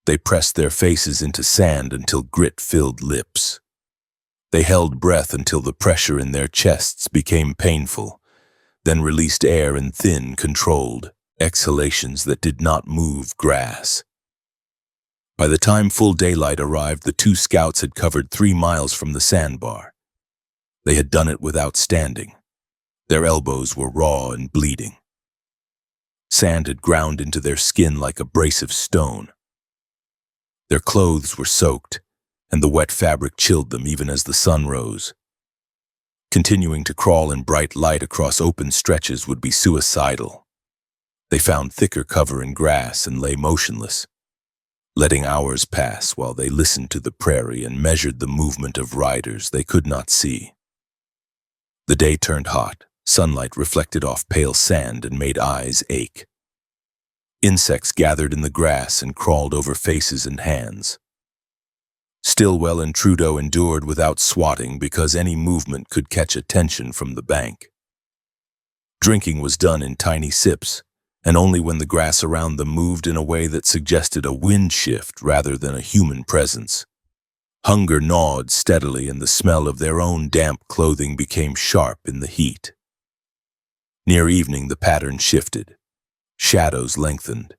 Speaker 1: They pressed their faces into sand until grit filled lips. They held breath until the pressure in their chests became painful, then released air in thin, controlled exhalations that did not move grass. By the time full daylight arrived, the two scouts had covered 3 miles from the sandbar. They had done it without standing. Their elbows were raw and bleeding. Sand had ground into their skin like abrasive stone. Their clothes were soaked, and the wet fabric chilled them even as the sun rose. Continuing to crawl in bright light across open stretches would be suicidal. They found thicker cover in grass and lay motionless, letting hours pass while they listened to the prairie and measured the movement of riders they could not see. The day turned hot. Sunlight reflected off pale sand and made eyes ache. Insects gathered in the grass and crawled over faces and hands. Stillwell and Trudeau endured without swatting because any movement could catch attention from the bank. Drinking was done in tiny sips, and only when the grass around them moved in a way that suggested a wind shift rather than a human presence. Hunger gnawed steadily, and the smell of their own damp clothing became sharp in the heat. Near evening, the pattern shifted. Shadows lengthened.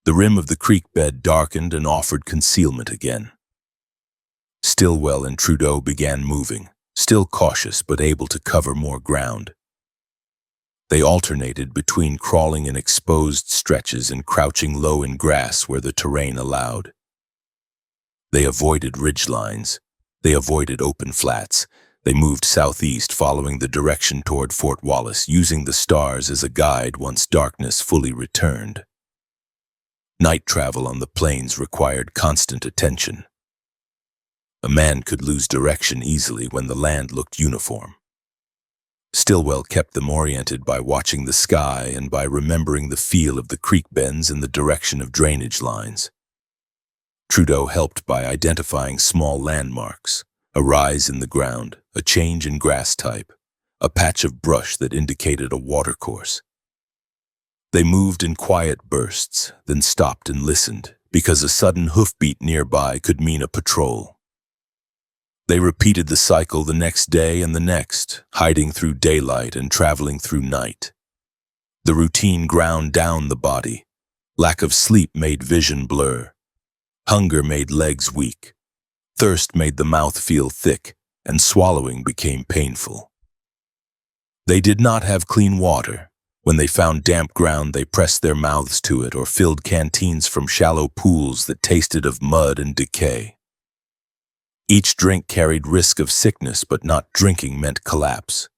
Speaker 1: The rim of the creek bed darkened and offered concealment again. Stillwell and Trudeau began moving, still cautious but able to cover more ground. They alternated between crawling in exposed stretches and crouching low in grass where the terrain allowed. They avoided ridgelines. They avoided open flats. They moved southeast, following the direction toward Fort Wallace, using the stars as a guide once darkness fully returned. Night travel on the plains required constant attention. A man could lose direction easily when the land looked uniform. Stillwell kept them oriented by watching the sky and by remembering the feel of the creek bends and the direction of drainage lines. Trudeau helped by identifying small landmarks, a rise in the ground, a change in grass type, a patch of brush that indicated a watercourse. They moved in quiet bursts, then stopped and listened, because a sudden hoofbeat nearby could mean a patrol. They repeated the cycle the next day and the next, hiding through daylight and traveling through night. The routine ground down the body. Lack of sleep made vision blur. Hunger made legs weak. Thirst made the mouth feel thick, and swallowing became painful. They did not have clean water. When they found damp ground, they pressed their mouths to it or filled canteens from shallow pools that tasted of mud and decay. Each drink carried risk of sickness, but not drinking meant collapse.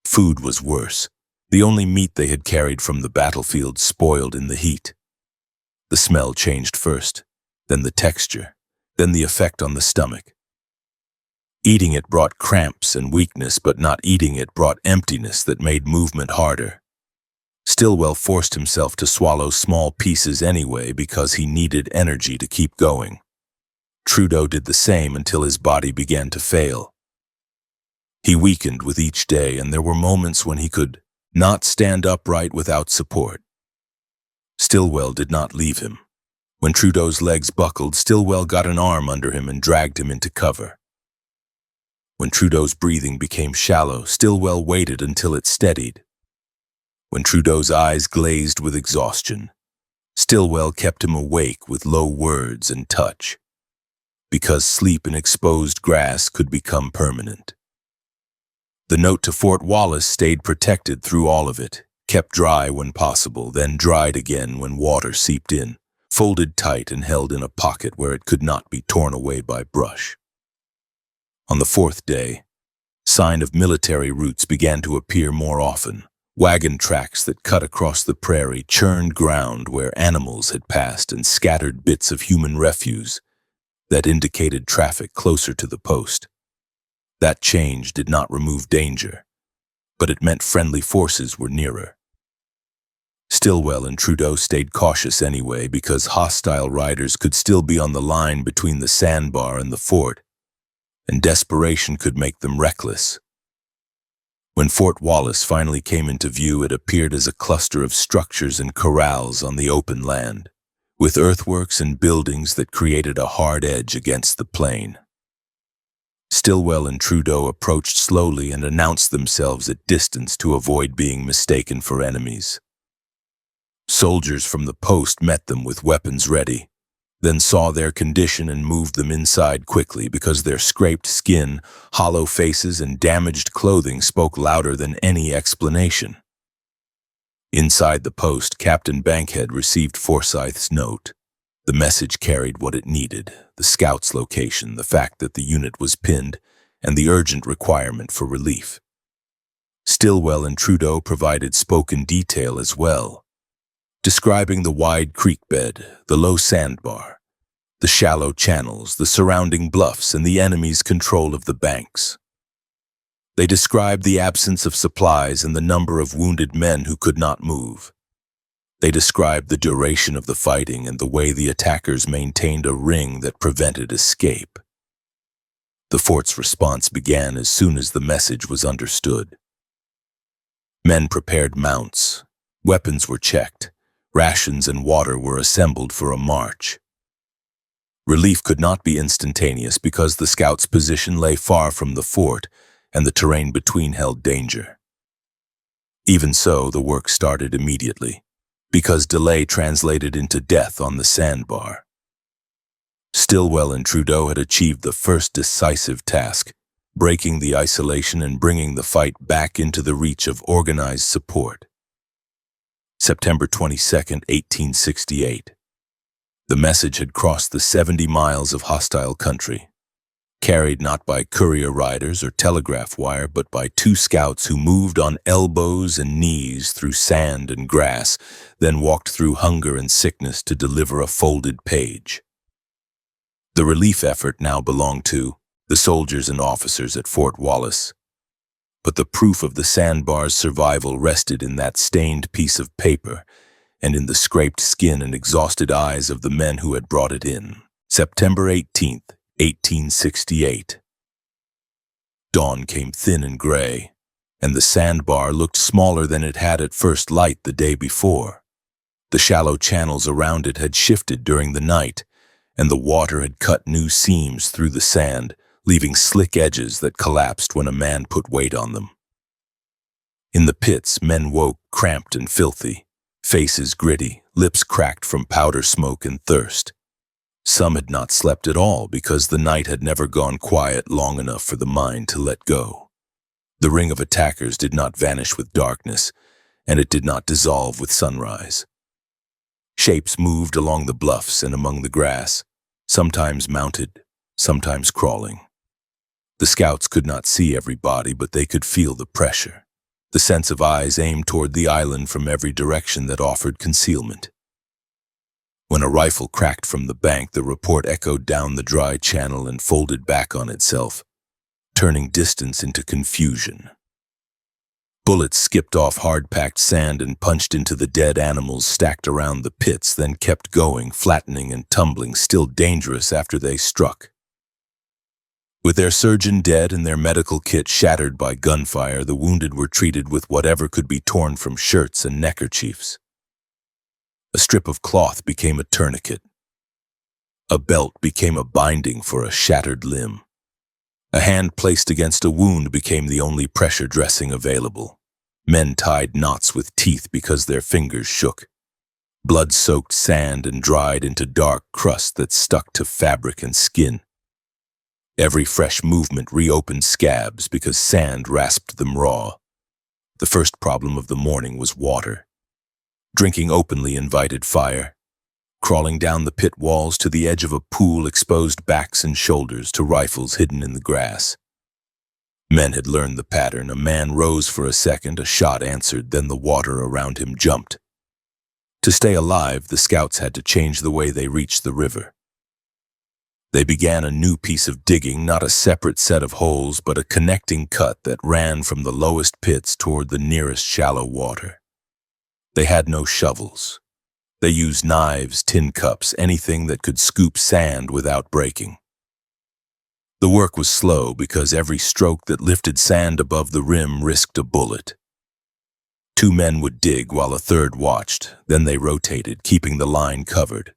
Speaker 1: Food was worse. The only meat they had carried from the battlefield spoiled in the heat. The smell changed first, then the texture, then the effect on the stomach. Eating it brought cramps and weakness, but not eating it brought emptiness that made movement harder. Stillwell forced himself to swallow small pieces anyway because he needed energy to keep going. Trudeau did the same until his body began to fail. He weakened with each day, and there were moments when he could not stand upright without support. Stillwell did not leave him. When Trudeau's legs buckled, Stillwell got an arm under him and dragged him into cover. When Trudeau's breathing became shallow, Stillwell waited until it steadied. When Trudeau's eyes glazed with exhaustion, Stillwell kept him awake with low words and touch, because sleep in exposed grass could become permanent. The note to Fort Wallace stayed protected through all of it, kept dry when possible, then dried again when water seeped in, folded tight and held in a pocket where it could not be torn away by brush. On the fourth day, sign of military routes began to appear more often. Wagon tracks that cut across the prairie, churned ground where animals had passed, and scattered bits of human refuse that indicated traffic closer to the post. That change did not remove danger, but it meant friendly forces were nearer. Stillwell and Trudeau stayed cautious anyway because hostile riders could still be on the line between the Sandbar and the fort, and desperation could make them reckless. When Fort Wallace finally came into view, it appeared as a cluster of structures and corrals on the open land, with earthworks and buildings that created a hard edge against the plain. Stillwell and Trudeau approached slowly and announced themselves at distance to avoid being mistaken for enemies. Soldiers from the post met them with weapons ready, then saw their condition and moved them inside quickly because their scraped skin, hollow faces, and damaged clothing spoke louder than any explanation. Inside the post, Captain Bankhead received Forsyth's note. The message carried what it needed: the scout's location, the fact that the unit was pinned, and the urgent requirement for relief. Stillwell and Trudeau provided spoken detail as well, describing the wide creek bed, the low sandbar, the shallow channels, the surrounding bluffs, and the enemy's control of the banks. They described the absence of supplies and the number of wounded men who could not move. They described the duration of the fighting and the way the attackers maintained a ring that prevented escape. The fort's response began as soon as the message was understood. Men prepared mounts, weapons were checked, rations and water were assembled for a march. Relief could not be instantaneous because the scouts' position lay far from the fort and the terrain between held danger. Even so, the work started immediately, because delay translated into death on the Sandbar. Stillwell and Trudeau had achieved the first decisive task, breaking the isolation and bringing the fight back into the reach of organized support. September 22, 1868. The message had crossed the 70 miles of hostile country, carried not by courier riders or telegraph wire, but by two scouts who moved on elbows and knees through sand and grass, then walked through hunger and sickness to deliver a folded page. The relief effort now belonged to the soldiers and officers at Fort Wallace, but the proof of the Sandbar's survival rested in that stained piece of paper and in the scraped skin and exhausted eyes of the men who had brought it in. September 18th, 1868. Dawn came thin and gray, and the Sandbar looked smaller than it had at first light the day before. The shallow channels around it had shifted during the night, and the water had cut new seams through the sand, leaving slick edges that collapsed when a man put weight on them. In the pits, men woke cramped and filthy, faces gritty, lips cracked from powder smoke and thirst. Some had not slept at all because the night had never gone quiet long enough for the mind to let go. The ring of attackers did not vanish with darkness, and it did not dissolve with sunrise. Shapes moved along the bluffs and among the grass, sometimes mounted, sometimes crawling. The scouts could not see every body, but they could feel the pressure, the sense of eyes aimed toward the island from every direction that offered concealment. When a rifle cracked from the bank, the report echoed down the dry channel and folded back on itself, turning distance into confusion. Bullets skipped off hard-packed sand and punched into the dead animals stacked around the pits, then kept going, flattening and tumbling, still dangerous after they struck. With their surgeon dead and their medical kit shattered by gunfire, the wounded were treated with whatever could be torn from shirts and neckerchiefs. A strip of cloth became a tourniquet. A belt became a binding for a shattered limb. A hand placed against a wound became the only pressure dressing available. Men tied knots with teeth because their fingers shook. Blood soaked sand and dried into dark crust that stuck to fabric and skin. Every fresh movement reopened scabs because sand rasped them raw. The first problem of the morning was water. Drinking openly invited fire. Crawling down the pit walls to the edge of a pool exposed backs and shoulders to rifles hidden in the grass. Men had learned the pattern. A man rose for a second, a shot answered, then the water around him jumped. To stay alive, the scouts had to change the way they reached the river. They began a new piece of digging, not a separate set of holes, but a connecting cut that ran from the lowest pits toward the nearest shallow water. They had no shovels. They used knives, tin cups, anything that could scoop sand without breaking. The work was slow because every stroke that lifted sand above the rim risked a bullet. Two men would dig while a third watched, then they rotated, keeping the line covered.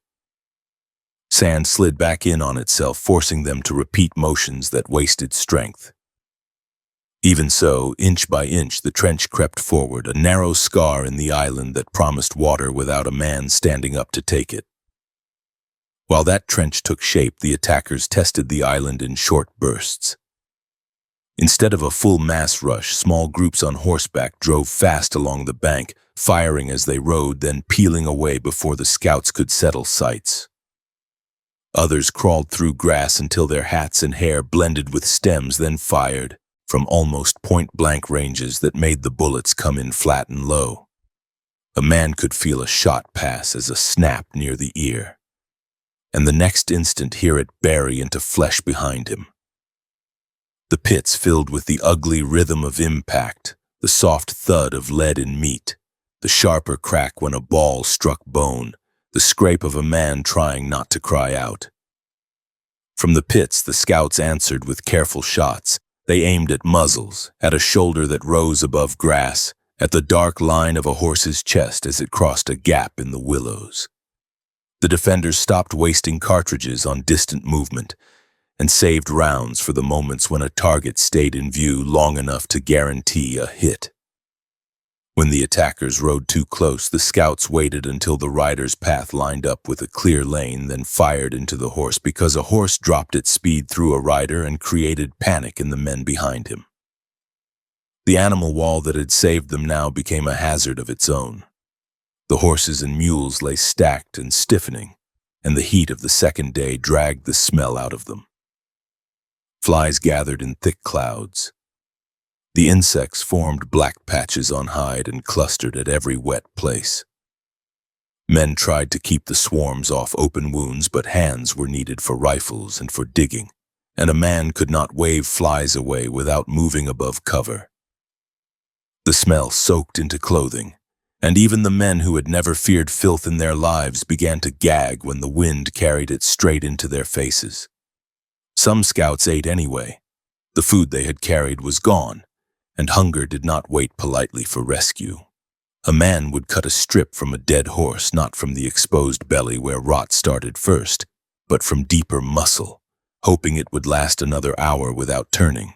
Speaker 1: Sand slid back in on itself, forcing them to repeat motions that wasted strength. Even so, inch by inch, the trench crept forward, a narrow scar in the island that promised water without a man standing up to take it. While that trench took shape, the attackers tested the island in short bursts. Instead of a full mass rush, small groups on horseback drove fast along the bank, firing as they rode, then peeling away before the scouts could settle sights. Others crawled through grass until their hats and hair blended with stems, then fired from almost point-blank ranges that made the bullets come in flat and low. A man could feel a shot pass as a snap near the ear, and the next instant hear it bury into flesh behind him. The pits filled with the ugly rhythm of impact, the soft thud of lead in meat, the sharper crack when a ball struck bone, the scrape of a man trying not to cry out. From the pits, the scouts answered with careful shots. They aimed at muzzles, at a shoulder that rose above grass, at the dark line of a horse's chest as it crossed a gap in the willows. The defenders stopped wasting cartridges on distant movement and saved rounds for the moments when a target stayed in view long enough to guarantee a hit. When the attackers rode too close, the scouts waited until the rider's path lined up with a clear lane, then fired into the horse because a horse dropped its speed through a rider and created panic in the men behind him. The animal wall that had saved them now became a hazard of its own. The horses and mules lay stacked and stiffening, and the heat of the second day dragged the smell out of them. Flies gathered in thick clouds. The insects formed black patches on hide and clustered at every wet place. Men tried to keep the swarms off open wounds, but hands were needed for rifles and for digging, and a man could not wave flies away without moving above cover. The smell soaked into clothing, and even the men who had never feared filth in their lives began to gag when the wind carried it straight into their faces. Some scouts ate anyway. The food they had carried was gone, and hunger did not wait politely for rescue. A man would cut a strip from a dead horse, not from the exposed belly where rot started first, but from deeper muscle, hoping it would last another hour without turning.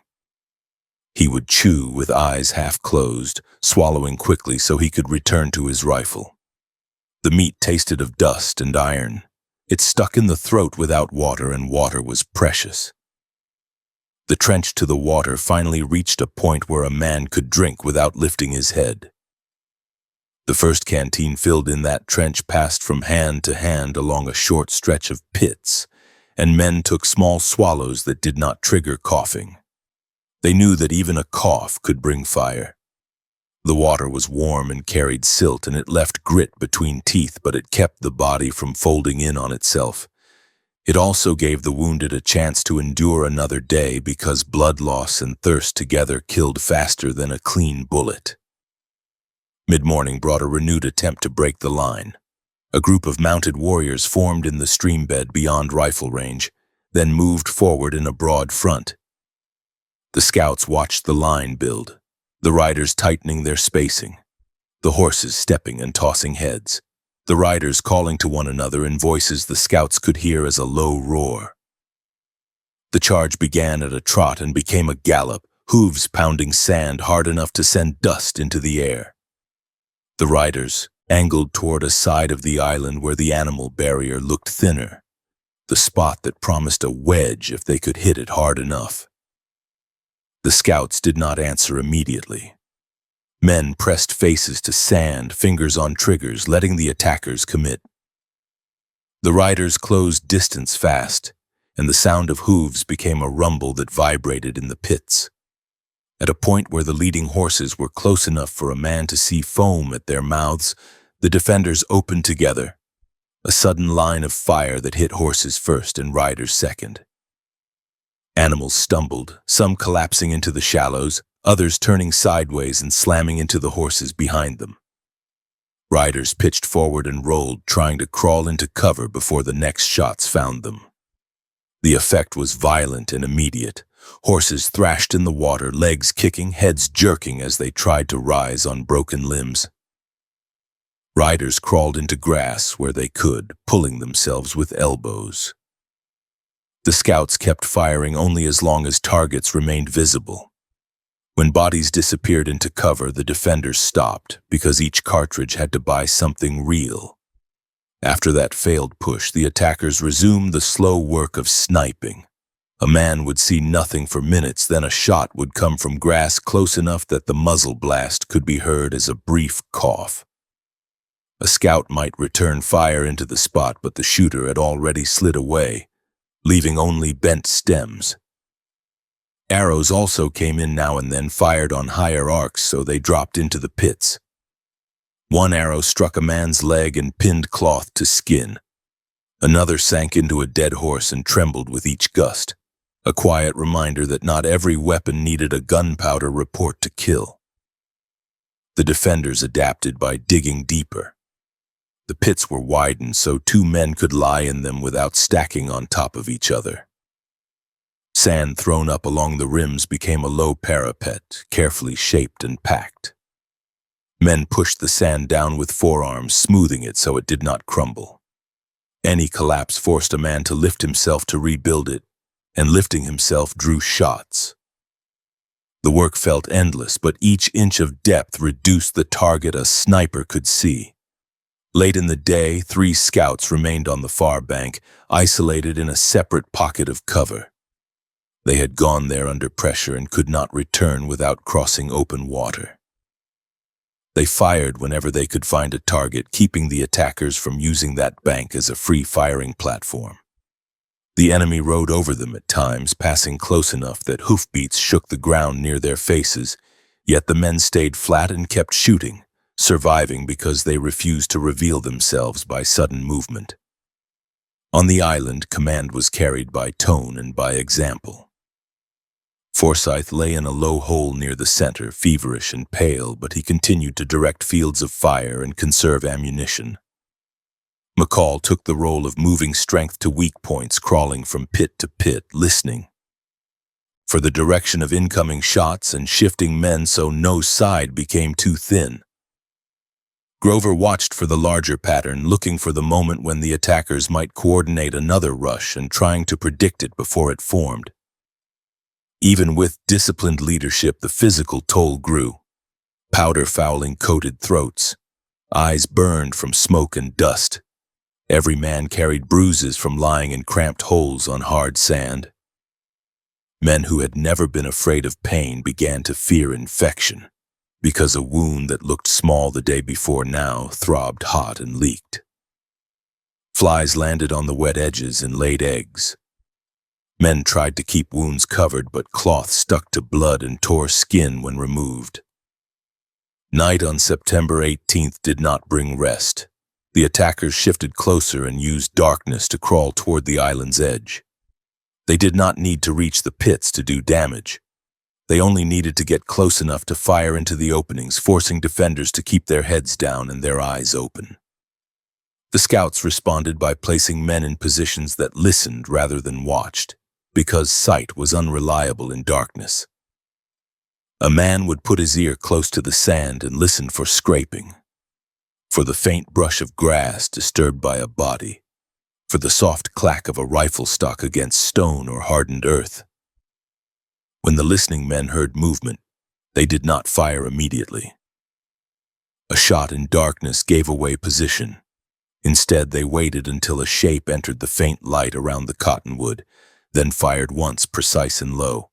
Speaker 1: He would chew with eyes half closed, swallowing quickly so he could return to his rifle. The meat tasted of dust and iron. It stuck in the throat without water, and water was precious. The trench to the water finally reached a point where a man could drink without lifting his head. The first canteen filled in that trench passed from hand to hand along a short stretch of pits, and men took small swallows that did not trigger coughing. They knew that even a cough could bring fire. The water was warm and carried silt, and it left grit between teeth, but it kept the body from folding in on itself. It also gave the wounded a chance to endure another day because blood loss and thirst together killed faster than a clean bullet. Mid-morning brought a renewed attempt to break the line. A group of mounted warriors formed in the stream bed beyond rifle range, then moved forward in a broad front. The scouts watched the line build, the riders tightening their spacing, the horses stepping and tossing heads, the riders calling to one another in voices the scouts could hear as a low roar. The charge began at a trot and became a gallop, hooves pounding sand hard enough to send dust into the air. The riders angled toward a side of the island where the animal barrier looked thinner, the spot that promised a wedge if they could hit it hard enough. The scouts did not answer immediately. Men pressed faces to sand, fingers on triggers, letting the attackers commit. The riders closed distance fast, and the sound of hooves became a rumble that vibrated in the pits. At a point where the leading horses were close enough for a man to see foam at their mouths, the defenders opened together, a sudden line of fire that hit horses first and riders second. Animals stumbled, some collapsing into the shallows, others turning sideways and slamming into the horses behind them. Riders pitched forward and rolled, trying to crawl into cover before the next shots found them. The effect was violent and immediate. Horses thrashed in the water, legs kicking, heads jerking as they tried to rise on broken limbs. Riders crawled into grass where they could, pulling themselves with elbows. The scouts kept firing only as long as targets remained visible. When bodies disappeared into cover, the defenders stopped because each cartridge had to buy something real. After that failed push, the attackers resumed the slow work of sniping. A man would see nothing for minutes, then a shot would come from grass close enough that the muzzle blast could be heard as a brief cough. A scout might return fire into the spot, but the shooter had already slid away, leaving only bent stems. Arrows also came in now and then, fired on higher arcs, so they dropped into the pits. One arrow struck a man's leg and pinned cloth to skin. Another sank into a dead horse and trembled with each gust, a quiet reminder that not every weapon needed a gunpowder report to kill. The defenders adapted by digging deeper. The pits were widened so two men could lie in them without stacking on top of each other. Sand thrown up along the rims became a low parapet, carefully shaped and packed. Men pushed the sand down with forearms, smoothing it so it did not crumble. Any collapse forced a man to lift himself to rebuild it, and lifting himself drew shots. The work felt endless, but each inch of depth reduced the target a sniper could see. Late in the day, 3 scouts remained on the far bank, isolated in a separate pocket of cover. They had gone there under pressure and could not return without crossing open water. They fired whenever they could find a target, keeping the attackers from using that bank as a free firing platform. The enemy rode over them at times, passing close enough that hoofbeats shook the ground near their faces, yet the men stayed flat and kept shooting, surviving because they refused to reveal themselves by sudden movement. On the island, command was carried by tone and by example. Forsyth lay in a low hole near the center, feverish and pale, but he continued to direct fields of fire and conserve ammunition. McCall took the role of moving strength to weak points, crawling from pit to pit, listening for the direction of incoming shots and shifting men so no side became too thin. Grover watched for the larger pattern, looking for the moment when the attackers might coordinate another rush and trying to predict it before it formed. Even with disciplined leadership, the physical toll grew. Powder fouling coated throats. Eyes burned from smoke and dust. Every man carried bruises from lying in cramped holes on hard sand. Men who had never been afraid of pain began to fear infection, because a wound that looked small the day before now throbbed hot and leaked. Flies landed on the wet edges and laid eggs. Men tried to keep wounds covered, but cloth stuck to blood and tore skin when removed. Night on September 18th did not bring rest. The attackers shifted closer and used darkness to crawl toward the island's edge. They did not need to reach the pits to do damage. They only needed to get close enough to fire into the openings, forcing defenders to keep their heads down and their eyes open. The scouts responded by placing men in positions that listened rather than watched, because sight was unreliable in darkness. A man would put his ear close to the sand and listen for scraping, for the faint brush of grass disturbed by a body, for the soft clack of a rifle stock against stone or hardened earth. When the listening men heard movement, they did not fire immediately. A shot in darkness gave away position. Instead, they waited until a shape entered the faint light around the cottonwood, then fired once, precise and low.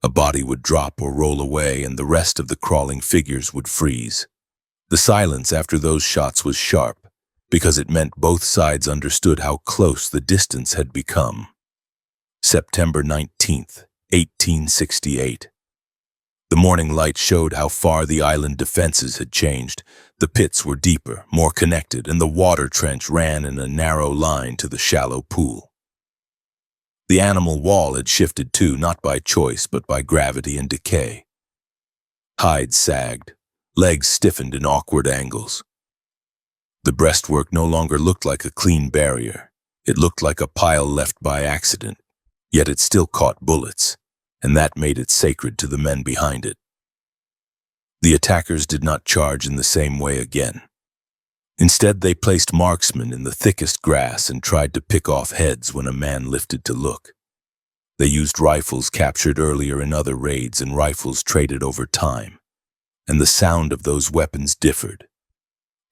Speaker 1: A body would drop or roll away, and the rest of the crawling figures would freeze. The silence after those shots was sharp, because it meant both sides understood how close the distance had become. September 19th, 1868. The morning light showed how far the island defenses had changed. The pits were deeper, more connected, and the water trench ran in a narrow line to the shallow pool. The animal wall had shifted too, not by choice, but by gravity and decay. Hides sagged, legs stiffened in awkward angles. The breastwork no longer looked like a clean barrier. It looked like a pile left by accident, yet it still caught bullets, and that made it sacred to the men behind it. The attackers did not charge in the same way again. Instead, they placed marksmen in the thickest grass and tried to pick off heads when a man lifted to look. They used rifles captured earlier in other raids and rifles traded over time, and the sound of those weapons differed.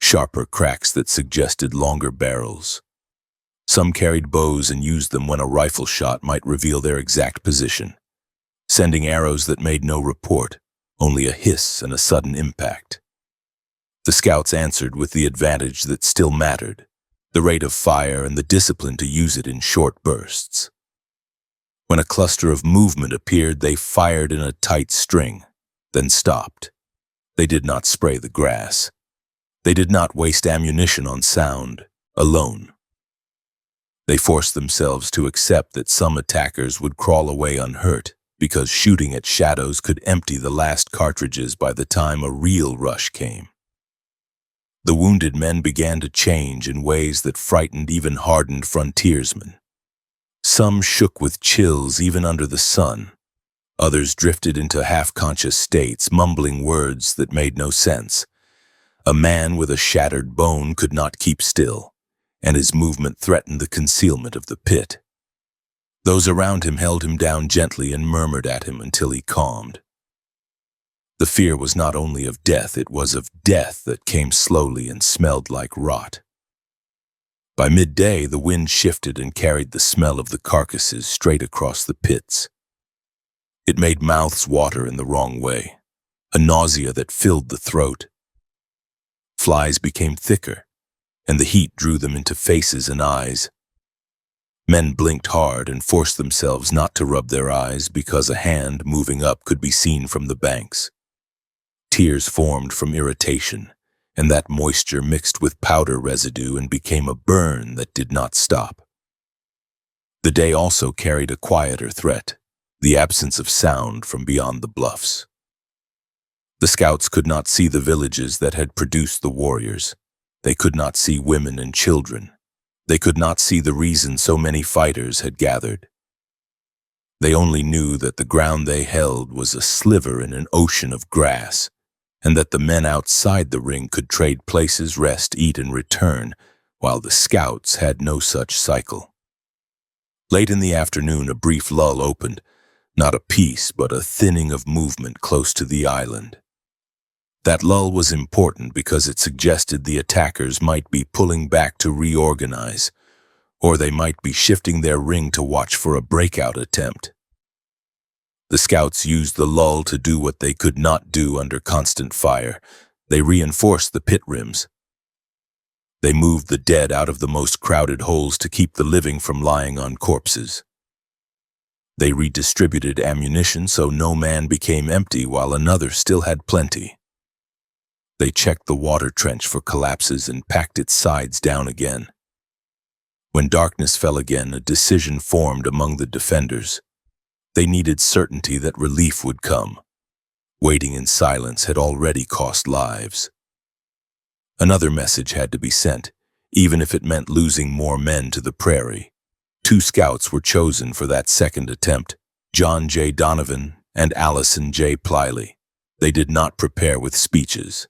Speaker 1: Sharper cracks that suggested longer barrels. Some carried bows and used them when a rifle shot might reveal their exact position, sending arrows that made no report, only a hiss and a sudden impact. The scouts answered with the advantage that still mattered, the rate of fire and the discipline to use it in short bursts. When a cluster of movement appeared, they fired in a tight string, then stopped. They did not spray the grass. They did not waste ammunition on sound alone. They forced themselves to accept that some attackers would crawl away unhurt, because shooting at shadows could empty the last cartridges by the time a real rush came. The wounded men began to change in ways that frightened even hardened frontiersmen. Some shook with chills even under the sun. Others drifted into half-conscious states, mumbling words that made no sense. A man with a shattered bone could not keep still, and his movement threatened the concealment of the pit. Those around him held him down gently and murmured at him until he calmed. The fear was not only of death, it was of death that came slowly and smelled like rot. By midday, the wind shifted and carried the smell of the carcasses straight across the pits. It made mouths water in the wrong way, a nausea that filled the throat. Flies became thicker, and the heat drew them into faces and eyes. Men blinked hard and forced themselves not to rub their eyes because a hand moving up could be seen from the banks. Tears formed from irritation, and that moisture mixed with powder residue and became a burn that did not stop. The day also carried a quieter threat, the absence of sound from beyond the bluffs. The scouts could not see the villages that had produced the warriors. They could not see women and children. They could not see the reason so many fighters had gathered. They only knew that the ground they held was a sliver in an ocean of grass, and that the men outside the ring could trade places, rest, eat, and return, while the scouts had no such cycle. Late in the afternoon, a brief lull opened, not a peace, but a thinning of movement close to the island. That lull was important because it suggested the attackers might be pulling back to reorganize, or they might be shifting their ring to watch for a breakout attempt. The scouts used the lull to do what they could not do under constant fire. They reinforced the pit rims. They moved the dead out of the most crowded holes to keep the living from lying on corpses. They redistributed ammunition so no man became empty while another still had plenty. They checked the water trench for collapses and packed its sides down again. When darkness fell again, a decision formed among the defenders. They needed certainty that relief would come. Waiting in silence had already cost lives. Another message had to be sent, even if it meant losing more men to the prairie. 2 scouts were chosen for that second attempt, John J. Donovan and Allison J. Plyley. They did not prepare with speeches.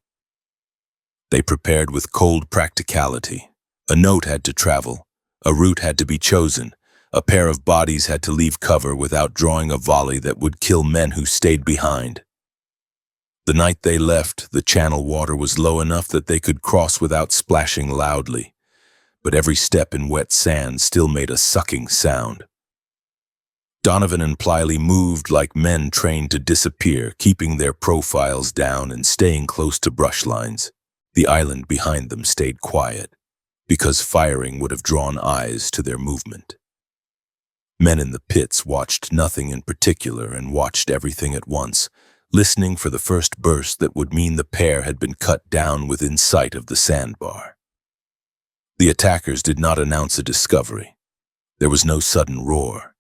Speaker 1: They prepared with cold practicality. A note had to travel, a route had to be chosen, a pair of bodies had to leave cover without drawing a volley that would kill men who stayed behind. The night they left, the channel water was low enough that they could cross without splashing loudly, but every step in wet sand still made a sucking sound. Donovan and Plyley moved like men trained to disappear, keeping their profiles down and staying close to brush lines. The island behind them stayed quiet, because firing would have drawn eyes to their movement. Men in the pits watched nothing in particular and watched everything at once, listening for the first burst that would mean the pair had been cut down within sight of the sandbar. The attackers did not announce a discovery. There was no sudden roar.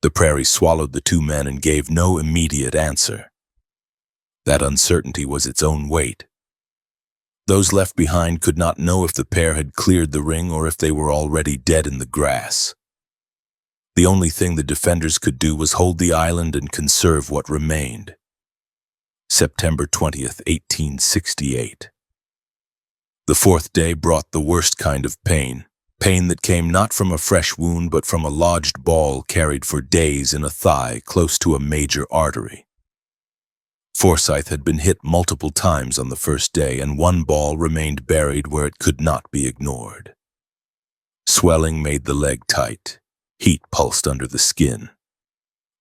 Speaker 1: The prairie swallowed the 2 men and gave no immediate answer. That uncertainty was its own weight. Those left behind could not know if the pair had cleared the ring or if they were already dead in the grass. The only thing the defenders could do was hold the island and conserve what remained. September 20th, 1868. The 4th day brought the worst kind of pain that came not from a fresh wound but from a lodged ball carried for days in a thigh close to a major artery. Forsyth had been hit multiple times on the first day, and 1 ball remained buried where it could not be ignored. Swelling made the leg tight. Heat pulsed under the skin.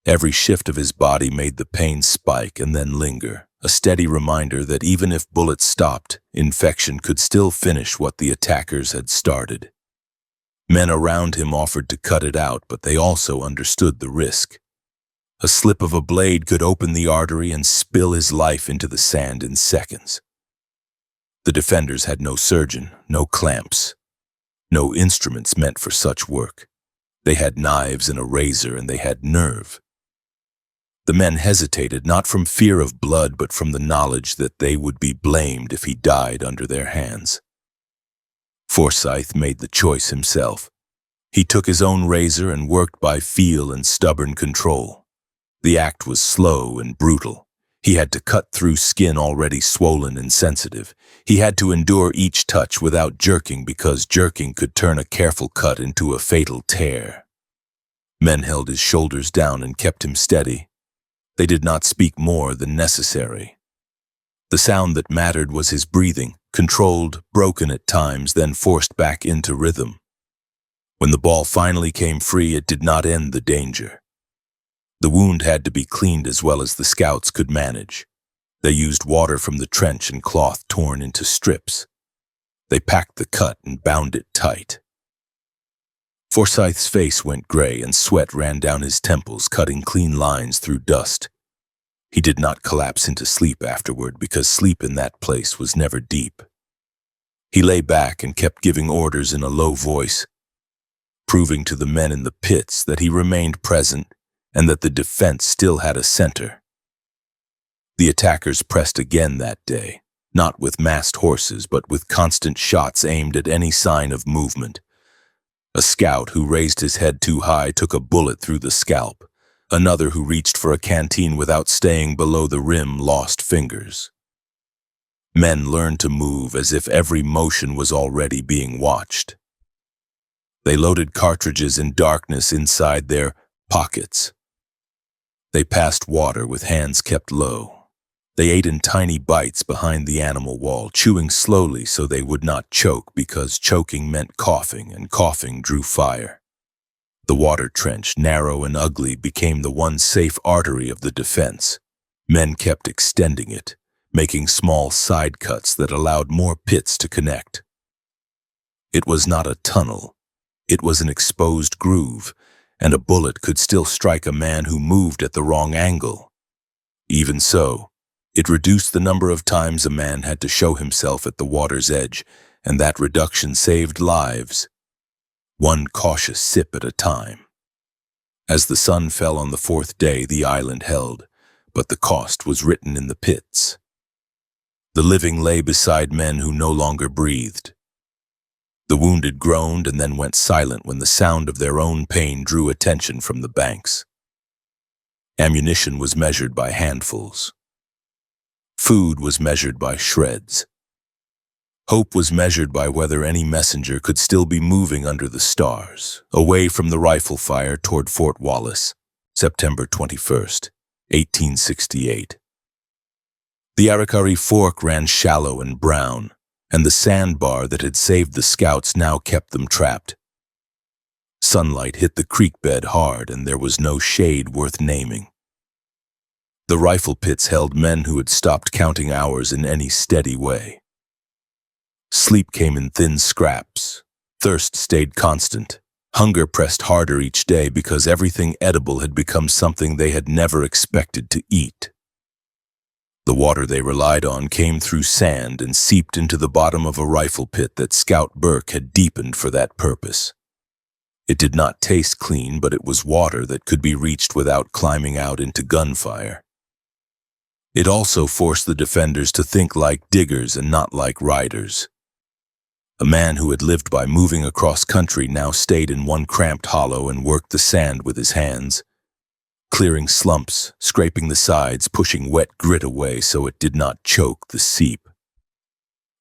Speaker 1: Every shift of his body made the pain spike and then linger, a steady reminder that even if bullets stopped, infection could still finish what the attackers had started. Men around him offered to cut it out, but they also understood the risk. A slip of a blade could open the artery and spill his life into the sand in seconds. The defenders had no surgeon, no clamps, no instruments meant for such work. They had knives and a razor, and they had nerve. The men hesitated not from fear of blood, but from the knowledge that they would be blamed if he died under their hands. Forsyth made the choice himself. He took his own razor and worked by feel and stubborn control. The act was slow and brutal. He had to cut through skin already swollen and sensitive. He had to endure each touch without jerking, because jerking could turn a careful cut into a fatal tear. Men held his shoulders down and kept him steady. They did not speak more than necessary. The sound that mattered was his breathing, controlled, broken at times, then forced back into rhythm. When the ball finally came free, it did not end the danger. The wound had to be cleaned as well as the scouts could manage. They used water from the trench and cloth torn into strips. They packed the cut and bound it tight. Forsyth's face went gray and sweat ran down his temples, cutting clean lines through dust. He did not collapse into sleep afterward because sleep in that place was never deep. He lay back and kept giving orders in a low voice, proving to the men in the pits that he remained present and that the defense still had a center. The attackers pressed again that day, not with massed horses but with constant shots aimed at any sign of movement. A scout who raised his head too high took a bullet through the scalp. Another who reached for a canteen without staying below the rim lost fingers. Men learned to move as if every motion was already being watched. They loaded cartridges in darkness inside their pockets. They passed water with hands kept low. They ate in tiny bites behind the animal wall, chewing slowly so they would not choke because choking meant coughing, and coughing drew fire. The water trench, narrow and ugly, became the one safe artery of the defense. Men kept extending it, making small side cuts that allowed more pits to connect. It was not a tunnel. It was an exposed groove, and a bullet could still strike a man who moved at the wrong angle. Even so, it reduced the number of times a man had to show himself at the water's edge, and that reduction saved lives, one cautious sip at a time. As the sun fell on the fourth day, the island held, but the cost was written in the pits. The living lay beside men who no longer breathed. The wounded groaned and then went silent when the sound of their own pain drew attention from the banks. Ammunition was measured by handfuls. Food was measured by shreds. Hope was measured by whether any messenger could still be moving under the stars, away from the rifle fire toward Fort Wallace, September 21st, 1868. The Arikaree Fork ran shallow and brown, and the sandbar that had saved the scouts now kept them trapped. Sunlight hit the creek bed hard, and there was no shade worth naming. The rifle pits held men who had stopped counting hours in any steady way. Sleep came in thin scraps. Thirst stayed constant. Hunger pressed harder each day because everything edible had become something they had never expected to eat. The water they relied on came through sand and seeped into the bottom of a rifle pit that Scout Burke had deepened for that purpose. It did not taste clean, but it was water that could be reached without climbing out into gunfire. It also forced the defenders to think like diggers and not like riders. A man who had lived by moving across country now stayed in one cramped hollow and worked the sand with his hands, clearing slumps, scraping the sides, pushing wet grit away so it did not choke the seep.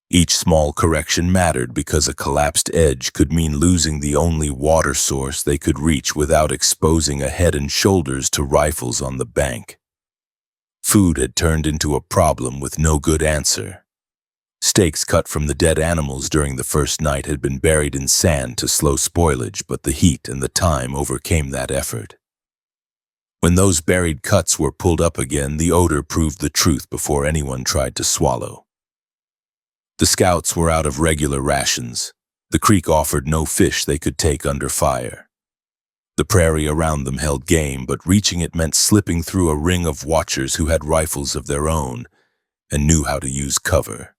Speaker 1: Each small correction mattered because a collapsed edge could mean losing the only water source they could reach without exposing a head and shoulders to rifles on the bank. Food had turned into a problem with no good answer. Steaks cut from the dead animals during the first night had been buried in sand to slow spoilage, but the heat and the time overcame that effort. When those buried cuts were pulled up again, the odor proved the truth before anyone tried to swallow. The scouts were out of regular rations. The creek offered no fish they could take under fire. The prairie around them held game, but reaching it meant slipping through a ring of watchers who had rifles of their own and knew how to use cover.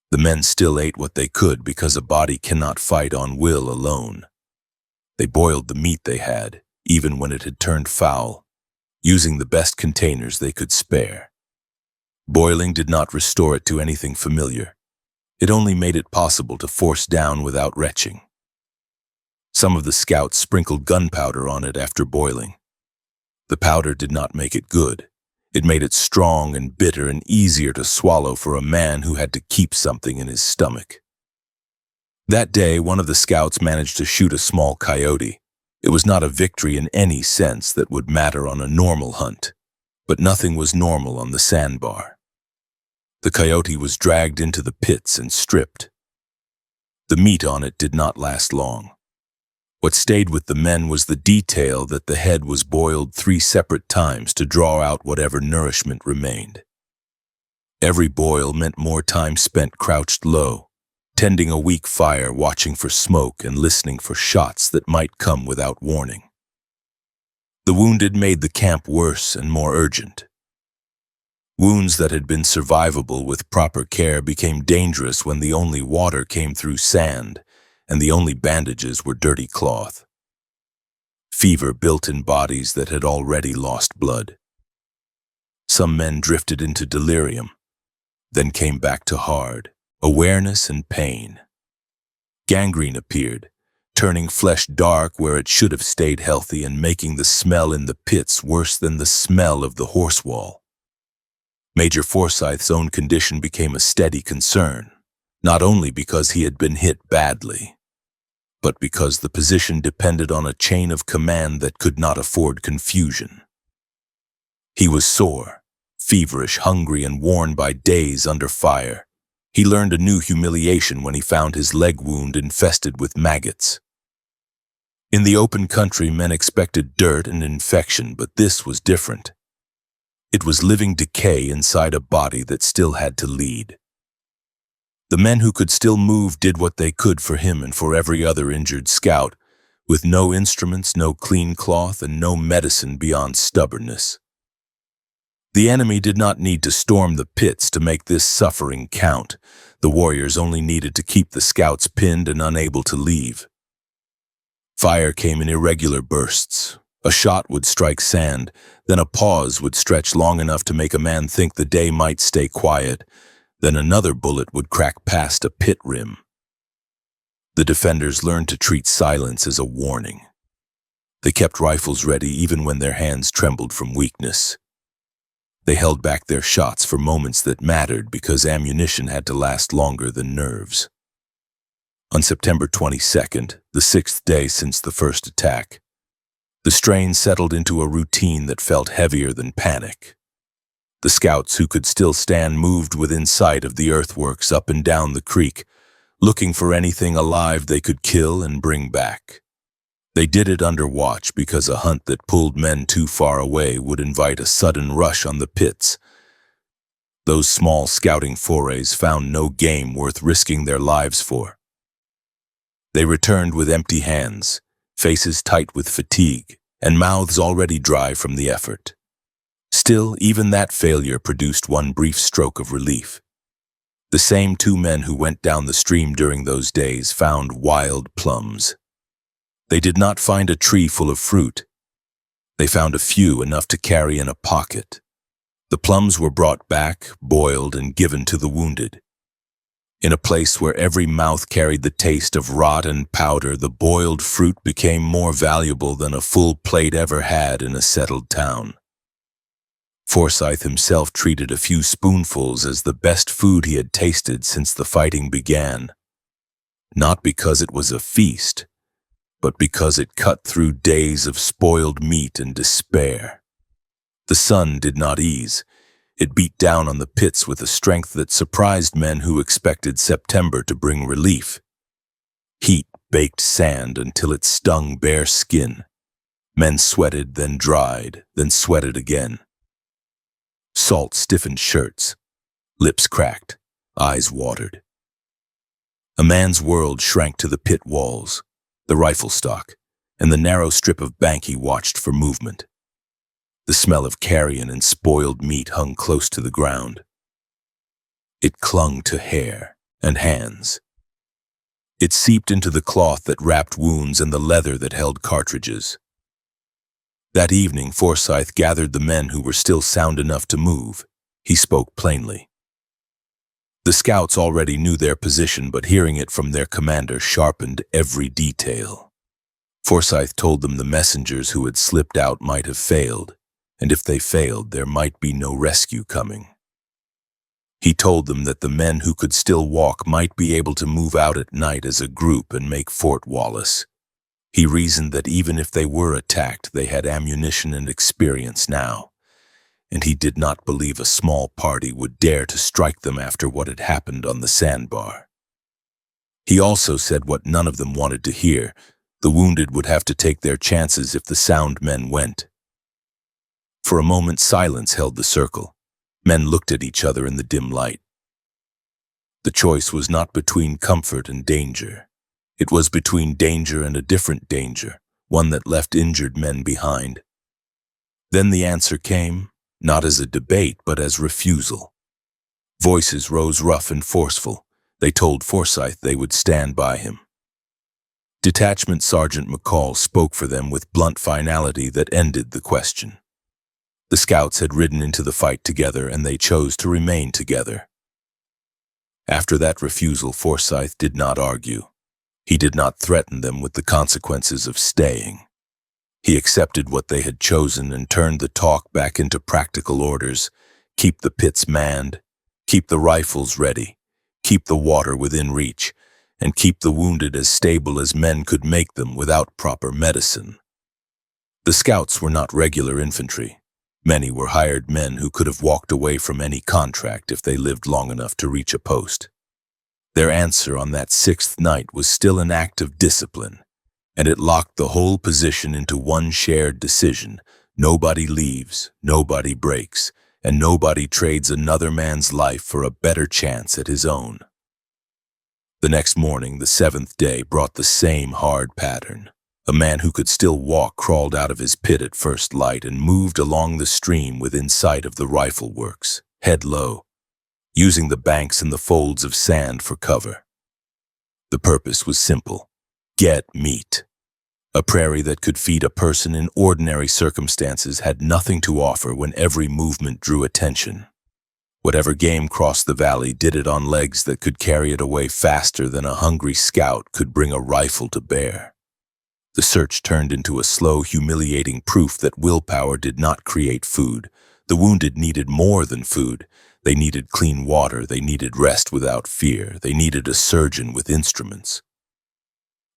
Speaker 1: The men still ate what they could because a body cannot fight on will alone. They boiled the meat they had, even when it had turned foul, using the best containers they could spare. Boiling did not restore it to anything familiar. It only made it possible to force down without retching. Some of the scouts sprinkled gunpowder on it after boiling. The powder did not make it good. It made it strong and bitter and easier to swallow for a man who had to keep something in his stomach. That day, one of the scouts managed to shoot a small coyote. It was not a victory in any sense that would matter on a normal hunt. But nothing was normal on the Sandbar. The coyote was dragged into the pits and stripped. The meat on it did not last long. What stayed with the men was the detail that the head was boiled 3 separate times to draw out whatever nourishment remained. Every boil meant more time spent crouched low, tending a weak fire, watching for smoke and listening for shots that might come without warning. The wounded made the camp worse and more urgent. Wounds that had been survivable with proper care became dangerous when the only water came through sand and the only bandages were dirty cloth. Fever built in bodies that had already lost blood. Some men drifted into delirium, then came back to hard awareness and pain. Gangrene appeared, turning flesh dark where it should have stayed healthy and making the smell in the pits worse than the smell of the horse wall. Major Forsyth's own condition became a steady concern, not only because he had been hit badly, but because the position depended on a chain of command that could not afford confusion. He was sore, feverish, hungry, and worn by days under fire. He learned a new humiliation when he found his leg wound infested with maggots. In the open country, men expected dirt and infection, but this was different. It was living decay inside a body that still had to lead. The men who could still move did what they could for him and for every other injured scout, with no instruments, no clean cloth, and no medicine beyond stubbornness. The enemy did not need to storm the pits to make this suffering count. The warriors only needed to keep the scouts pinned and unable to leave. Fire came in irregular bursts. A shot would strike sand, then a pause would stretch long enough to make a man think the day might stay quiet, then another bullet would crack past a pit rim. The defenders learned to treat silence as a warning. They kept rifles ready even when their hands trembled from weakness. They held back their shots for moments that mattered because ammunition had to last longer than nerves. On September 22nd, the 6th day since the first attack, the strain settled into a routine that felt heavier than panic. The scouts who could still stand moved within sight of the earthworks up and down the creek, looking for anything alive they could kill and bring back. They did it under watch because a hunt that pulled men too far away would invite a sudden rush on the pits. Those small scouting forays found no game worth risking their lives for. They returned with empty hands, faces tight with fatigue, and mouths already dry from the effort. Still, even that failure produced one brief stroke of relief. The same 2 men who went down the stream during those days found wild plums. They did not find a tree full of fruit. They found a few, enough to carry in a pocket. The plums were brought back, boiled, and given to the wounded. In a place where every mouth carried the taste of rot and powder, the boiled fruit became more valuable than a full plate ever had in a settled town. Forsyth himself treated a few spoonfuls as the best food he had tasted since the fighting began. Not because it was a feast, but because it cut through days of spoiled meat and despair. The sun did not ease. It beat down on the pits with a strength that surprised men who expected September to bring relief. Heat baked sand until it stung bare skin. Men sweated, then dried, then sweated again. Salt stiffened shirts. Lips cracked. Eyes watered. A man's world shrank to the pit walls, the rifle stock, and the narrow strip of bank he watched for movement. The smell of carrion and spoiled meat hung close to the ground. It clung to hair and hands. It seeped into the cloth that wrapped wounds and the leather that held cartridges. That evening, Forsyth gathered the men who were still sound enough to move. He spoke plainly. The scouts already knew their position, but hearing it from their commander sharpened every detail. Forsyth told them the messengers who had slipped out might have failed, and if they failed, there might be no rescue coming. He told them that the men who could still walk might be able to move out at night as a group and make Fort Wallace. He reasoned that even if they were attacked, they had ammunition and experience now. and he did not believe a small party would dare to strike them after what had happened on the Sandbar. He also said what none of them wanted to hear: the wounded would have to take their chances if the sound men went. For a moment, silence held the circle. Men looked at each other in the dim light. The choice was not between comfort and danger. It was between danger and a different danger, one that left injured men behind. Then the answer came, not as a debate, but as refusal. Voices rose rough and forceful. They told Forsyth they would stand by him. Detachment Sergeant McCall spoke for them with blunt finality that ended the question. The scouts had ridden into the fight together, and they chose to remain together. After that refusal, Forsyth did not argue. He did not threaten them with the consequences of staying. He accepted what they had chosen and turned the talk back into practical orders. Keep the pits manned, keep the rifles ready, keep the water within reach, and keep the wounded as stable as men could make them without proper medicine. The scouts were not regular infantry. Many were hired men who could have walked away from any contract if they lived long enough to reach a post. Their answer on that 6th night was still an act of discipline, and it locked the whole position into one shared decision: nobody leaves, nobody breaks, and nobody trades another man's life for a better chance at his own. The next morning, the 7th day, brought the same hard pattern. A man who could still walk crawled out of his pit at first light and moved along the stream within sight of the rifle works, head low, using the banks and the folds of sand for cover. The purpose was simple: get meat. A prairie that could feed a person in ordinary circumstances had nothing to offer when every movement drew attention. Whatever game crossed the valley did it on legs that could carry it away faster than a hungry scout could bring a rifle to bear. The search turned into a slow, humiliating proof that willpower did not create food. The wounded needed more than food. They needed clean water, they needed rest without fear, they needed a surgeon with instruments.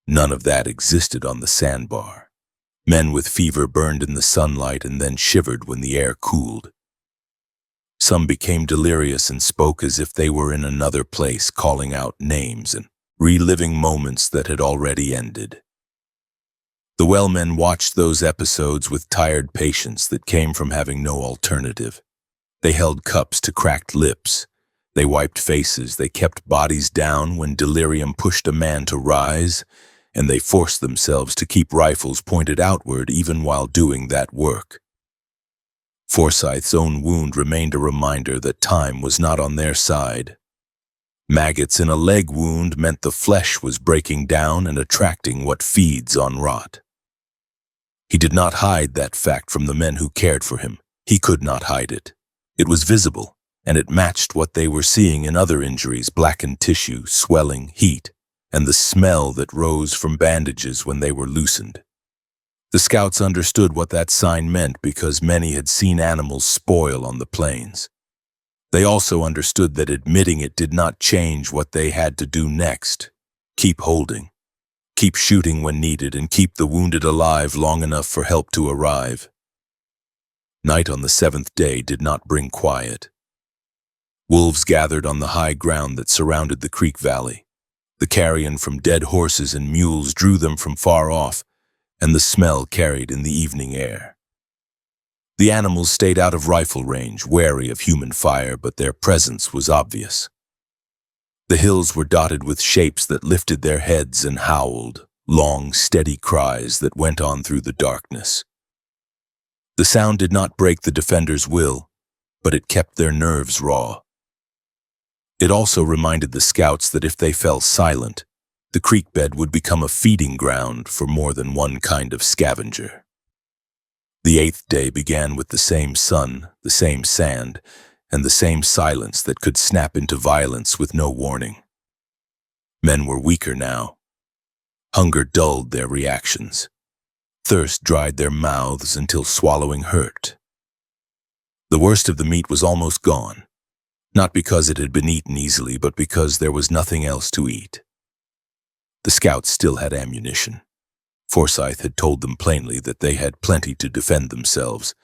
Speaker 1: None of that existed on the Sandbar. Men with fever burned in the sunlight and then shivered when the air cooled. Some became delirious and spoke as if they were in another place, calling out names and reliving moments that had already ended. The well men watched those episodes with tired patience that came from having no alternative. They held cups to cracked lips. They wiped faces. They kept bodies down when delirium pushed a man to rise, and they forced themselves to keep rifles pointed outward even while doing that work. Forsyth's own wound remained a reminder that time was not on their side. Maggots in a leg wound meant the flesh was breaking down and attracting what feeds on rot. He did not hide that fact from the men who cared for him. He could not hide it. It was visible, and it matched what they were seeing in other injuries: blackened tissue, swelling, heat, and the smell that rose from bandages when they were loosened. The scouts understood what that sign meant because many had seen animals spoil on the plains. They also understood that admitting it did not change what they had to do next: keep holding, keep shooting when needed, and keep the wounded alive long enough for help to arrive. Night on the 7th day did not bring quiet. Wolves gathered on the high ground that surrounded the creek valley. The carrion from dead horses and mules drew them from far off, and the smell carried in the evening air. The animals stayed out of rifle range, wary of human fire, but their presence was obvious. The hills were dotted with shapes that lifted their heads and howled, long, steady cries that went on through the darkness. The sound did not break the defenders' will, but it kept their nerves raw. It also reminded the scouts that if they fell silent, the creek bed would become a feeding ground for more than one kind of scavenger. The 8th day began with the same sun, the same sand, and the same silence that could snap into violence with no warning. Men were weaker now. Hunger dulled their reactions. Thirst dried their mouths until swallowing hurt. The worst of the meat was almost gone, not because it had been eaten easily, but because there was nothing else to eat. The scouts still had ammunition. Forsyth had told them plainly that they had plenty to defend themselves,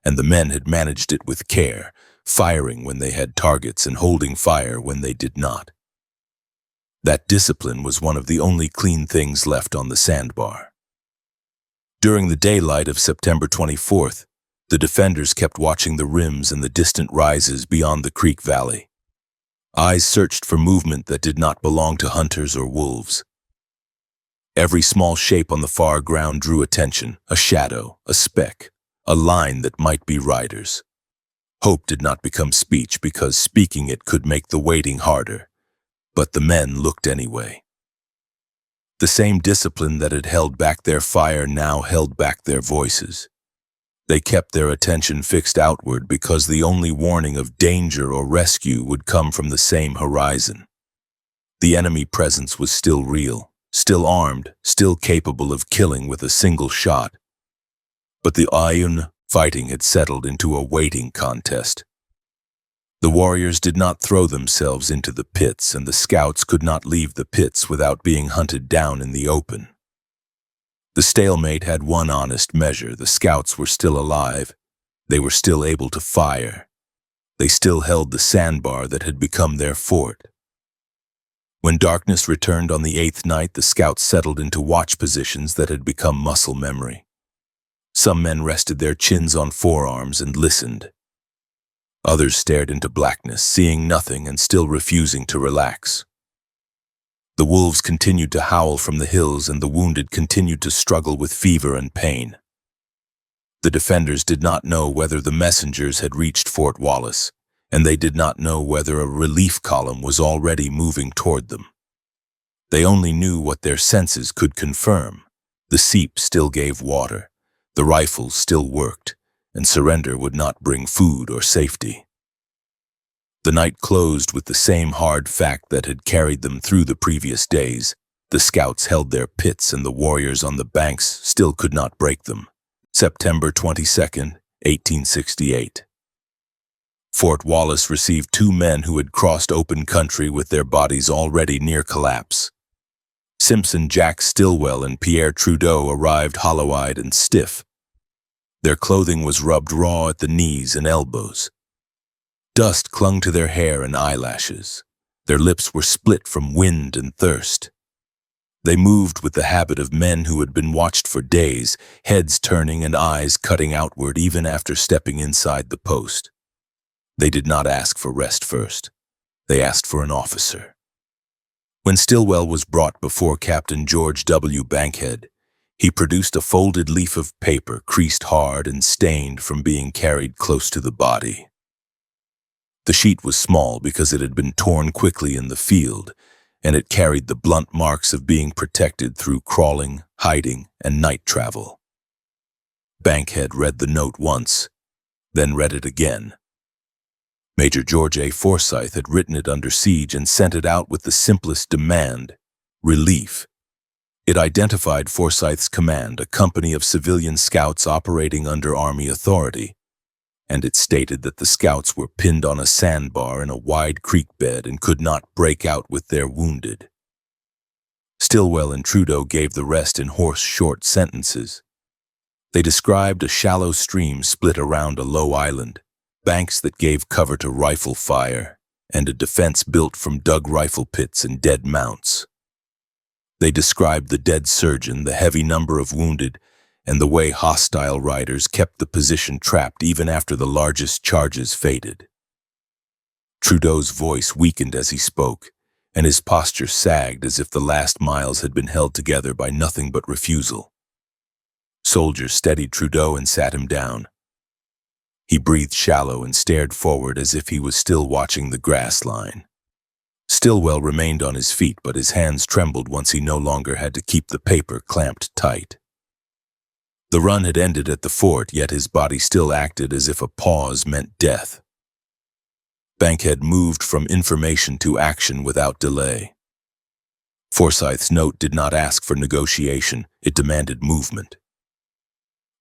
Speaker 1: and the men had managed it with care, firing when they had targets and holding fire when they did not. That discipline was one of the only clean things left on the Sandbar. During the daylight of September 24th, the defenders kept watching the rims and the distant rises beyond the creek valley. Eyes searched for movement that did not belong to hunters or wolves. Every small shape on the far ground drew attention, a shadow, a speck, a line that might be riders. Hope did not become speech because speaking it could make the waiting harder, but the men looked anyway. The same discipline that had held back their fire now held back their voices. They kept their attention fixed outward because the only warning of danger or rescue would come from the same horizon. The enemy presence was still real, still armed, still capable of killing with a single shot. But the Ayun fighting had settled into a waiting contest. The warriors did not throw themselves into the pits, and the scouts could not leave the pits without being hunted down in the open. The stalemate had one honest measure: the scouts were still alive. They were still able to fire. They still held the sandbar that had become their fort. When darkness returned on the 8th night, the scouts settled into watch positions that had become muscle memory. Some men rested their chins on forearms and listened. Others stared into blackness, seeing nothing and still refusing to relax. The wolves continued to howl from the hills, and the wounded continued to struggle with fever and pain. The defenders did not know whether the messengers had reached Fort Wallace, and they did not know whether a relief column was already moving toward them. They only knew what their senses could confirm. The seep still gave water, the rifles still worked, and surrender would not bring food or safety. The night closed with the same hard fact that had carried them through the previous days. The scouts held their pits, and the warriors on the banks still could not break them. September 22nd, 1868. Fort Wallace received 2 men who had crossed open country with their bodies already near collapse. Simpson Jack Stilwell and Pierre Trudeau arrived hollow-eyed and stiff. Their clothing was rubbed raw at the knees and elbows. Dust clung to their hair and eyelashes. Their lips were split from wind and thirst. They moved with the habit of men who had been watched for days, heads turning and eyes cutting outward even after stepping inside the post. They did not ask for rest first. They asked for an officer. When Stilwell was brought before Captain George W. Bankhead, he produced a folded leaf of paper creased hard and stained from being carried close to the body. The sheet was small because it had been torn quickly in the field, and it carried the blunt marks of being protected through crawling, hiding, and night travel. Bankhead read the note once, then read it again. Major George A. Forsyth had written it under siege and sent it out with the simplest demand: relief. It identified Forsyth's command, a company of civilian scouts operating under Army authority, and it stated that the scouts were pinned on a sandbar in a wide creek bed and could not break out with their wounded. Stilwell and Trudeau gave the rest in hoarse, short sentences. They described a shallow stream split around a low island, banks that gave cover to rifle fire, and a defense built from dug rifle pits and dead mounts. They described the dead surgeon, the heavy number of wounded, and the way hostile riders kept the position trapped even after the largest charges faded. Trudeau's voice weakened as he spoke, and his posture sagged as if the last miles had been held together by nothing but refusal. Soldiers steadied Trudeau and sat him down. He breathed shallow and stared forward as if he was still watching the grass line. Stilwell remained on his feet, but his hands trembled once he no longer had to keep the paper clamped tight. The run had ended at the fort, yet his body still acted as if a pause meant death. Bankhead moved from information to action without delay. Forsyth's note did not ask for negotiation, it demanded movement.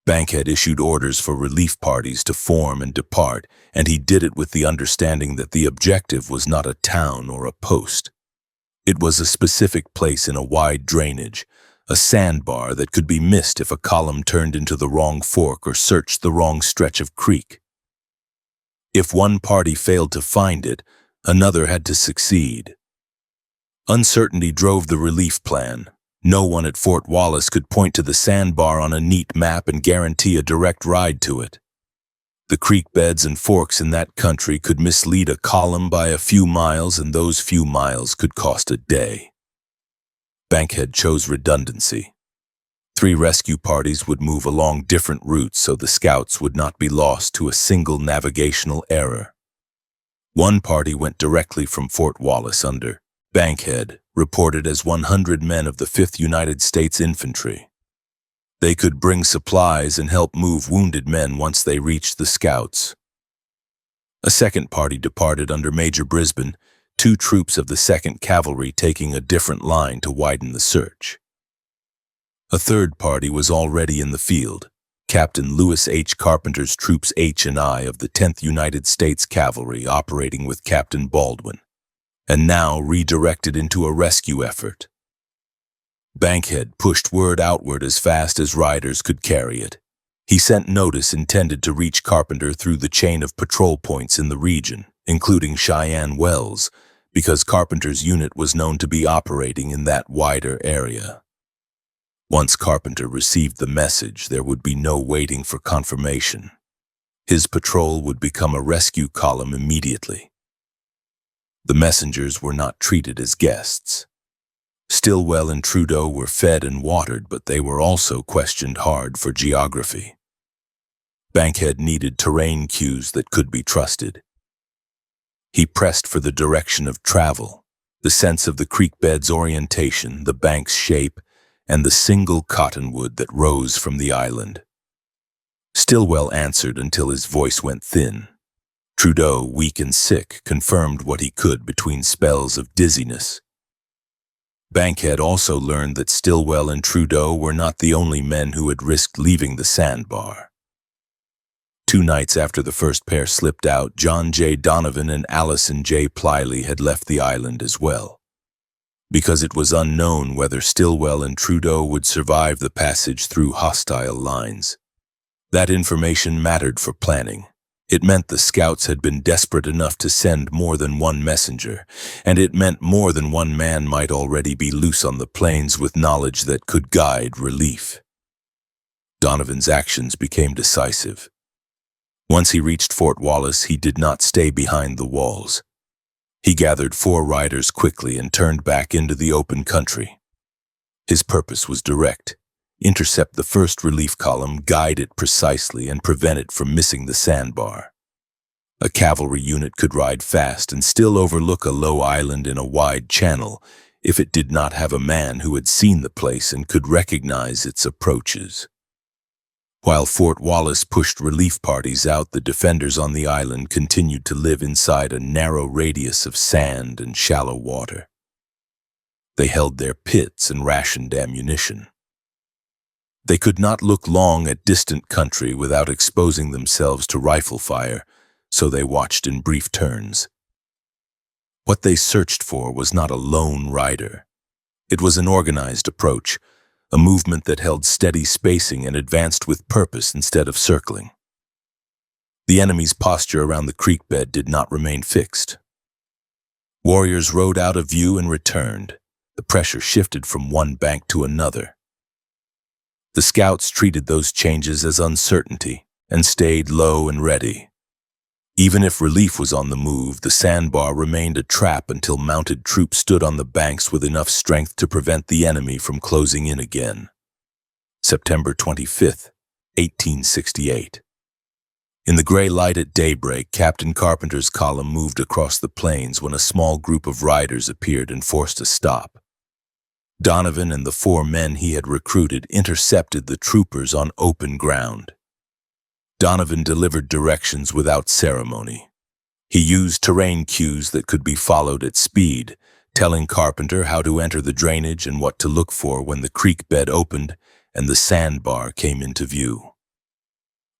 Speaker 1: Bankhead issued orders for relief parties to form and depart, and he did it with the understanding that the objective was not a town or a post. It was a specific place in a wide drainage, a sandbar that could be missed if a column turned into the wrong fork or searched the wrong stretch of creek. If one party failed to find it, another had to succeed. Uncertainty drove the relief plan. No one at Fort Wallace could point to the sandbar on a neat map and guarantee a direct ride to it. The creek beds and forks in that country could mislead a column by a few miles, and those few miles could cost a day. Bankhead chose redundancy. 3 rescue parties would move along different routes so the scouts would not be lost to a single navigational error. One party went directly from Fort Wallace under Bankhead, reported as 100 men of the 5th United States Infantry. They could bring supplies and help move wounded men once they reached the scouts. A second party departed under Major Brisbane, 2 troops of the 2nd Cavalry taking a different line to widen the search. A third party was already in the field, Captain Lewis H. Carpenter's Troops H and I of the 10th United States Cavalry operating with Captain Baldwin, and now redirected into a rescue effort. Bankhead pushed word outward as fast as riders could carry it. He sent notice intended to reach Carpenter through the chain of patrol points in the region, including Cheyenne Wells, because Carpenter's unit was known to be operating in that wider area. Once Carpenter received the message, there would be no waiting for confirmation. His patrol would become a rescue column immediately. The messengers were not treated as guests. Stillwell and Trudeau were fed and watered, but they were also questioned hard for geography. Bankhead needed terrain cues that could be trusted. He pressed for the direction of travel, the sense of the creek bed's orientation, the bank's shape, and the single cottonwood that rose from the island. Stillwell answered until his voice went thin. Trudeau, weak and sick, confirmed what he could between spells of dizziness. Bankhead also learned that Stillwell and Trudeau were not the only men who had risked leaving the sandbar. 2 nights after the first pair slipped out, John J. Donovan and Allison J. Plyley had left the island as well. Because it was unknown whether Stillwell and Trudeau would survive the passage through hostile lines. That information mattered for planning. It meant the scouts had been desperate enough to send more than one messenger, and it meant more than one man might already be loose on the plains with knowledge that could guide relief. Donovan's actions became decisive. Once he reached Fort Wallace, he did not stay behind the walls. He gathered 4 riders quickly and turned back into the open country. His purpose was direct: intercept the first relief column, guide it precisely, and prevent it from missing the sandbar. A cavalry unit could ride fast and still overlook a low island in a wide channel if it did not have a man who had seen the place and could recognize its approaches. While Fort Wallace pushed relief parties out, the defenders on the island continued to live inside a narrow radius of sand and shallow water. They held their pits and rationed ammunition. They could not look long at distant country without exposing themselves to rifle fire, so they watched in brief turns. What they searched for was not a lone rider. It was an organized approach, a movement that held steady spacing and advanced with purpose instead of circling. The enemy's posture around the creek bed did not remain fixed. Warriors rode out of view and returned. The pressure shifted from one bank to another. The scouts treated those changes as uncertainty and stayed low and ready. Even if relief was on the move, the sandbar remained a trap until mounted troops stood on the banks with enough strength to prevent the enemy from closing in again. September 25th, 1868. In the gray light at daybreak, Captain Carpenter's column moved across the plains when a small group of riders appeared and forced a stop. Donovan and the 4 men he had recruited intercepted the troopers on open ground. Donovan delivered directions without ceremony. He used terrain cues that could be followed at speed, telling Carpenter how to enter the drainage and what to look for when the creek bed opened and the sandbar came into view.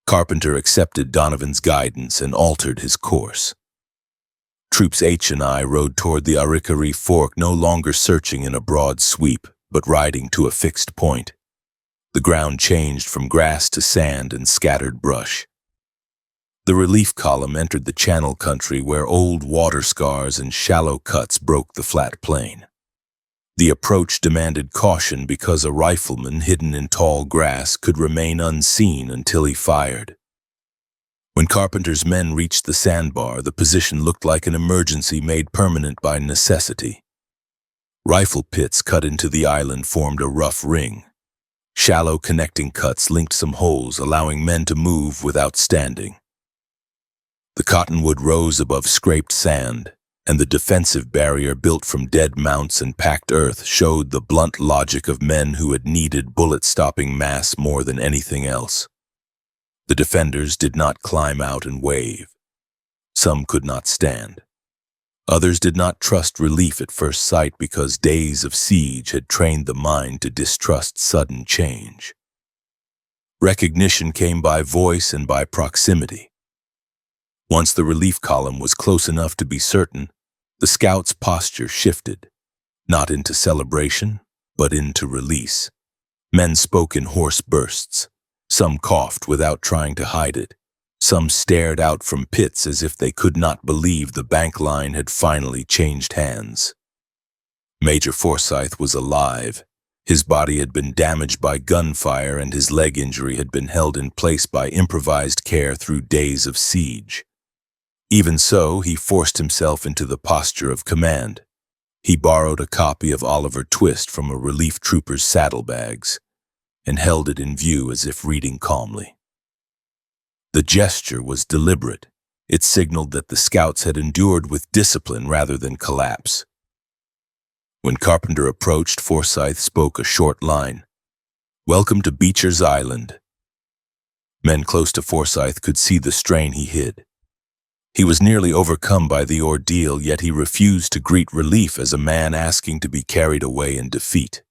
Speaker 1: Carpenter accepted Donovan's guidance and altered his course. Troops H and I rode toward the Arikaree Fork, no longer searching in a broad sweep, but riding to a fixed point. The ground changed from grass to sand and scattered brush. The relief column entered the channel country where old water scars and shallow cuts broke the flat plain. The approach demanded caution because a rifleman hidden in tall grass could remain unseen until he fired. When Carpenter's men reached the sandbar, the position looked like an emergency made permanent by necessity. Rifle pits cut into the island formed a rough ring. Shallow connecting cuts linked some holes, allowing men to move without standing. The cottonwood rose above scraped sand, and the defensive barrier built from dead mounts and packed earth showed the blunt logic of men who had needed bullet-stopping mass more than anything else. The defenders did not climb out and wave. Some could not stand. Others did not trust relief at first sight because days of siege had trained the mind to distrust sudden change. Recognition came by voice and by proximity. Once the relief column was close enough to be certain, the scouts' posture shifted, not into celebration, but into release. Men spoke in hoarse bursts. Some coughed without trying to hide it. Some stared out from pits as if they could not believe the bank line had finally changed hands. Major Forsyth was alive. His body had been damaged by gunfire and his leg injury had been held in place by improvised care through days of siege. Even so, he forced himself into the posture of command. He borrowed a copy of Oliver Twist from a relief trooper's saddlebags and held it in view as if reading calmly. The gesture was deliberate. It signaled that the scouts had endured with discipline rather than collapse. When Carpenter approached, Forsyth spoke a short line. "Welcome to Beecher's Island." Men close to Forsyth could see the strain he hid. He was nearly overcome by the ordeal, yet he refused to greet relief as a man asking to be carried away in defeat.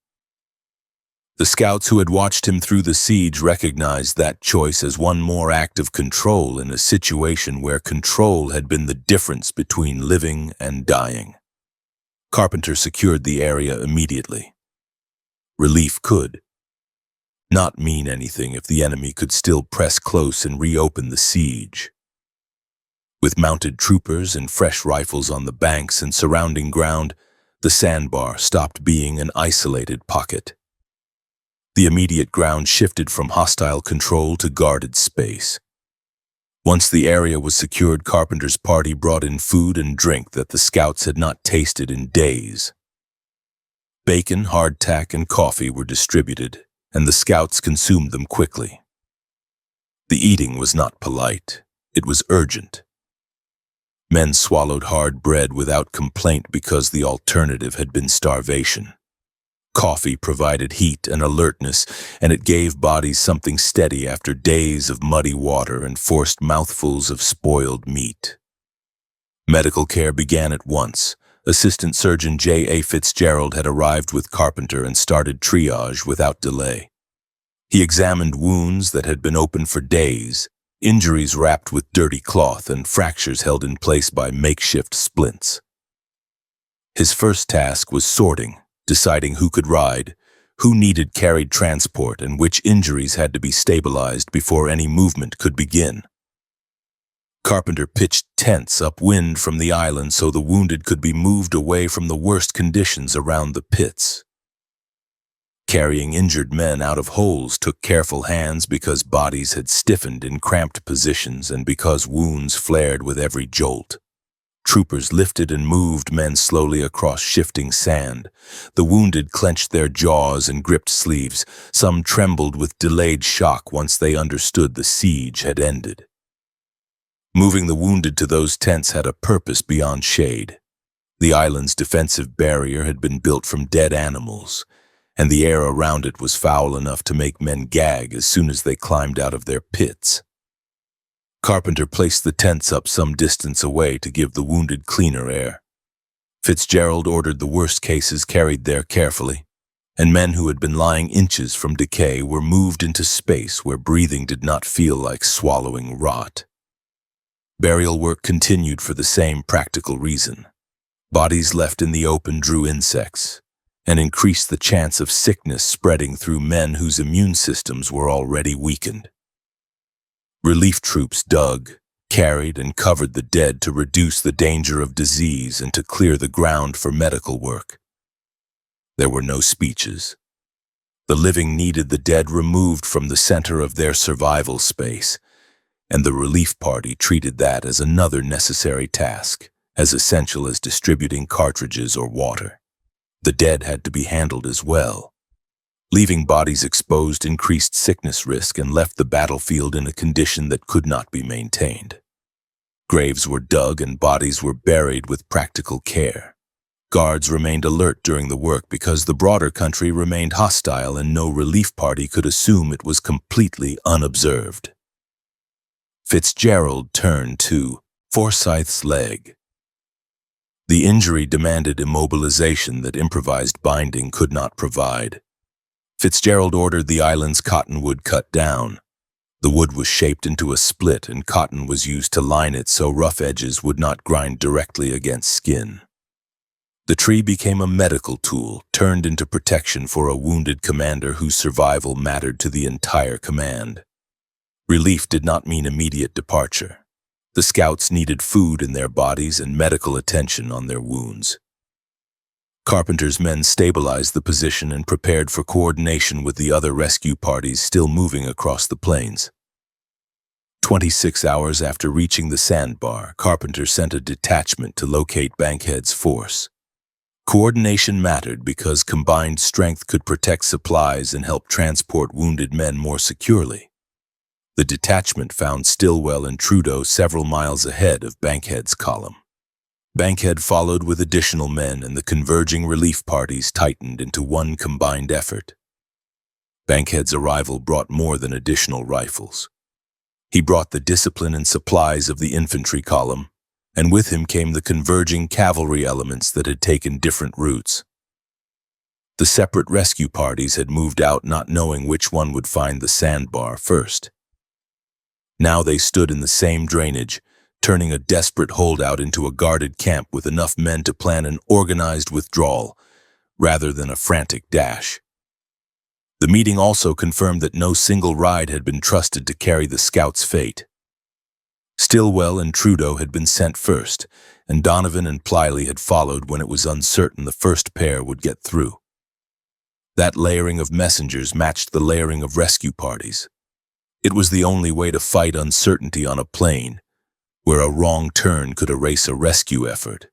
Speaker 1: The scouts who had watched him through the siege recognized that choice as one more act of control in a situation where control had been the difference between living and dying. Carpenter secured the area immediately. Relief could not mean anything if the enemy could still press close and reopen the siege. With mounted troopers and fresh rifles on the banks and surrounding ground, the sandbar stopped being an isolated pocket. The immediate ground shifted from hostile control to guarded space. Once the area was secured, Carpenter's party brought in food and drink that the scouts had not tasted in days. Bacon, hardtack, and coffee were distributed, and the scouts consumed them quickly. The eating was not polite, it was urgent. Men swallowed hard bread without complaint because the alternative had been starvation. Coffee provided heat and alertness, and it gave bodies something steady after days of muddy water and forced mouthfuls of spoiled meat. Medical care began at once. Assistant Surgeon J.A. Fitzgerald had arrived with Carpenter and started triage without delay. He examined wounds that had been open for days, injuries wrapped with dirty cloth and fractures held in place by makeshift splints. His first task was sorting, deciding who could ride, who needed carried transport, and which injuries had to be stabilized before any movement could begin. Carpenter pitched tents upwind from the island so the wounded could be moved away from the worst conditions around the pits. Carrying injured men out of holes took careful hands because bodies had stiffened in cramped positions and because wounds flared with every jolt. Troopers lifted and moved men slowly across shifting sand. The wounded clenched their jaws and gripped sleeves. Some trembled with delayed shock once they understood the siege had ended. Moving the wounded to those tents had a purpose beyond shade. The island's defensive barrier had been built from dead animals, and the air around it was foul enough to make men gag as soon as they climbed out of their pits. Carpenter placed the tents up some distance away to give the wounded cleaner air. Fitzgerald ordered the worst cases carried there carefully, and men who had been lying inches from decay were moved into space where breathing did not feel like swallowing rot. Burial work continued for the same practical reason. Bodies left in the open drew insects, and increased the chance of sickness spreading through men whose immune systems were already weakened. Relief troops dug, carried, and covered the dead to reduce the danger of disease and to clear the ground for medical work. There were no speeches. The living needed the dead removed from the center of their survival space, and the relief party treated that as another necessary task, as essential as distributing cartridges or water. The dead had to be handled as well. Leaving bodies exposed increased sickness risk and left the battlefield in a condition that could not be maintained. Graves were dug and bodies were buried with practical care. Guards remained alert during the work because the broader country remained hostile and no relief party could assume it was completely unobserved. Fitzgerald turned to Forsyth's leg. The injury demanded immobilization that improvised binding could not provide. Fitzgerald ordered the island's cottonwood cut down. The wood was shaped into a split and cotton was used to line it so rough edges would not grind directly against skin. The tree became a medical tool, turned into protection for a wounded commander whose survival mattered to the entire command. Relief did not mean immediate departure. The scouts needed food in their bodies and medical attention on their wounds. Carpenter's men stabilized the position and prepared for coordination with the other rescue parties still moving across the plains. 26 hours after reaching the Sandbar, Carpenter sent a detachment to locate Bankhead's force. Coordination mattered because combined strength could protect supplies and help transport wounded men more securely. The detachment found Stillwell and Trudeau several miles ahead of Bankhead's column. Bankhead followed with additional men, and the converging relief parties tightened into one combined effort. Bankhead's arrival brought more than additional rifles. He brought the discipline and supplies of the infantry column, and with him came the converging cavalry elements that had taken different routes. The separate rescue parties had moved out not knowing which one would find the Sandbar first. Now they stood in the same drainage, turning a desperate holdout into a guarded camp with enough men to plan an organized withdrawal, rather than a frantic dash. The meeting also confirmed that no single ride had been trusted to carry the scouts' fate. Stillwell and Trudeau had been sent first, and Donovan and Plyley had followed when it was uncertain the first pair would get through. That layering of messengers matched the layering of rescue parties. It was the only way to fight uncertainty on a plain, where a wrong turn could erase a rescue effort.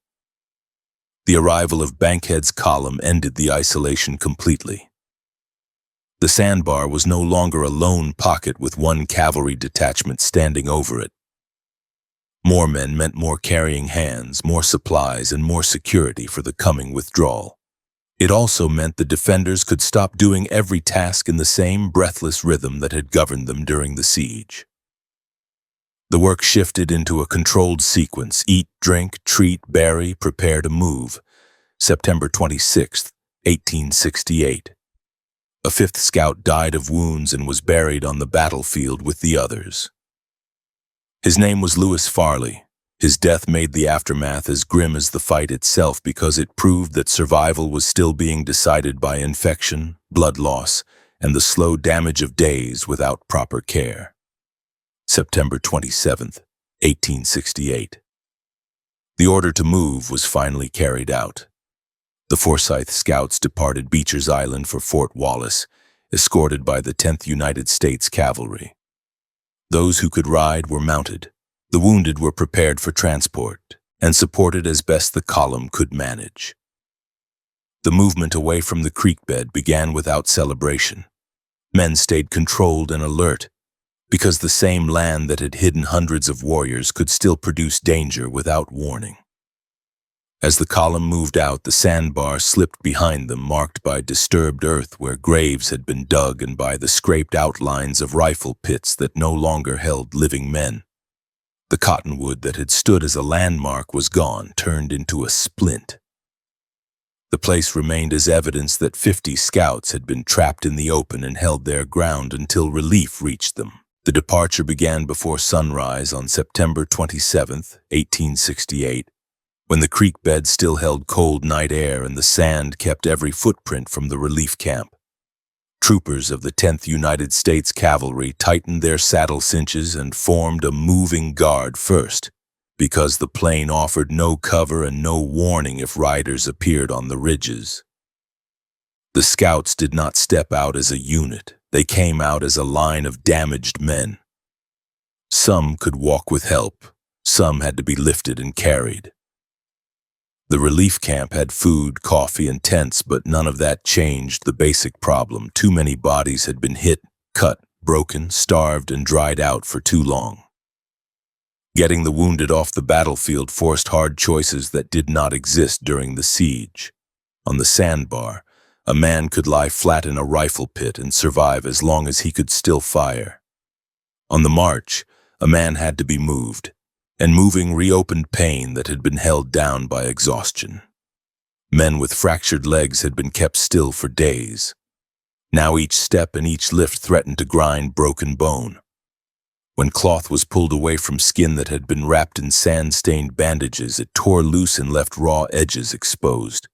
Speaker 1: The arrival of Bankhead's column ended the isolation completely. The Sandbar was no longer a lone pocket with one cavalry detachment standing over it. More men meant more carrying hands, more supplies, and more security for the coming withdrawal. It also meant the defenders could stop doing every task in the same breathless rhythm that had governed them during the siege. The work shifted into a controlled sequence: eat, drink, treat, bury, prepare to move. September 26, 1868. A fifth scout died of wounds and was buried on the battlefield with the others. His name was Lewis Farley. His death made the aftermath as grim as the fight itself because it proved that survival was still being decided by infection, blood loss, and the slow damage of days without proper care. September 27, 1868. The order to move was finally carried out. The Forsyth Scouts departed Beecher's Island for Fort Wallace, escorted by the 10th United States Cavalry. Those who could ride were mounted. The wounded were prepared for transport and supported as best the column could manage. The movement away from the creek bed began without celebration. Men stayed controlled and alert, because the same land that had hidden hundreds of warriors could still produce danger without warning. As the column moved out, the Sandbar slipped behind them, marked by disturbed earth where graves had been dug and by the scraped outlines of rifle pits that no longer held living men. The cottonwood that had stood as a landmark was gone, turned into a splint. The place remained as evidence that 50 scouts had been trapped in the open and held their ground until relief reached them. The departure began before sunrise on September 27, 1868, when the creek bed still held cold night air and the sand kept every footprint from the relief camp. Troopers of the 10th United States Cavalry tightened their saddle cinches and formed a moving guard first, because the plain offered no cover and no warning if riders appeared on the ridges. The scouts did not step out as a unit. They came out as a line of damaged men. Some could walk with help. Some had to be lifted and carried. The relief camp had food, coffee, and tents, but none of that changed the basic problem. Too many bodies had been hit, cut, broken, starved, and dried out for too long. Getting the wounded off the battlefield forced hard choices that did not exist during the siege. On the Sandbar, a man could lie flat in a rifle pit and survive as long as he could still fire. On the march, a man had to be moved, and moving reopened pain that had been held down by exhaustion. Men with fractured legs had been kept still for days. Now each step and each lift threatened to grind broken bone. When cloth was pulled away from skin that had been wrapped in sand-stained bandages, it tore loose and left raw edges exposed.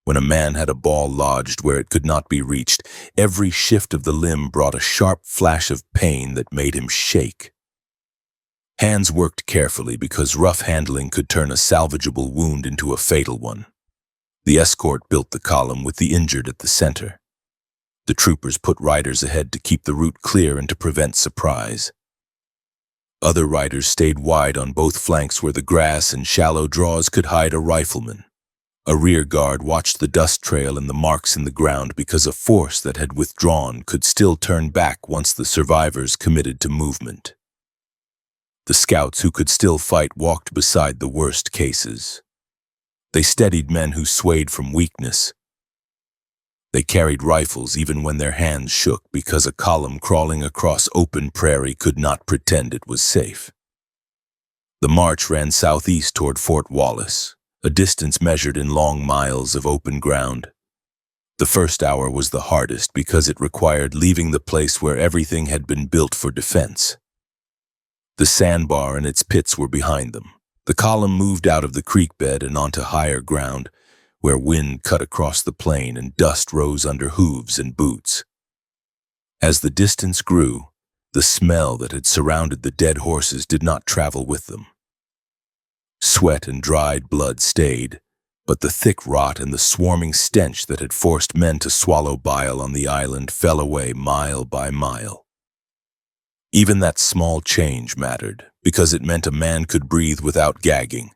Speaker 1: When a man had a ball lodged where it could not be reached, every shift of the limb brought a sharp flash of pain that made him shake. Hands worked carefully because rough handling could turn a salvageable wound into a fatal one. The escort built the column with the injured at the center. The troopers put riders ahead to keep the route clear and to prevent surprise. Other riders stayed wide on both flanks where the grass and shallow draws could hide a rifleman. A rear guard watched the dust trail and the marks in the ground because a force that had withdrawn could still turn back once the survivors committed to movement. The scouts who could still fight walked beside the worst cases. They steadied men who swayed from weakness. They carried rifles even when their hands shook because a column crawling across open prairie could not pretend it was safe. The march ran southeast toward Fort Wallace, a distance measured in long miles of open ground. The first hour was the hardest because it required leaving the place where everything had been built for defense. The sandbar and its pits were behind them. The column moved out of the creek bed and onto higher ground, where wind cut across the plain and dust rose under hooves and boots. As the distance grew, the smell that had surrounded the dead horses did not travel with them. Sweat and dried blood stayed, but the thick rot and the swarming stench that had forced men to swallow bile on the island fell away mile by mile. Even that small change mattered, because it meant a man could breathe without gagging,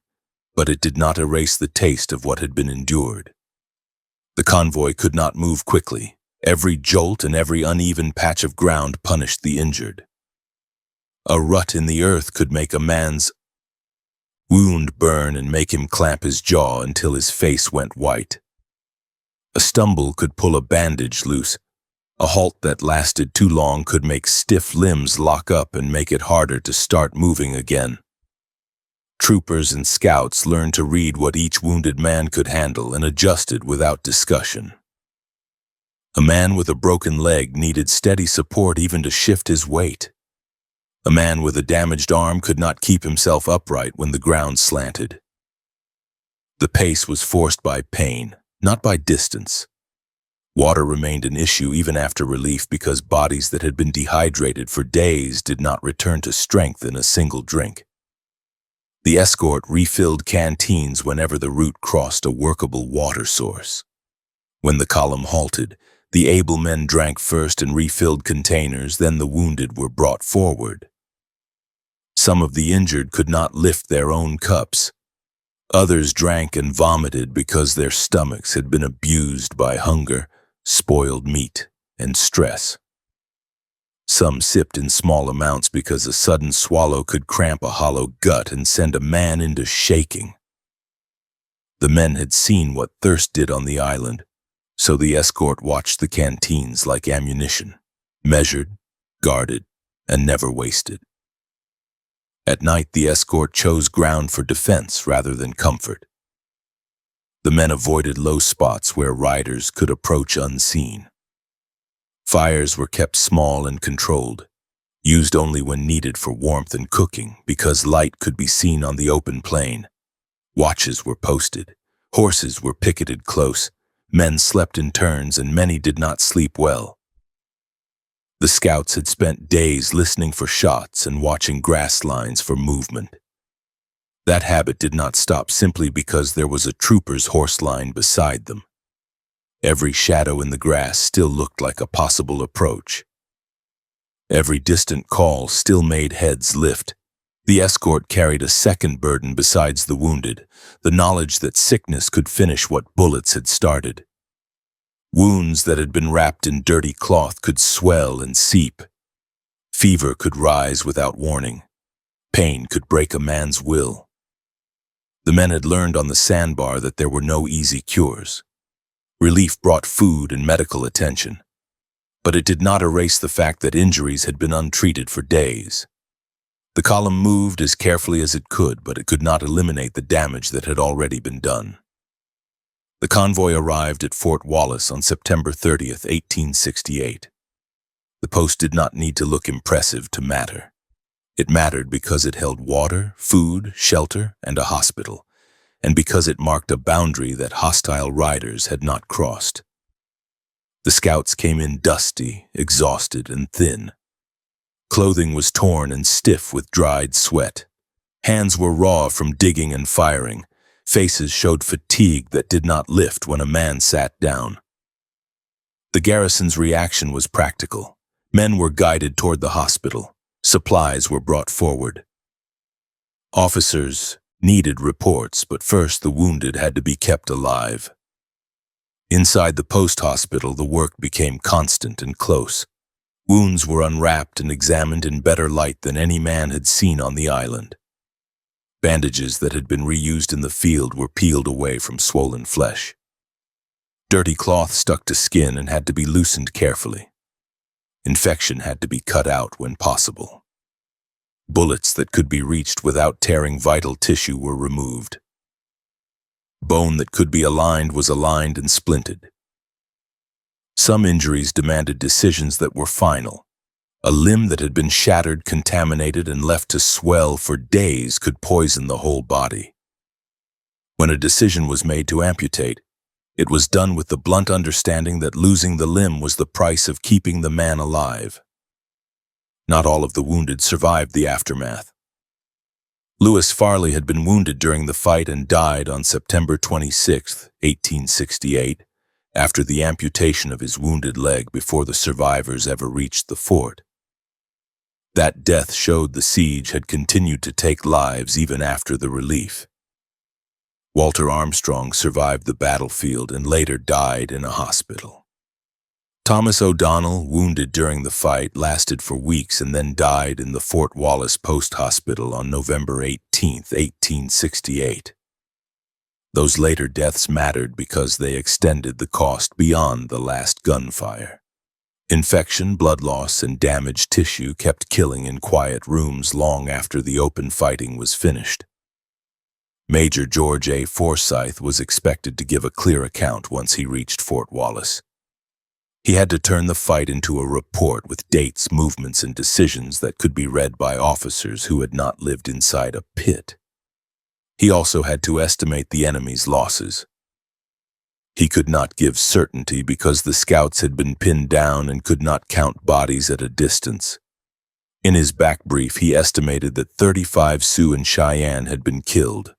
Speaker 1: but it did not erase the taste of what had been endured. The convoy could not move quickly. Every jolt and every uneven patch of ground punished the injured. A rut in the earth could make a man's wound burn and make him clamp his jaw until his face went white. A stumble could pull a bandage loose. A halt that lasted too long could make stiff limbs lock up and make it harder to start moving again. Troopers and scouts learned to read what each wounded man could handle and adjusted without discussion. A man with a broken leg needed steady support even to shift his weight. A man with a damaged arm could not keep himself upright when the ground slanted. The pace was forced by pain, not by distance. Water remained an issue even after relief because bodies that had been dehydrated for days did not return to strength in a single drink. The escort refilled canteens whenever the route crossed a workable water source. When the column halted, the able men drank first and refilled containers, then the wounded were brought forward. Some of the injured could not lift their own cups. Others drank and vomited because their stomachs had been abused by hunger, spoiled meat, and stress. Some sipped in small amounts because a sudden swallow could cramp a hollow gut and send a man into shaking. The men had seen what thirst did on the island, so the escort watched the canteens like ammunition, measured, guarded, and never wasted. At night, the escort chose ground for defense rather than comfort. The men avoided low spots where riders could approach unseen. Fires were kept small and controlled, used only when needed for warmth and cooking because light could be seen on the open plain. Watches were posted. Horses were picketed close. Men slept in turns, and many did not sleep well. The scouts had spent days listening for shots and watching grass lines for movement. That habit did not stop simply because there was a trooper's horse line beside them. Every shadow in the grass still looked like a possible approach. Every distant call still made heads lift. The escort carried a second burden besides the wounded, the knowledge that sickness could finish what bullets had started. Wounds that had been wrapped in dirty cloth could swell and seep. Fever could rise without warning. Pain could break a man's will. The men had learned on the Sandbar that there were no easy cures. Relief brought food and medical attention, but it did not erase the fact that injuries had been untreated for days. The column moved as carefully as it could, but it could not eliminate the damage that had already been done. The convoy arrived at Fort Wallace on September 30th, 1868. The post did not need to look impressive to matter. It mattered because it held water, food, shelter, and a hospital, and because it marked a boundary that hostile riders had not crossed. The scouts came in dusty, exhausted, and thin. Clothing was torn and stiff with dried sweat. Hands were raw from digging and firing. Faces showed fatigue that did not lift when a man sat down. The garrison's reaction was practical. Men were guided toward the hospital. Supplies were brought forward. Officers needed reports, but first the wounded had to be kept alive. Inside the post hospital, the work became constant and close. Wounds were unwrapped and examined in better light than any man had seen on the island. Bandages that had been reused in the field were peeled away from swollen flesh. Dirty cloth stuck to skin and had to be loosened carefully. Infection had to be cut out when possible. Bullets that could be reached without tearing vital tissue were removed. Bone that could be aligned was aligned and splinted. Some injuries demanded decisions that were final. A limb that had been shattered, contaminated, and left to swell for days could poison the whole body. When a decision was made to amputate, it was done with the blunt understanding that losing the limb was the price of keeping the man alive. Not all of the wounded survived the aftermath. Lewis Farley had been wounded during the fight and died on September 26, 1868, after the amputation of his wounded leg before the survivors ever reached the fort. That death showed the siege had continued to take lives even after the relief. Walter Armstrong survived the battlefield and later died in a hospital. Thomas O'Donnell, wounded during the fight, lasted for weeks and then died in the Fort Wallace Post Hospital on November 18, 1868. Those later deaths mattered because they extended the cost beyond the last gunfire. Infection, blood loss, and damaged tissue kept killing in quiet rooms long after the open fighting was finished. Major George A. Forsyth was expected to give a clear account once he reached Fort Wallace. He had to turn the fight into a report with dates, movements, and decisions that could be read by officers who had not lived inside a pit. He also had to estimate the enemy's losses. He could not give certainty because the scouts had been pinned down and could not count bodies at a distance. In his back brief, he estimated that 35 Sioux and Cheyenne had been killed.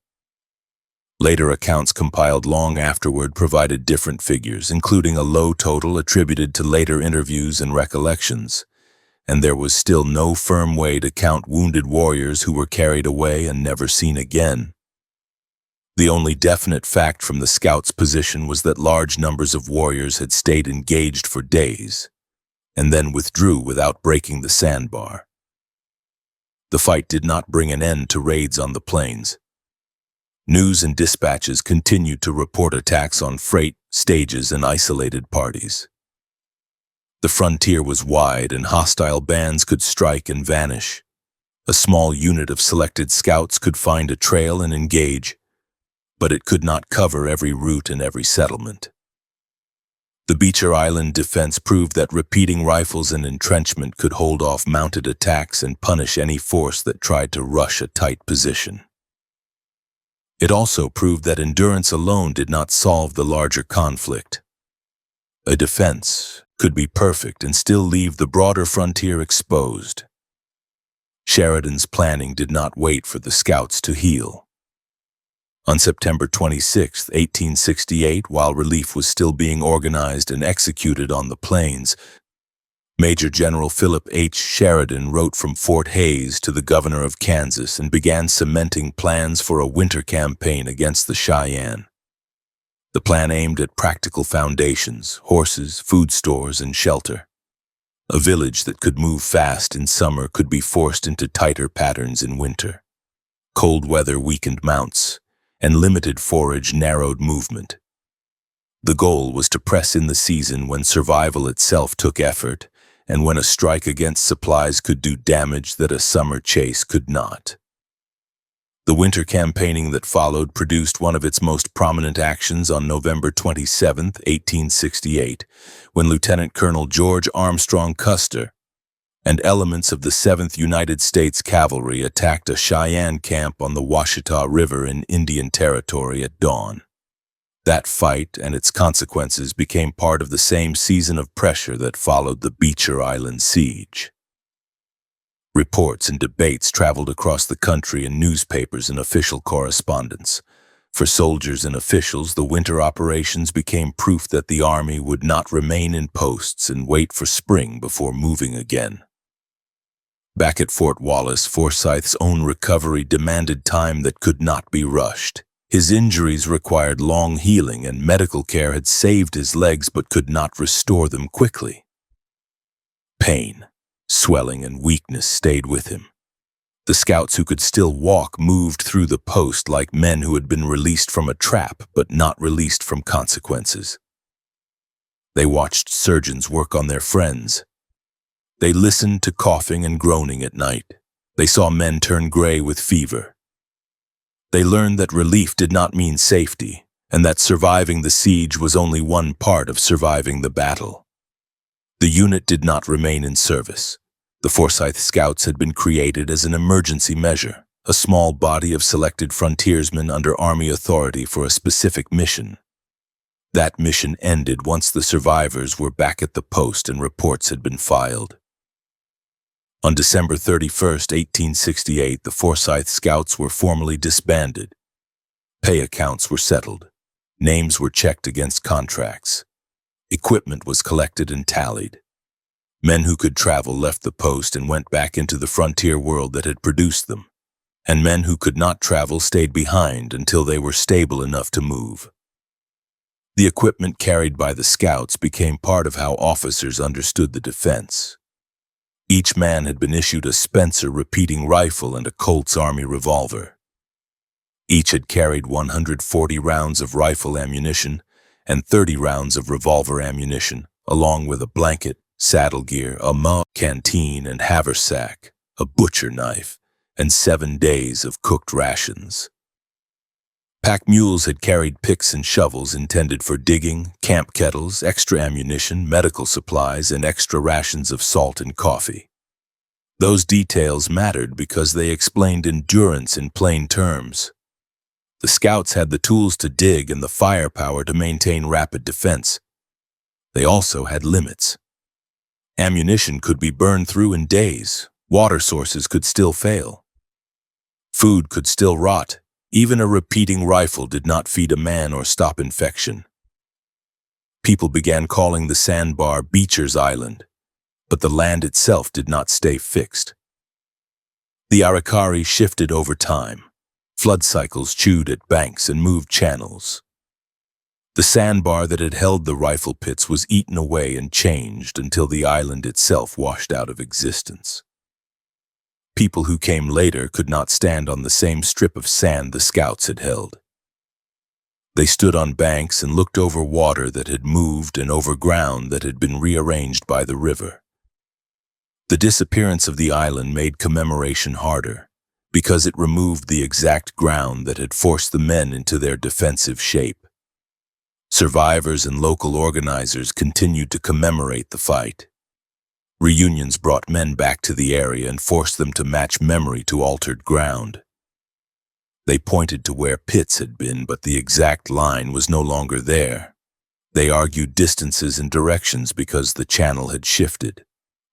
Speaker 1: Later accounts compiled long afterward provided different figures, including a low total attributed to later interviews and recollections, and there was still no firm way to count wounded warriors who were carried away and never seen again. The only definite fact from the scouts' position was that large numbers of warriors had stayed engaged for days, and then withdrew without breaking the sandbar. The fight did not bring an end to raids on the plains. News and dispatches continued to report attacks on freight, stages, and isolated parties. The frontier was wide and hostile bands could strike and vanish. A small unit of selected scouts could find a trail and engage, but it could not cover every route and every settlement. The Beecher Island defense proved that repeating rifles and entrenchment could hold off mounted attacks and punish any force that tried to rush a tight position. It also proved that endurance alone did not solve the larger conflict. A defense could be perfect and still leave the broader frontier exposed. Sheridan's planning did not wait for the scouts to heal. On September 26, 1868, while relief was still being organized and executed on the plains, Major General Philip H. Sheridan wrote from Fort Hays to the governor of Kansas and began cementing plans for a winter campaign against the Cheyenne. The plan aimed at practical foundations, horses, food stores, and shelter. A village that could move fast in summer could be forced into tighter patterns in winter. Cold weather weakened mounts, and limited forage narrowed movement. The goal was to press in the season when survival itself took effort, and when a strike against supplies could do damage that a summer chase could not. The winter campaigning that followed produced one of its most prominent actions on November 27, 1868, when Lieutenant Colonel George Armstrong Custer and elements of the 7th United States Cavalry attacked a Cheyenne camp on the Washita River in Indian Territory at dawn. That fight and its consequences became part of the same season of pressure that followed the Beecher Island siege. Reports and debates traveled across the country in newspapers and official correspondence. For soldiers and officials, the winter operations became proof that the Army would not remain in posts and wait for spring before moving again. Back at Fort Wallace, Forsyth's own recovery demanded time that could not be rushed. His injuries required long healing, and medical care had saved his legs but could not restore them quickly. Pain, swelling, and weakness stayed with him. The scouts who could still walk moved through the post like men who had been released from a trap but not released from consequences. They watched surgeons work on their friends. They listened to coughing and groaning at night. They saw men turn gray with fever. They learned that relief did not mean safety, and that surviving the siege was only one part of surviving the battle. The unit did not remain in service. The Forsyth Scouts had been created as an emergency measure, a small body of selected frontiersmen under Army authority for a specific mission. That mission ended once the survivors were back at the post and reports had been filed. On December 31, 1868, the Forsyth Scouts were formally disbanded. Pay accounts were settled. Names were checked against contracts. Equipment was collected and tallied. Men who could travel left the post and went back into the frontier world that had produced them, and men who could not travel stayed behind until they were stable enough to move. The equipment carried by the Scouts became part of how officers understood the defense. Each man had been issued a Spencer repeating rifle and a Colt's Army revolver. Each had carried 140 rounds of rifle ammunition and 30 rounds of revolver ammunition, along with a blanket, saddle gear, a mug, canteen and haversack, a butcher knife, and 7 days of cooked rations. Pack mules had carried picks and shovels intended for digging, camp kettles, extra ammunition, medical supplies, and extra rations of salt and coffee. Those details mattered because they explained endurance in plain terms. The Scouts had the tools to dig and the firepower to maintain rapid defense. They also had limits. Ammunition could be burned through in days. Water sources could still fail. Food could still rot. Even a repeating rifle did not feed a man or stop infection. People began calling the Sandbar Beecher's Island, but the land itself did not stay fixed. The Arikaree shifted over time. Flood cycles chewed at banks and moved channels. The sandbar that had held the rifle pits was eaten away and changed until the island itself washed out of existence. People who came later could not stand on the same strip of sand the Scouts had held. They stood on banks and looked over water that had moved and over ground that had been rearranged by the river. The disappearance of the island made commemoration harder, because it removed the exact ground that had forced the men into their defensive shape. Survivors and local organizers continued to commemorate the fight. Reunions brought men back to the area and forced them to match memory to altered ground. They pointed to where pits had been, but the exact line was no longer there. They argued distances and directions because the channel had shifted.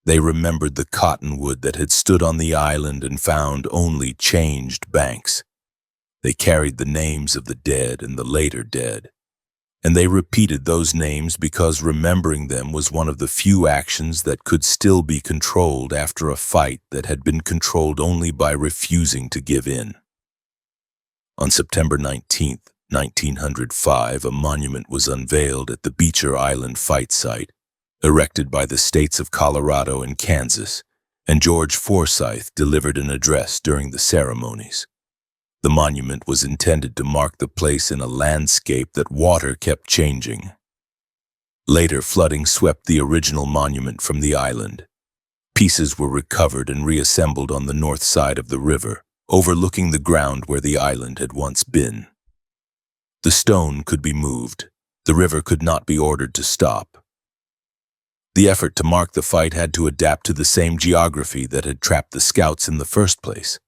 Speaker 1: They remembered the cottonwood that had stood on the island and found only changed banks. They carried the names of the dead and the later dead. And they repeated those names because remembering them was one of the few actions that could still be controlled after a fight that had been controlled only by refusing to give in. On September 19, 1905, a monument was unveiled at the Beecher Island fight site, erected by the states of Colorado and Kansas, and George Forsyth delivered an address during the ceremonies. The monument was intended to mark the place in a landscape that water kept changing. Later, flooding swept the original monument from the island. Pieces were recovered and reassembled on the north side of the river, overlooking the ground where the island had once been. The stone could be moved. The river could not be ordered to stop. The effort to mark the fight had to adapt to the same geography that had trapped the scouts in the first place.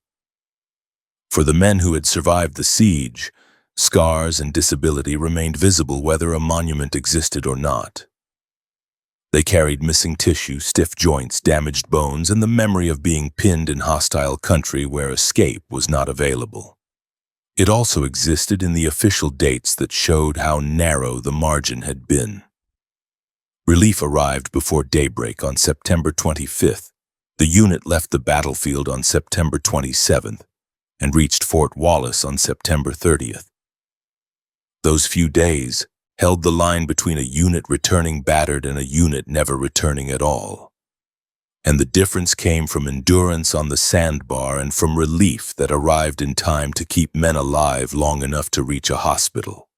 Speaker 1: For the men who had survived the siege, scars and disability remained visible whether a monument existed or not. They carried missing tissue, stiff joints, damaged bones, and the memory of being pinned in hostile country where escape was not available. It also existed in the official dates that showed how narrow the margin had been. Relief arrived before daybreak on September 25th. The unit left the battlefield on September 27th and reached Fort Wallace on September 30th. Those few days held the line between a unit returning battered and a unit never returning at all. And the difference came from endurance on the Sandbar and from relief that arrived in time to keep men alive long enough to reach a hospital.